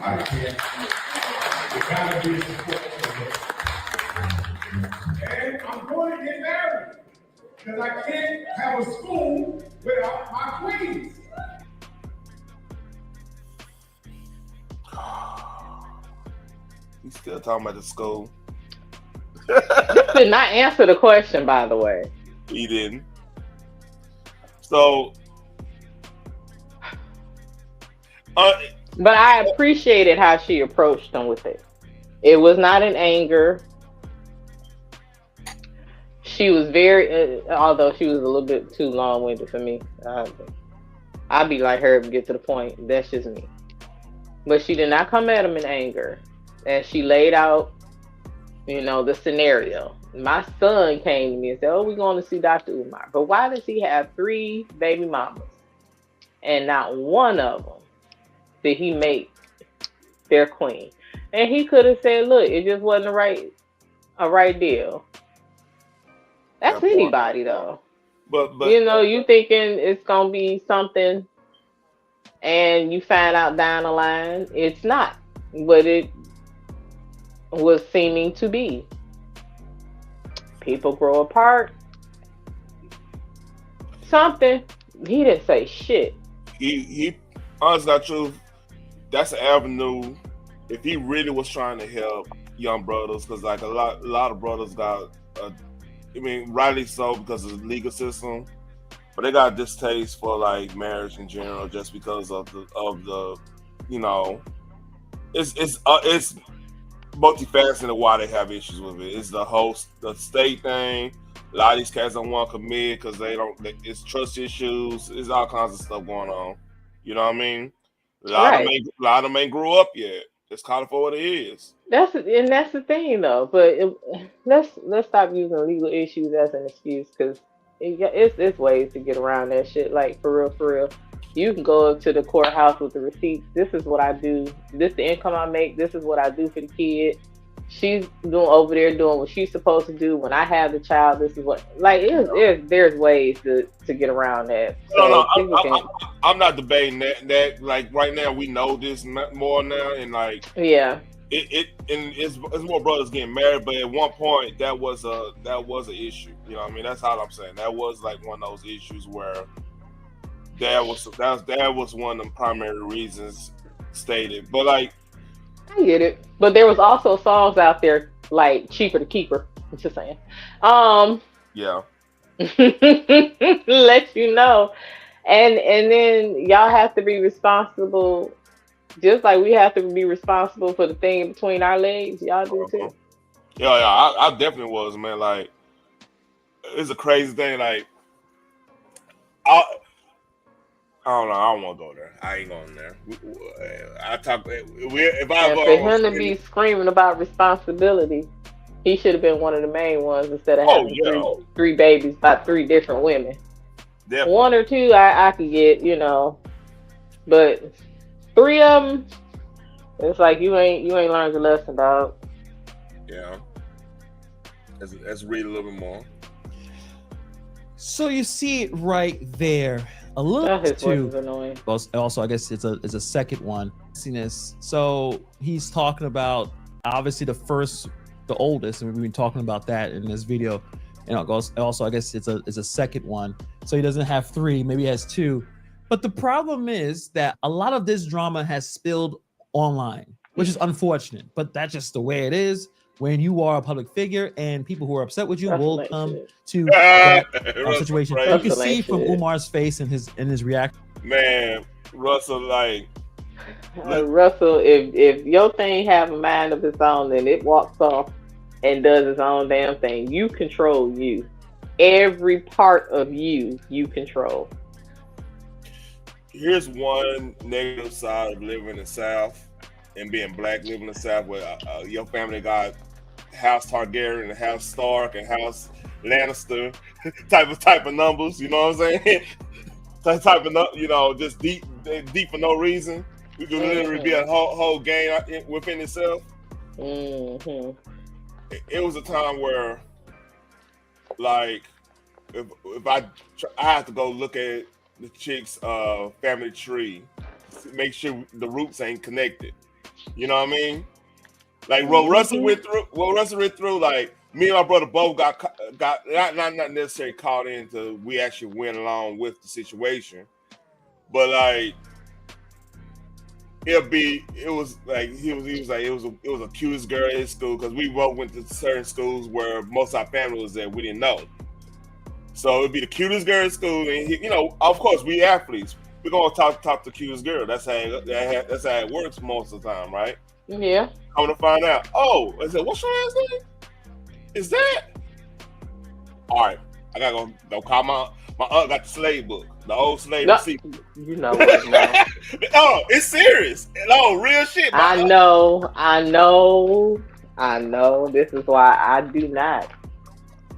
I can't. It gotta be a support to her. And I'm going to get married because I can't have a school without my queens. We still talking about the school. This did not answer the question, by the way. He didn't. So, but I appreciated how she approached him with it. It was not in anger. She was very, although she was a little bit too long-winded for me. I'd be like her and get to the point. That's just me. But she did not come at him in anger. And she laid out, the scenario. My son came to me and said, "Oh, we're going to see Dr. Umar. But why does he have 3 baby mamas? And not one of them did he make their queen?" And he could have said, "Look, it just wasn't a right deal." That's anybody though. But you thinking it's gonna be something, and you find out down the line it's not what it was seeming to be. People grow apart. Something. He didn't say shit. He honestly, not true. That's an avenue. If he really was trying to help young brothers, because like a lot of brothers got, rightly so because of the legal system, but they got a distaste for like marriage in general just because of the it's multifaceted why they have issues with it. It's the state thing. A lot of these cats don't want to commit because it's trust issues. It's all kinds of stuff going on. You know what I mean? A lot of them ain't grew up yet. Just call it for what it is. That's the thing though. But let's stop using legal issues as an excuse, because it's ways to get around that shit. Like for real. You can go up to the courthouse with the receipts. This is what I do. This is the income I make. This is what I do for the kid. She's over there doing what she's supposed to do. When I have the child, this is what there's ways to get around that. So I'm not debating that. Like right now, we know this more now, and like it's more brothers getting married. But at one point, that was an issue. You know what I mean? That's all I'm saying. That was like one of those issues where that was one of the primary reasons stated. But like, I get it. But there was also songs out there like "Cheaper to Keep Her." I'm just saying. Yeah. Let you know. And then y'all have to be responsible, just like we have to be responsible for the thing between our legs. Y'all do too. Yeah, I definitely was, man. Like, it's a crazy thing. Like, I don't know. I don't want to go there. I ain't going there. For him to be screaming about responsibility, he should have been one of the main ones instead of having three babies by 3 different women. Definitely. 1 or 2, I could get, but 3 of them, it's like you ain't learned the lesson, dog. Yeah. Let's read a little bit more. So you see it right there. A little too. Annoying. Also, I guess it's a second one. So he's talking about obviously the oldest, and we've been talking about that in this video. And also, I guess it's a second one. So he doesn't have 3, maybe he has 2. But the problem is that a lot of this drama has spilled online, which is unfortunate. But that's just the way it is. When you are a public figure and people who are upset with you will come to that situation. You can see from Umar's face and his reaction. Man, Russell, Russell, if your thing have a mind of its own, then it walks off and does its own damn thing. You control you. Every part of you control. Here's one negative side of living in the South and being black, living in the South, where your family got House Targaryen and House Stark and House Lannister type of numbers, you know what I'm saying? Type of, just deep deep for no reason. We could literally be a whole game within itself. Mm-hmm. It was a time where, like, if I have to go look at the chick's family tree, make sure the roots ain't connected. You know what I mean? Like what Russell went through, like me and my brother both got not necessarily caught into. We actually went along with the situation, but like it was like he was like it was the cutest girl in school because we both went to certain schools where most of our family was there. We didn't know, so it'd be the cutest girl in school, and you know, of course, we athletes. We're gonna talk to the cutest girl. That's how it works most of the time, right? Yeah. I'm gonna find out. Oh, I said, what's your last name? Is that? All right, I gotta go call my aunt. Got the slave book, the old slave receipt. You know what? Now. Oh, it's serious. No, real shit. I know. This is why I do not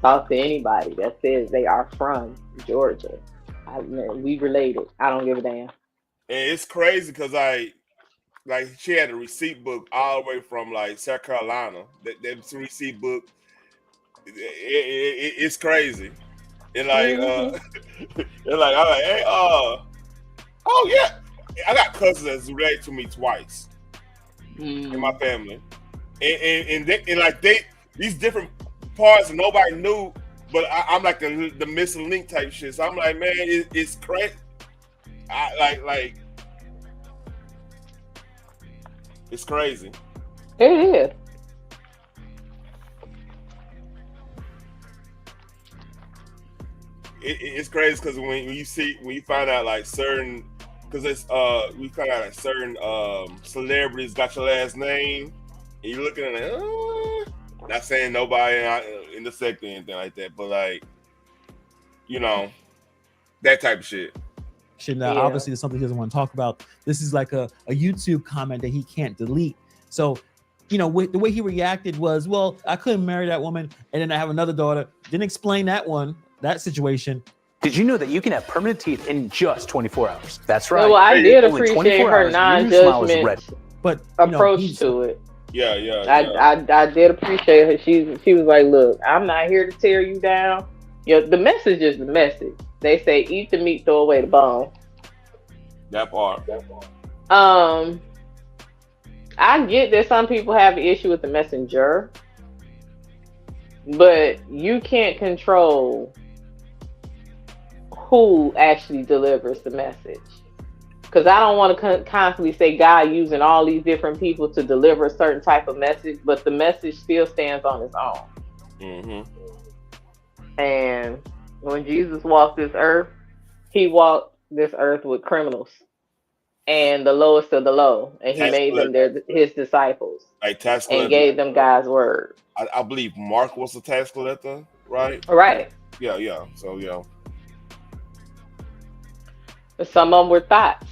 talk to anybody that says they are from Georgia. We related. I don't give a damn. And it's crazy because like she had a receipt book all the way from like South Carolina. That receipt book, it's crazy. And like, and like I'm like, hey, oh yeah, I got cousins that's related to me twice in my family, and like these different parts and nobody knew. But I'm like the missing link type shit. So I'm like, man, it's crazy. Like it's crazy. It is. It's crazy because when you find out like certain, because it's we find out like certain celebrities got your last name, and you're looking at it. Not saying nobody in the sector or anything like that, but like, you know, that type of shit. Now, obviously, there's something he doesn't want to talk about. This is like a YouTube comment that he can't delete. So, you know, the way he reacted was, well, I couldn't marry that woman, and then I have another daughter. Didn't explain that situation. Did you know that you can have permanent teeth in just 24 hours? That's right. Well, I did appreciate her non-judgment approach to it. Yeah. I did appreciate her. She was like, look, I'm not here to tear you down. You know, the message is the message. They say eat the meat, throw away the bone. That part. I get that some people have an issue with the messenger, but you can't control who actually delivers the message. Because I don't want to constantly say God using all these different people to deliver a certain type of message, but the message still stands on its own. Mm-hmm. And when Jesus walked this earth, he walked this earth with criminals and the lowest of the low, and he made them his disciples, and gave them God's word. I believe Mark was a tax collector, right? Right. Yeah. So yeah. But some of them were thoughts,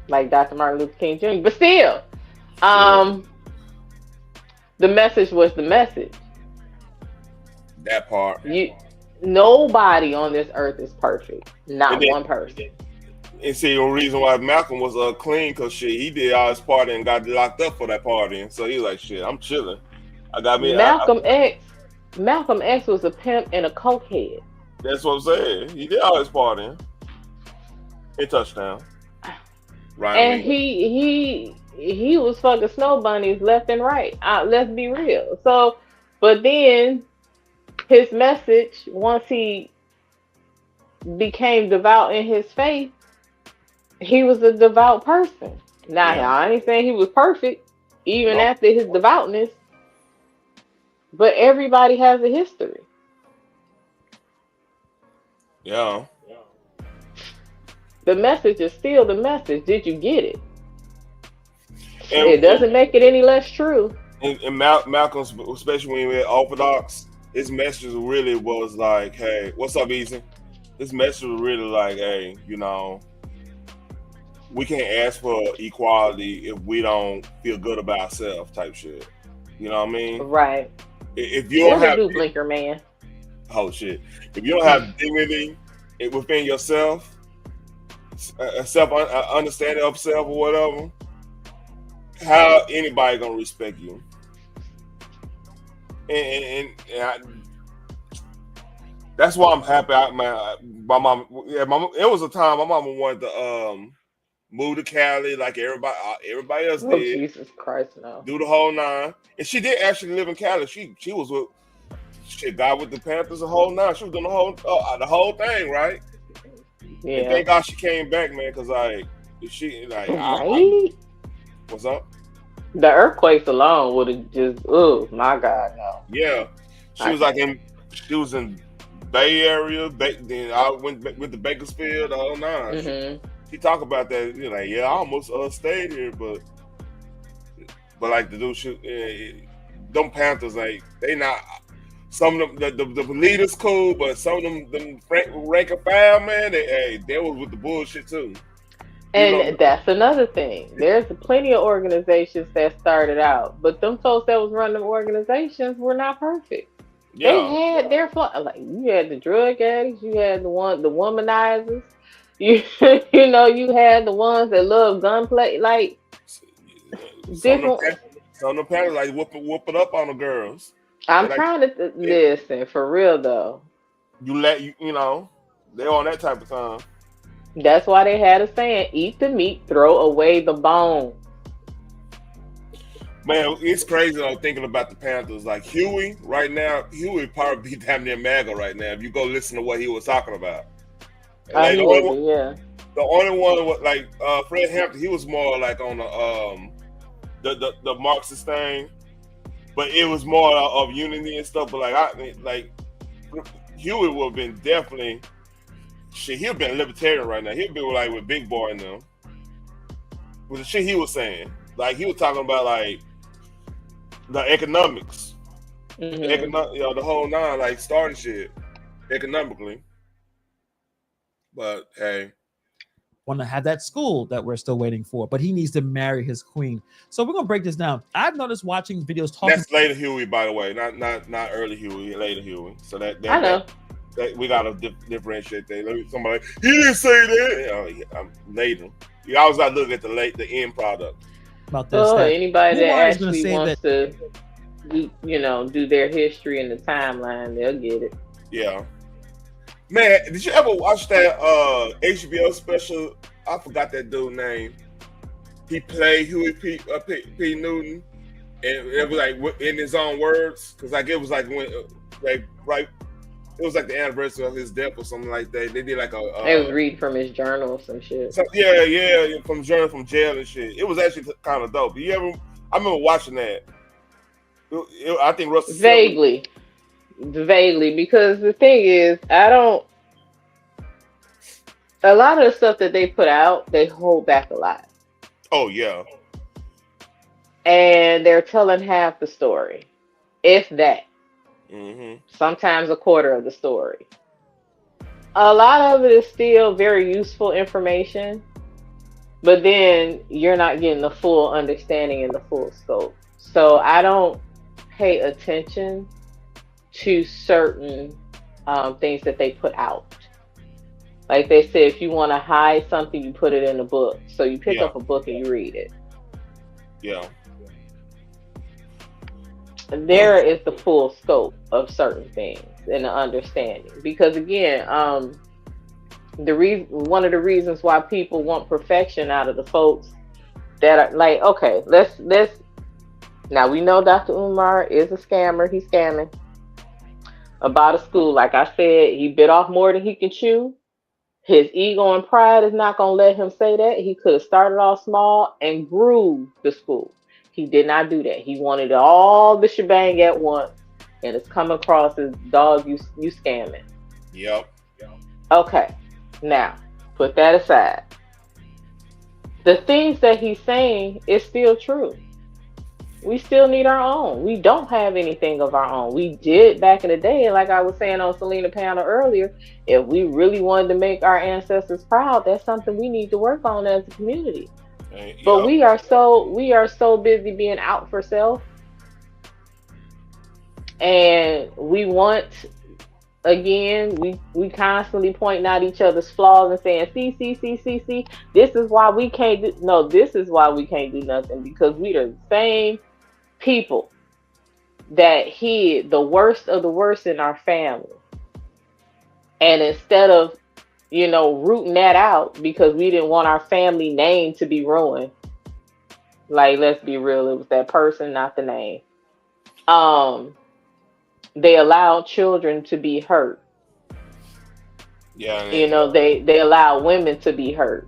like Dr. Martin Luther King Jr. But still, the message was the message. That part. Nobody on this earth is perfect. Not one person. And see, the reason why Malcolm was clean, because shit, he did all his party and got locked up for that party. And so he was like, shit, I'm chilling. I got me. Malcolm X was a pimp and a cokehead. That's what I'm saying. He did all his partying. In touchdown. Right. And he was fucking snow bunnies left and right. Let's be real. So, but then his message, once he became devout in his faith, he was a devout person. Now, I ain't saying he was perfect, even after his devoutness, but everybody has a history. Yeah. The message is still the message. Did you get it? It doesn't make it any less true. And Malcolm, especially when he went Orthodox, his message really was like, hey, what's up, Easy? His message was really like, hey, you know, we can't ask for equality if we don't feel good about ourselves type shit. You know what I mean? Right. If you don't have Blinker Man. Oh shit. If you don't have dignity within yourself, self understanding of self or whatever, how anybody gonna respect you? And that's why I'm happy. My mom, it was a time my mama wanted to move to Cali like everybody else Oh, did. Jesus Christ, no. Do the whole nine, and she did actually live in Cali. She was with. She got with the Panthers the whole nine. She was doing the whole thing, right? Yeah. And thank God she came back, man, because right? What's up? The earthquakes alone would have just, oh my God, no. Yeah, she was in Bay Area. Then I went with the Bakersfield, the whole nine. Mm-hmm. She talk about that. You're like, yeah, I almost stayed here, but like the dude, them Panthers, like they not. Some of them, the leaders cool, but some of them rank and file, man, they was with the bullshit too. And that's another thing. There's plenty of organizations that started out, but them folks that was running the organizations were not perfect. Yeah. They had their like you had the drug addicts, you had the womanizers, you you had the ones that love gunplay, like different. Some of them Panthers like whooping up on the girls. I'm trying to listen for real though. You know, they're on that type of time. That's why they had a saying: "Eat the meat, throw away the bone." Man, it's crazy though thinking about the Panthers. Like Huey, right now, Huey probably be damn near MAGA right now. If you go listen to what he was talking about, like, the only one was like Fred Hampton. He was more like on the Marxist thing. But it was more of unity and stuff. But like Huey would have been definitely shit. He'd been libertarian right now. He'd be like with Big Boy and them. With the shit he was saying, like he was talking about like the economics, the whole nine, like starting shit economically. But hey. Want to have that school that we're still waiting for, but he needs to marry his queen. So we're gonna break this down. I've noticed watching videos talking. That's later Huey, by the way, not early Huey, later Huey. So that I know that we gotta differentiate that. Somebody he didn't say that. I'm later. You always gotta look at the end product. About this, anybody that actually wants to, do their history in the timeline, they'll get it. Yeah. Man, did you ever watch that HBO special? I forgot that dude's name. He played Huey P. Newton, and it was like in his own words, because like it was like when it was like the anniversary of his death or something like that. They did like They was reading from his journal or some shit. So, yeah, from jail and shit. It was actually kind of dope. I remember watching that. I think Russell Vaguely, because the thing is, a lot of the stuff that they put out, they hold back a lot. Oh, yeah. And they're telling half the story, if that. Mm-hmm. Sometimes a quarter of the story. A lot of it is still very useful information, but then you're not getting the full understanding and the full scope. So I don't pay attention to certain things that they put out. Like they say, if you want to hide something, you put it in a book. So you pick up a book and you read it. Yeah. There is the full scope of certain things and the understanding. Because again, one of the reasons why people want perfection out of the folks that are like, okay, let's now we know Dr. Umar is a scammer. He's scamming about a school. Like I said, he bit off more than he can chew. His ego and pride is not going to let him say that. He could have started off small and grew the school. He did not do that. He wanted all the shebang at once, and it's come across as, dog, you scamming. Yep. Okay, now put that aside. The things that he's saying is still true. We still need our own. We don't have anything of our own. We did back in the day, like I was saying on Selena panel earlier, if we really wanted to make our ancestors proud, that's something we need to work on as a community. But we are so busy being out for self, and we want again, we constantly pointing out each other's flaws and saying, see, this is why we can't do this is why we can't do nothing, because we are the same people that hid the worst of the worst in our family. And instead of, rooting that out because we didn't want our family name to be ruined, like, let's be real, it was that person, not the name. They allow children to be hurt. Yeah. They allow women to be hurt.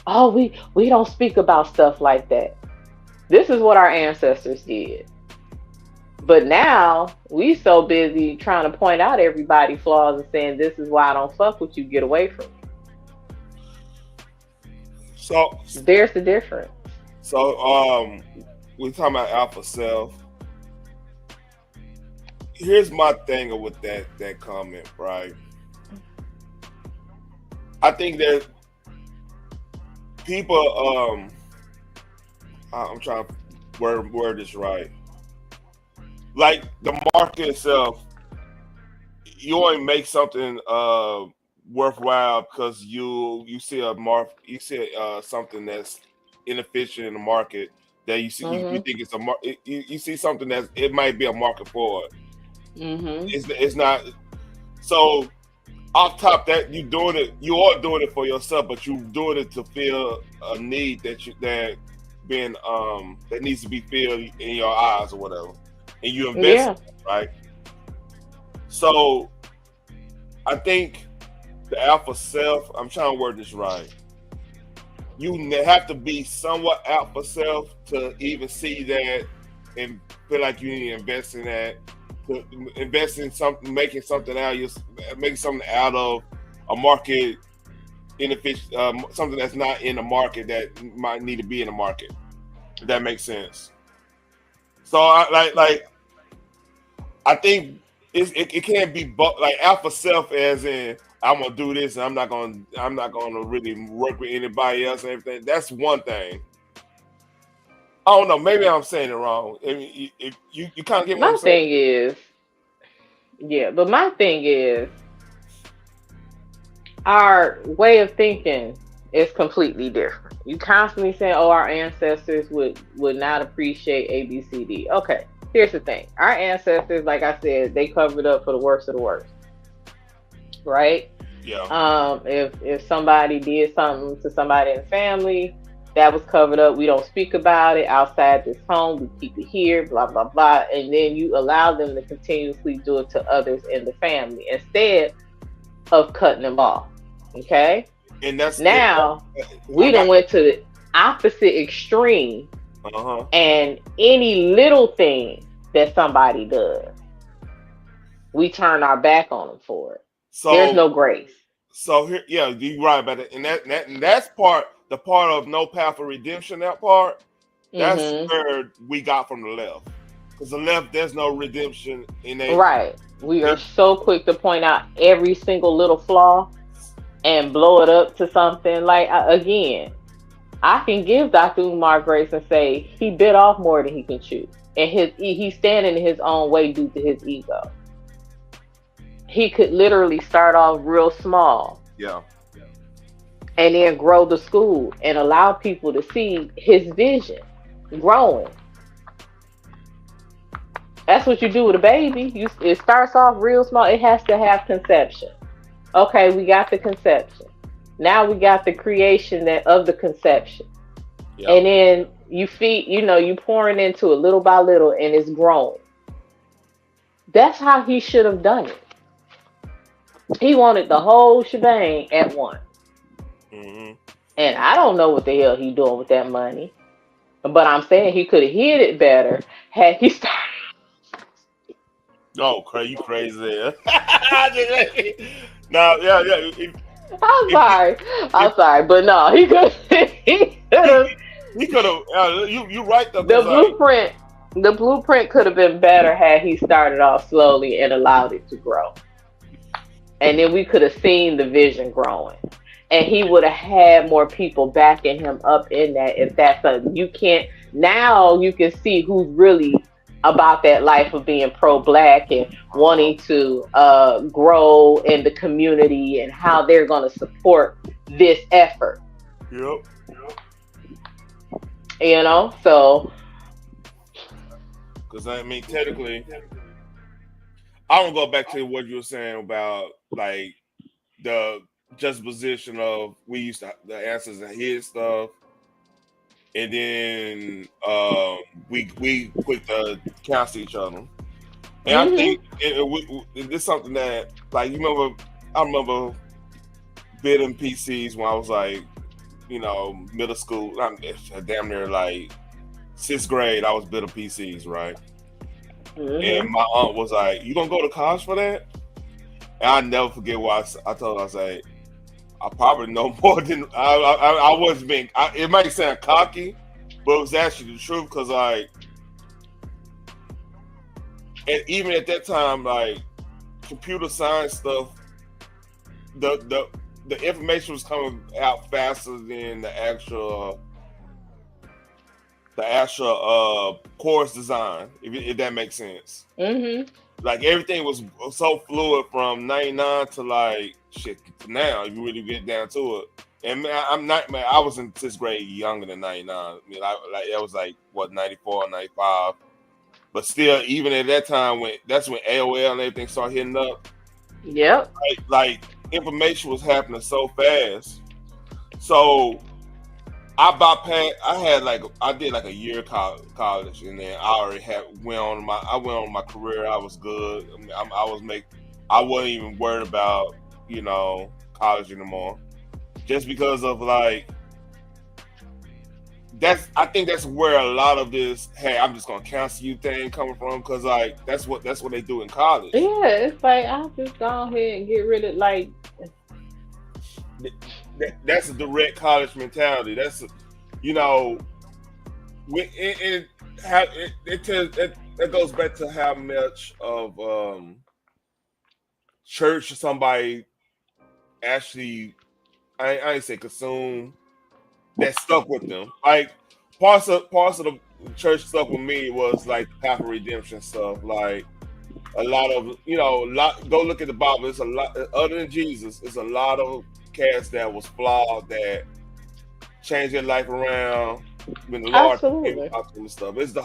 Oh, we don't speak about stuff like that. This is what our ancestors did. But now we so busy trying to point out everybody's flaws and saying, this is why I don't fuck with you, get away from me. So there's the difference. So we're talking about alpha self. Here's my thing with that comment, right? I think that people, I'm trying to word this right. Like the market itself, you only make something worthwhile because you see something that's inefficient in the market that you see. You think it's you see something that it might be a market for it. It's not. So off top that you are doing it for yourself, but you doing it to fill a need that needs to be filled in your eyes or whatever, and you invest in it, right? So I think the alpha self, I'm trying to word this right. You have to be somewhat alpha self to even see that and feel like you need to invest in that. To invest in something, making something out of a market inefficient, something that's not in the market that might need to be in the market. If that makes sense. So I think it can't be like alpha self as in I'm gonna do this and I'm not gonna really work with anybody else and everything. That's one thing. I don't know. Maybe I'm saying it wrong. I mean, if you kind of get what I'm saying. My thing is, our way of thinking is completely different. You constantly say, "Oh, our ancestors would not appreciate A, B, C, D." Okay, here's the thing: our ancestors, like I said, they covered up for the worst of the worst, right? Yeah. If somebody did something to somebody in the family, that was covered up. We don't speak about it outside this home. We keep it here, blah, blah, blah. And then you allow them to continuously do it to others in the family instead of cutting them off. Okay? And that's now we done went to the opposite extreme. And any little thing that somebody does, we turn our back on them for it. So there's no grace. So here, you're right about it. And that's the part of no path of redemption, that part, that's where we got from the left. Because the left, there's no redemption in it. Right. We are so quick to point out every single little flaw and blow it up to something. Like, again, I can give Dr. Umar grace and say he bit off more than he can chew. And he's standing in his own way due to his ego. He could literally start off real small. Yeah. And then grow the school and allow people to see his vision growing. That's what you do with a baby. It starts off real small. It has to have conception. Okay, we got the conception. Now we got the creation of the conception. Yep. And then you feed, you pouring into it little by little and it's growing. That's how he should have done it. He wanted the whole shebang at once. And I don't know what the hell he's doing with that money. But I'm saying he could have hid it better had he started. Oh, you crazy. No, yeah. I'm sorry. But no, he could have. He could have. You're right, though. The blueprint could have been better had he started off slowly and allowed it to grow. And then we could have seen the vision growing. And he would have had more people backing him up in that. If that's something you can't, now you can see who's really about that life of being pro-black and wanting to grow in the community and how they're going to support this effort. Yep. You know, so. Because I mean, technically, I don't go back to what you were saying about like the juxtaposition of we used to the answers and his stuff, and then we quit to cancel each other. And I think it's something that like I remember bidding PCs when I was like, middle school. I'm damn near like 6th grade. I was bidding PCs, right? And my aunt was like, "You gonna go to college for that?" And I never forget what I told her. I was like, "I probably know more than I was being." It might sound cocky, but it was actually the truth because like, and even at that time, like computer science stuff, the information was coming out faster than the actual course design, if that makes sense. Like everything was so fluid from 99 to like shit to now, if you really get down to it. And I was in 6th grade younger than 99. I mean, that was like what, 94, 95. But still, even at that time, that's when AOL and everything started hitting up. Yep. Like information was happening so fast. So I did like a year college, and then I already went on my career. I was good. I mean, I wasn't even worried about college anymore, just because of like I think that's where a lot of this "hey, I'm just gonna cancel you" thing coming from, because like that's what they do in college. Yeah, it's like I'll just go ahead and get rid of like. That's a direct college mentality. That's that goes back to how much of church somebody actually I ain't say consume that stuck with them. Like parts of the church stuck with me was like the path of redemption stuff. Like a lot of go look at the Bible. It's a lot other than Jesus. It's a lot of cats that was flawed that changed their life around when the Lord gave out and stuff. It's that's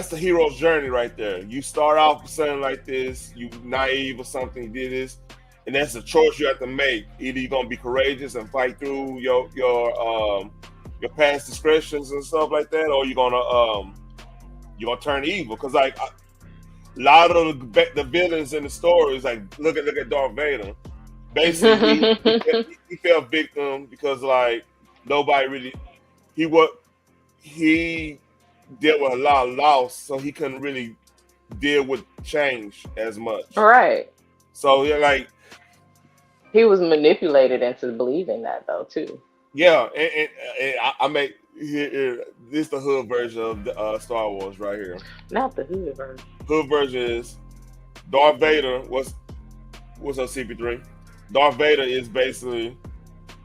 the hero's journey right there. You start off with something like this, you naive or something, you did this, and that's a choice you have to make. Either you're gonna be courageous and fight through your past discretions and stuff like that, or you're gonna turn evil. Because like a lot of the villains in the stories, like look at Darth Vader. Basically, he fell victim because like nobody really he dealt with a lot of loss, so he couldn't really deal with change as much. Right. So yeah, like he was manipulated into believing that though too. Yeah, and I make here this the hood version of the, Star Wars right here. Not the hood version. Hood version is Darth Vader was on CP3. Darth Vader is basically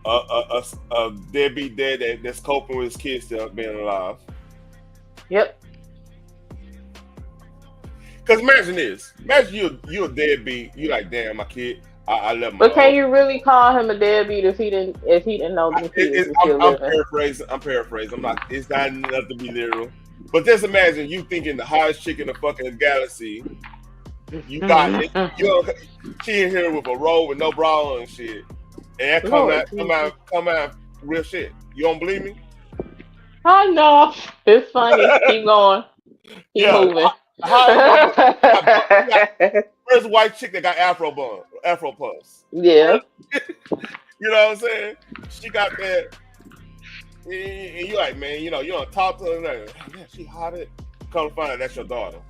a deadbeat dad that's coping with his kids still being alive. Yep. Because imagine this. Imagine you a deadbeat. You like, damn, my kid. I left my. But can you really call him a deadbeat if he didn't know the kids? I'm paraphrasing. I'm not. It's not enough to be literal. But just imagine you thinking the hottest chick in the fucking galaxy. You got it. She in here with a robe with no bra on and shit, and that come out real shit. You don't believe me? I know. It's funny. Keep going. Keep moving. Where's the white chick that got afro puffs? Yeah. You know what I'm saying? She got that, and you like, man, you don't talk to her. Like, man, she hot. Come to find out that's your daughter.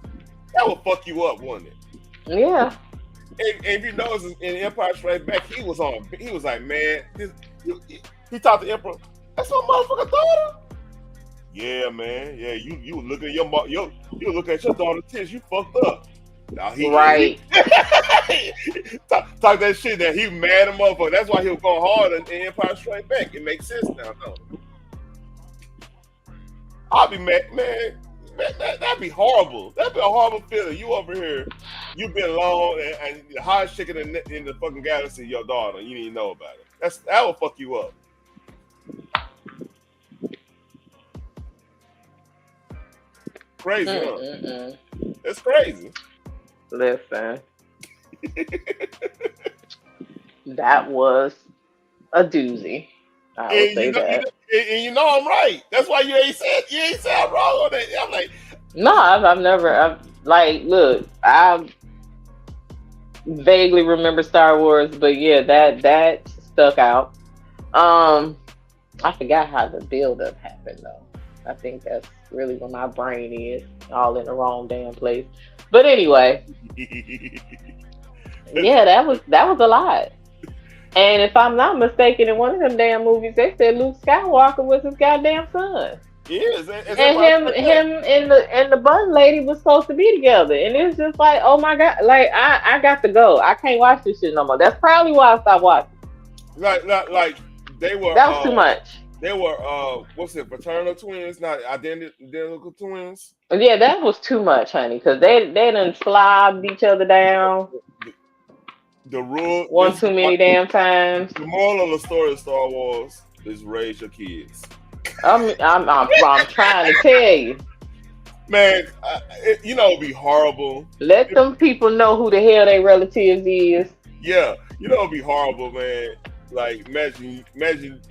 That would fuck you up, wouldn't it? Yeah. And if you notice in Empire Strikes Back, he was like, man, he talked to Emperor. That's my motherfucking daughter. Yeah, man. Yeah, you look at you look at your daughter's tits. You fucked up. Now right. Talk that shit that he mad a motherfucker. That's why he was going hard in Empire Strikes Back. It makes sense now, though. I'll be mad, man. That'd be horrible. That'd be a horrible feeling. You over here, you've been alone, and the hottest chicken in the fucking galaxy, your daughter. You didn't even know about it. That will fuck you up. Crazy, huh? It's crazy. Listen, that was a doozy. I will say that. And you know I'm right. That's why you ain't said I'm wrong on that. I'm like, no, I've never. Look, I vaguely remember Star Wars, but yeah, that stuck out. I forgot how the build-up happened though. I think that's really where my brain is, all in the wrong damn place. But anyway, yeah, that was a lot. And if I'm not mistaken, in one of them damn movies, they said Luke Skywalker was his goddamn son. Yes, and him and the bun lady was supposed to be together, and it's just like, oh my god, like I got to go. I can't watch this shit no more. That's probably why I stopped watching. Like they were. That was too much. They were what's it? Fraternal twins, not identical twins. Yeah, that was too much, honey, because they done slobbed each other down. The rule one too many damn times. The moral of the story of Star Wars is raise your kids. I'm trying to tell you, man. You know, it'd be horrible. Let them people know who the hell their relatives is. Yeah, you know, it'd be horrible, man. Like imagine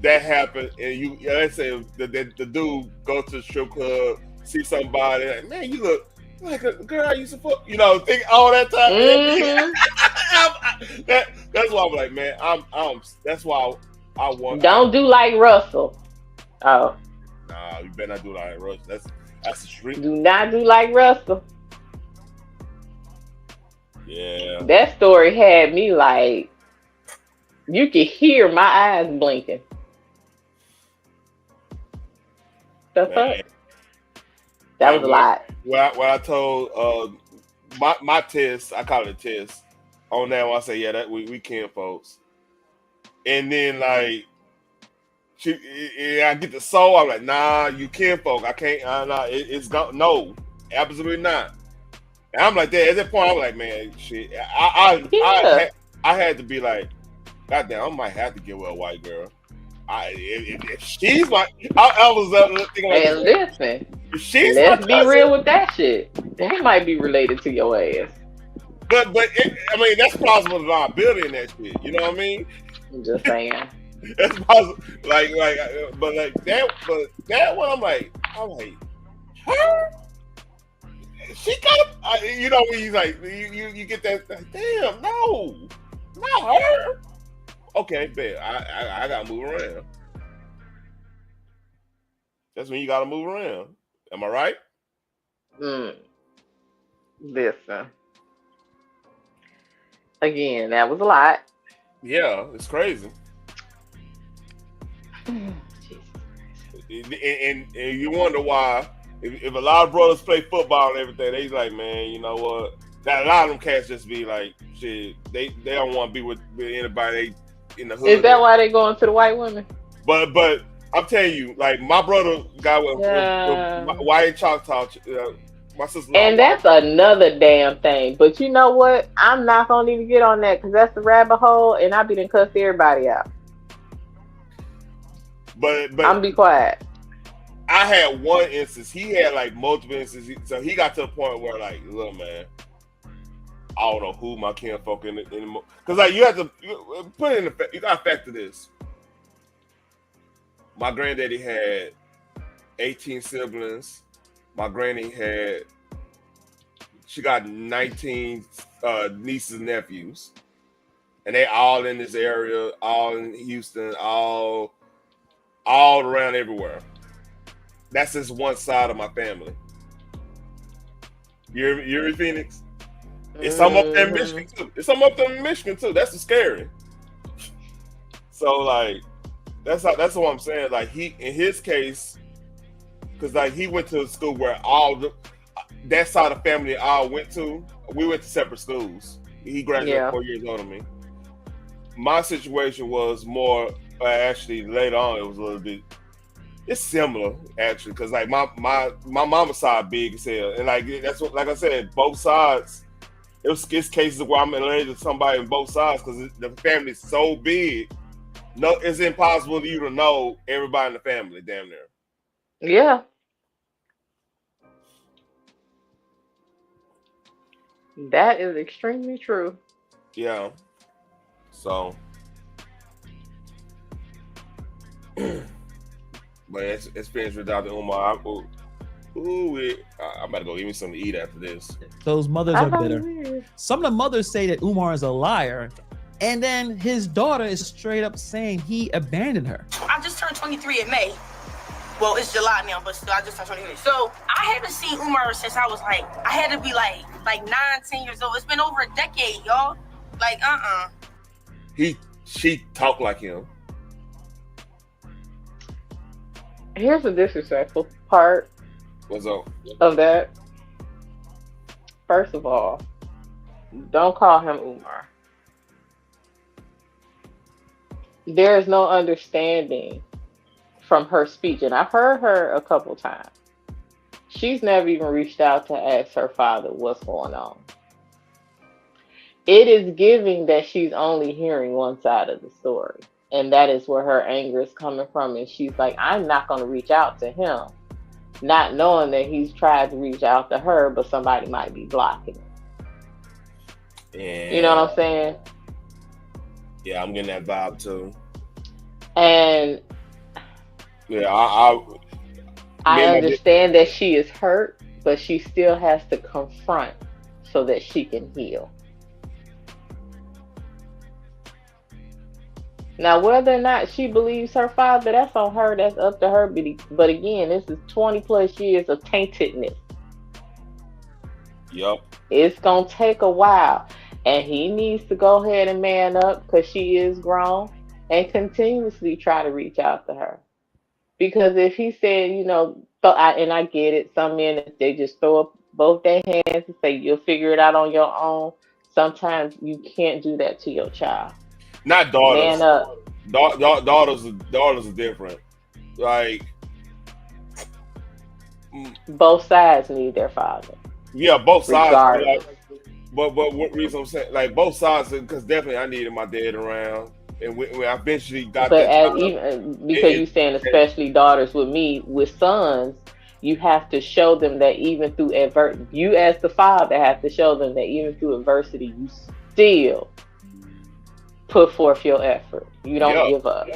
that happened, and let's say the dude go to the strip club, see somebody, like, man, you look like a girl I used to fuck, think all that time. Mm-hmm. That's why I'm like, man, that's why I want. Don't do like Russell. Oh. Nah, you better not do like Russell. That's the street. Do not do like Russell. Yeah. That story had me like, you could hear my eyes blinking. The fuck? That was a lot. When I told my test, I call it a test. On that one, I say, yeah, that we can, folks. And then like, I get the soul. I'm like, nah, you can, folk. I can't. Nah, it's gone. No, absolutely not. And I'm like that. At that point, I'm like, man, shit. I had to be like, goddamn, I might have to get with a white girl. If she's my, I was thinking like, and listen, let's be real with that shit. That might be related to your ass. But I mean, that's plausible liability in that shit. You know what I mean? I'm just saying. That's possible. Like that one, I'm like, her? She got, when he's like, you get that, damn, no, not her. Okay, bet. I gotta move around. That's when you gotta move around. Am I right? Listen. Again, that was a lot. Yeah, it's crazy. And you wonder why, if a lot of brothers play football and everything, they like, man, you know what? That a lot of them cats just be like, shit, they don't want to be with anybody in the hood. Is that why they going to the white women? But I'm telling you, like my brother got with white Choctaw, my sister. And that's another damn thing. But you know what? I'm not gonna even get on that because that's the rabbit hole, and I be done cussed everybody out. But I'm gonna be quiet. I had one instance. He had like multiple instances. So he got to a point where like, look, man, I don't know who my kinfolk anymore. Because like you have to put it in effect. You got to factor this. My granddaddy had 18 siblings. My granny she got 19 nieces and nephews, and they all in this area, all in Houston, all around everywhere. That's just one side of my family. You hear me, Phoenix? It's some up there in Michigan too. That's the scary. So like, that's what I'm saying. Like he, in his case, because like he went to a school where that side of the family all went to. We went to separate schools. He graduated 4 years older than me. My situation was more actually later on. It was a little bit It's similar actually, because like my mama's side big as hell, and like that's what, like I said, both sides. It's cases where I'm related to somebody on both sides because the family's so big. No, it's impossible for you to know everybody in the family, damn near. Yeah. That is extremely true. Yeah. So, but it's finished with Dr. Umar. I'm about to go give me something to eat after this. Those mothers are bitter. Some of the mothers say that Umar is a liar, and then his daughter is straight up saying he abandoned her. I just turned 23 in May. Well, it's July now, but still, I just turned 23. So I haven't seen Umar since I was like, I had to be like 9-10 years old. It's been over a decade, y'all. Like, She talked like him. Here's the disrespectful part. What's up? Of that. First of all, don't call him Umar. There is no understanding from her speech, and I've heard her a couple times. She's never even reached out to ask her father what's going on. It is giving that she's only hearing one side of the story, and that is where her anger is coming from. And she's like, I'm not going to reach out to him, not knowing that he's tried to reach out to her, but somebody might be blocking him. Yeah. You know what I'm saying? Yeah, I'm getting that vibe too. And yeah, I understand that she is hurt, but she still has to confront so that she can heal. Now, whether or not she believes her father, that's on her. That's up to her. But again, this is 20 plus years of taintedness. Yep. It's going to take a while. And he needs to go ahead and man up because she is grown and continuously try to reach out to her. Because if he said, you know, and I get it, some men, they just throw up both their hands and say, you'll figure it out on your own. Sometimes you can't do that to your child. Not daughters. Man up. Daughters are different. Like both sides need their father. Yeah, both sides. Regardless. But what reason I'm saying, like both sides, because definitely I needed my dad around, and when I eventually got but that time, even because you're saying especially daughters with me, with sons, you have to show them that even through adversity, you as the father have to show them that even through adversity, you still put forth your effort. You don't give up.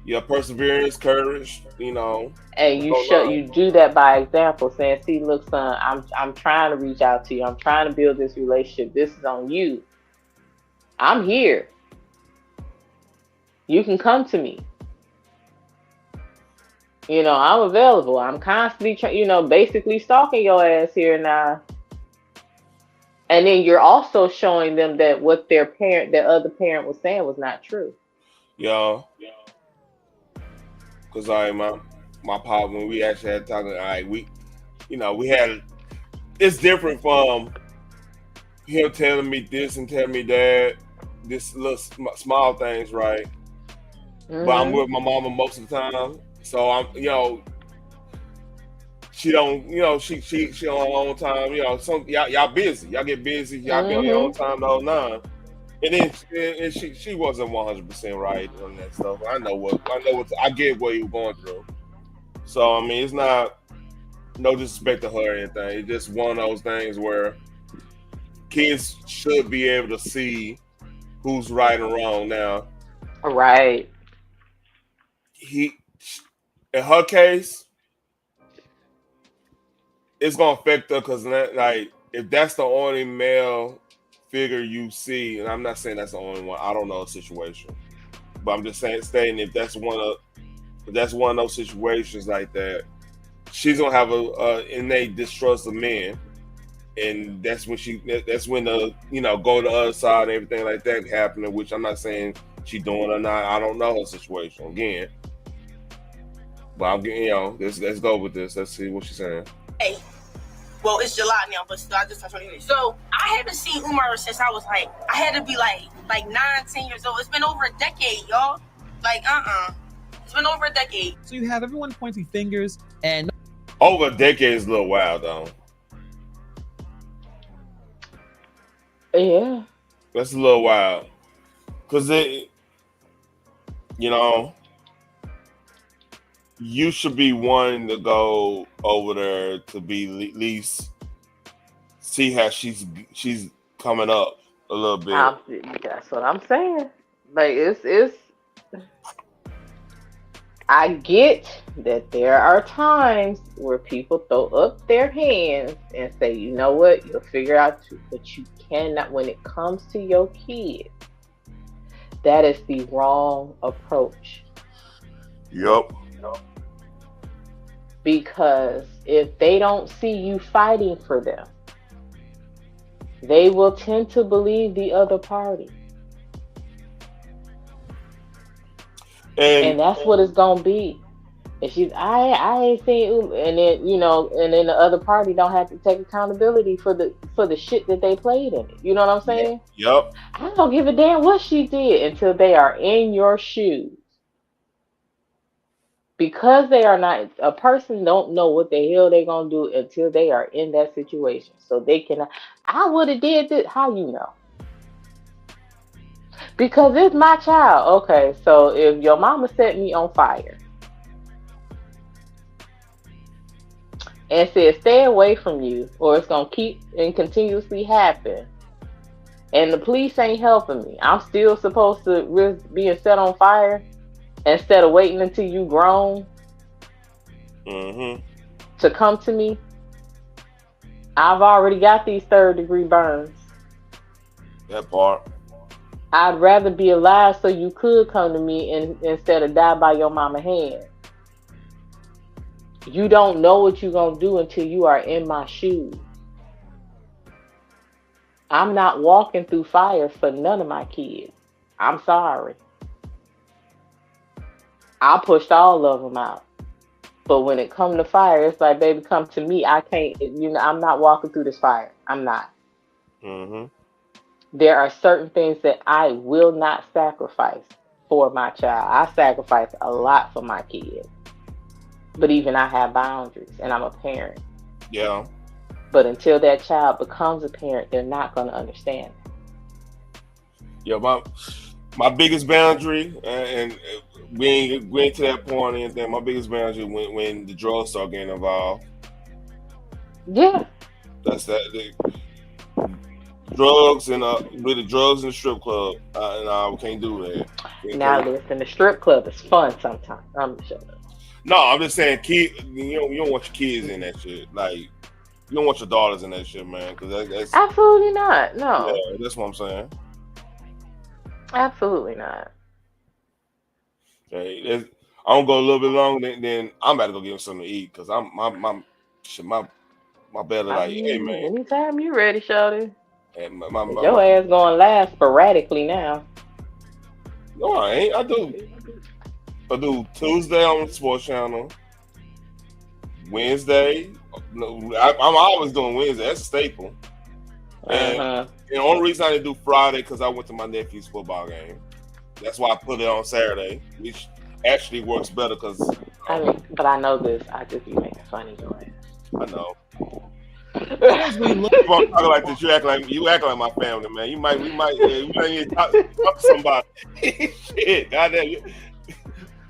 Yeah, perseverance, courage, you know. And you do that by example, saying, see, look, son, I'm trying to reach out to you. I'm trying to build this relationship. This is on you. I'm here. You can come to me. You know, I'm available. I'm constantly, basically stalking your ass here now. And then you're also showing them that what their other parent was saying was not true. Yeah. Cause my pop, when we actually had talking, we had, it's different from him telling me this and telling me that, this little small things, right? Mm-hmm. But I'm with my mama most of the time, so I'm, she don't, she on her own time, y'all busy, y'all get busy, y'all be on your own time the whole nine. And then she wasn't 100% right on that stuff. I get what you were going through. So I mean, it's not no disrespect to her or anything. It's just one of those things where kids should be able to see who's right and wrong now. Right. In her case, it's gonna affect her because like if that's the only male figure you see, and I'm not saying that's the only one. I don't know the situation, but I'm just stating if that's one of those situations like that, she's gonna have a innate distrust of men, and that's when the go to the other side and everything like that happening. Which I'm not saying she doing or not. I don't know her situation again, but I'm getting let's go with this. Let's see what she's saying. Hey. Well, it's July now, but still, I just turned 23. So I haven't seen Umar since I was I had to be like 9-10 years old. It's been over a decade, y'all. Like, It's been over a decade. So you have everyone pointing fingers, and over a decade is a little wild, though. Yeah. That's a little wild. Because you should be wanting to go over there to be at least see how she's coming up a little bit. That's what I'm saying. Like it's. I get that there are times where people throw up their hands and say, you know what, you'll figure out too, but you cannot, when it comes to your kid, that is the wrong approach. Yep. Because if they don't see you fighting for them, they will tend to believe the other party. And that's what it's gonna be. And she's, I ain't seen, and then and then the other party don't have to take accountability for the shit that they played in it. You know what I'm saying? Yep. I don't give a damn what she did until they are in your shoes. Because they are not, a person don't know what the hell they gonna do until they are in that situation. So they can, I would have did this. How you know? Because it's my child. Okay, so if your mama set me on fire and said stay away from you or it's going to keep and continuously happen, and the police ain't helping me, I'm still supposed to risk being set on fire instead of waiting until you grown to come to me. I've already got these 3rd-degree burns. That part. I'd rather be alive so you could come to me instead of die by your mama hand. You don't know what you're going to do until you are in my shoes. I'm not walking through fire for none of my kids. I'm sorry. I pushed all of them out. But when it comes to fire, it's like, baby, come to me. I can't, I'm not walking through this fire. I'm not. There are certain things that I will not sacrifice for my child. I sacrifice a lot for my kids. But even I have boundaries, and I'm a parent. Yeah. But until that child becomes a parent, they're not going to understand. Yeah, my biggest boundary, and we ain't to that point or anything, my biggest boundary when the drugs start getting involved. Yeah. That's that. Drugs and with the drugs in the strip club, we can't do that. Now listen, the strip club is fun sometimes. I'm sure. No, I'm just saying, you don't want your kids in that shit. Like, you don't want your daughters in that shit, man. Because that's absolutely not. No. Yeah, that's what I'm saying. Absolutely not. Okay, I don't go a little bit longer, then I'm about to go get him something to eat because my belly like, hey man. Anytime you ready, shawty. And your ass going last sporadically now. No, I ain't. I do Tuesday on the Sports Channel. Wednesday, I'm always doing Wednesday. That's a staple. And the only reason I didn't do Friday because I went to my nephew's football game. That's why I put it on Saturday, which actually works better because. But I know this. I just be making fun of your ass. I know. As we look talking like this, you act like my family, man. We might need to talk to somebody. Shit, goddamn.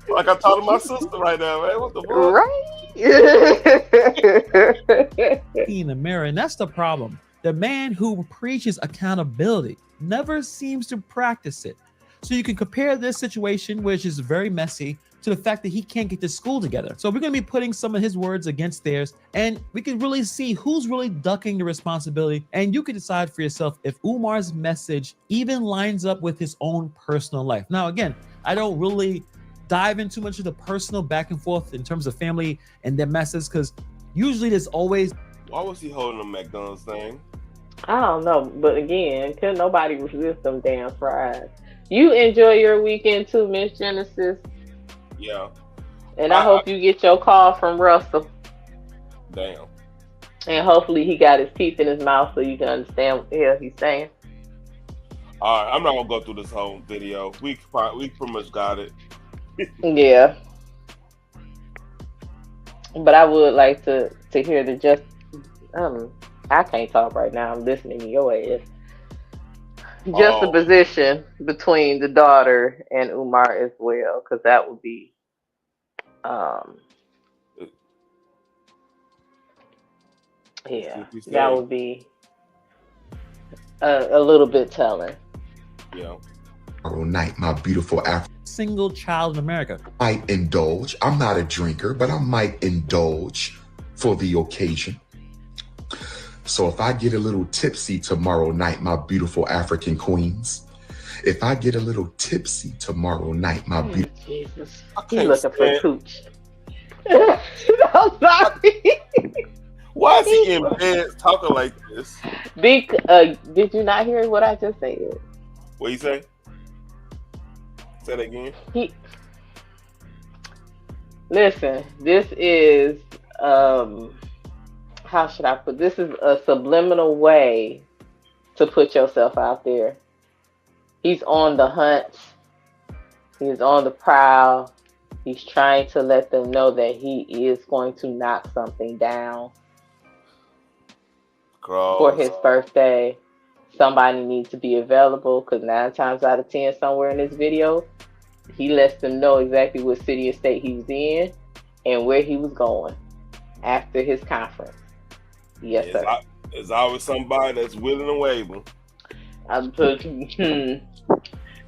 Like I'm talking to my sister right now, man. What the fuck? Right. In the mirror, and that's the problem. The man who preaches accountability never seems to practice it. So you can compare this situation, which is very messy, to the fact that he can't get this school together. So we're going to be putting some of his words against theirs, and we can really see who's really ducking the responsibility. And you can decide for yourself if Umar's message even lines up with his own personal life. Now, again, I don't really dive into much of the personal back and forth in terms of family and their messes, because usually there's always. Why was he holding the McDonald's thing? I don't know, but again, can nobody resist them damn fries? You enjoy your weekend too, Miss Genesis. Yeah. And I hope you get your call from Russell. Damn. And hopefully he got his teeth in his mouth so you can understand what the hell he's saying. All right, I'm not gonna go through this whole video. We pretty much got it. Yeah. But I would like to hear the just. I can't talk right now. I'm listening to your ass. Just the position between the daughter and Umar as well, because that would be, yeah, that would be a little bit telling. Yeah. Tomorrow night, my beautiful single child in America. Might indulge. I'm not a drinker, but I might indulge for the occasion. So if I get a little tipsy tomorrow night, my beautiful African queens, if I get a little tipsy tomorrow night, my beautiful... Jesus, he's looking for cooch. I'm sorry. Why is he in bed talking like this? Did you not hear what I just said? What you say? Say that again. Listen, this is how should I put this? Is a subliminal way to put yourself out there. He's on the hunt. He's on the prowl. He's trying to let them know that he is going to knock something down for his birthday. Somebody needs to be available, because 9 times out of 10, somewhere in this video, he lets them know exactly what city or state he was in and where he was going after his conference. Yes, sir. It's always somebody that's willing and able.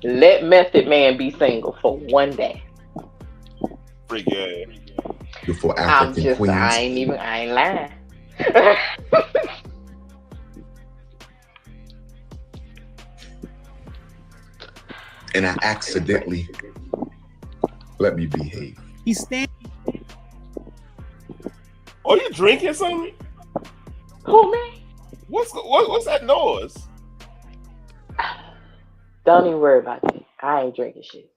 Let Method Man be single for one day. Freak ass. Beautiful African queens. I ain't lying. And I accidentally let me behave. He's standing. Are you drinking something? Who, man? What's that noise? Don't even worry about that. I ain't drinking shit.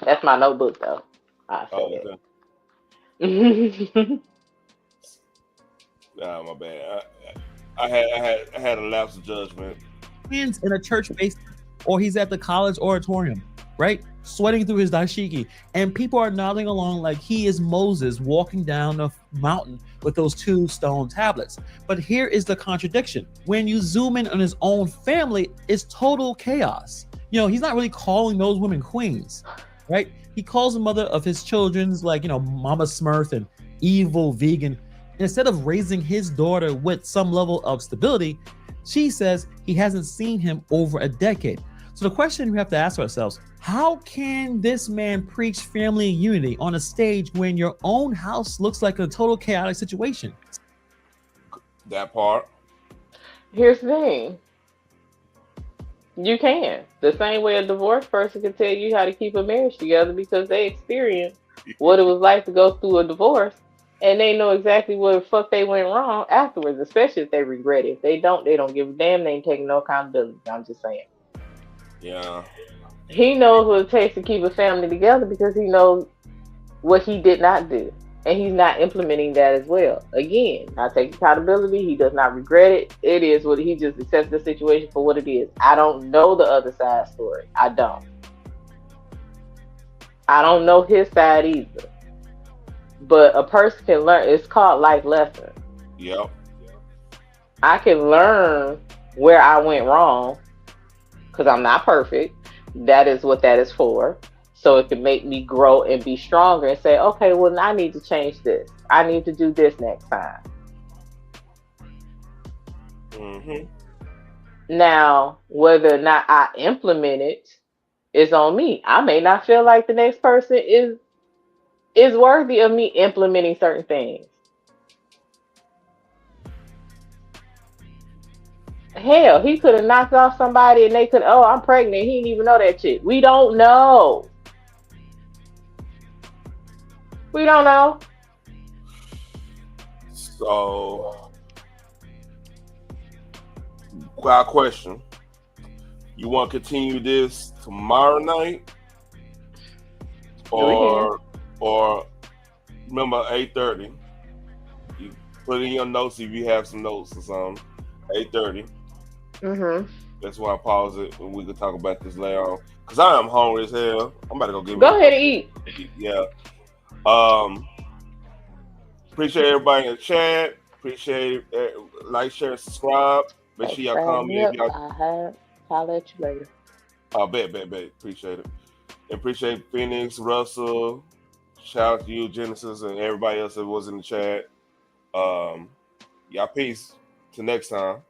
That's my notebook, though. I said okay. Nah, my bad. I had a lapse of judgment. In a church basement, or he's at the college auditorium, right? Sweating through his dashiki, and people are nodding along like he is Moses walking down the mountain with those 2 stone tablets. But here is the contradiction. When you zoom in on his own family, it's total chaos. You know, he's not really calling those women queens, right? He calls the mother of his children's like, you know, Mama Smurf and evil vegan. Instead of raising his daughter with some level of stability, she says he hasn't seen him over a decade. So the question we have to ask ourselves, how can this man preach family and unity on a stage when your own house looks like a total chaotic situation? That part. Here's the thing. You can. The same way a divorced person can tell you how to keep a marriage together, because they experienced what it was like to go through a divorce, and they know exactly what the fuck they went wrong afterwards, especially if they regret it. If they don't give a damn. They ain't taking no accountability. I'm just saying. Yeah. He knows what it takes to keep a family together, because he knows what he did not do. And he's not implementing that as well. Again, not taking accountability. He does not regret it. It is what he just accepts the situation for what it is. I don't know the other side story. I don't know his side either. But a person can learn. It's called life lesson. Yep. I can learn where I went wrong, because I'm not perfect. That is what that is for. So it can make me grow and be stronger and say, okay, well, I need to change this. I need to do this next time. Mm-hmm. Now, whether or not I implement it is on me. I may not feel like the next person is worthy of me implementing certain things. Hell, he could have knocked off somebody and they could, oh, I'm pregnant. He didn't even know that shit. We don't know. We don't know. So, got a question. You want to continue this tomorrow night? Or remember 8:30? You put in your notes if you have some notes or something. 8:30. Mm-hmm. That's why I pause it, and we can talk about this later on. Because I am hungry as hell. I'm about to go get Go ahead and eat. Yeah. Appreciate everybody in the chat. Appreciate it. Like, share, subscribe. Make sure y'all comment. I'll let you later. Oh, bet. Appreciate it. And appreciate Phoenix, Russell. Shout out to you, Genesis, and everybody else that was in the chat. Y'all peace. Till next time.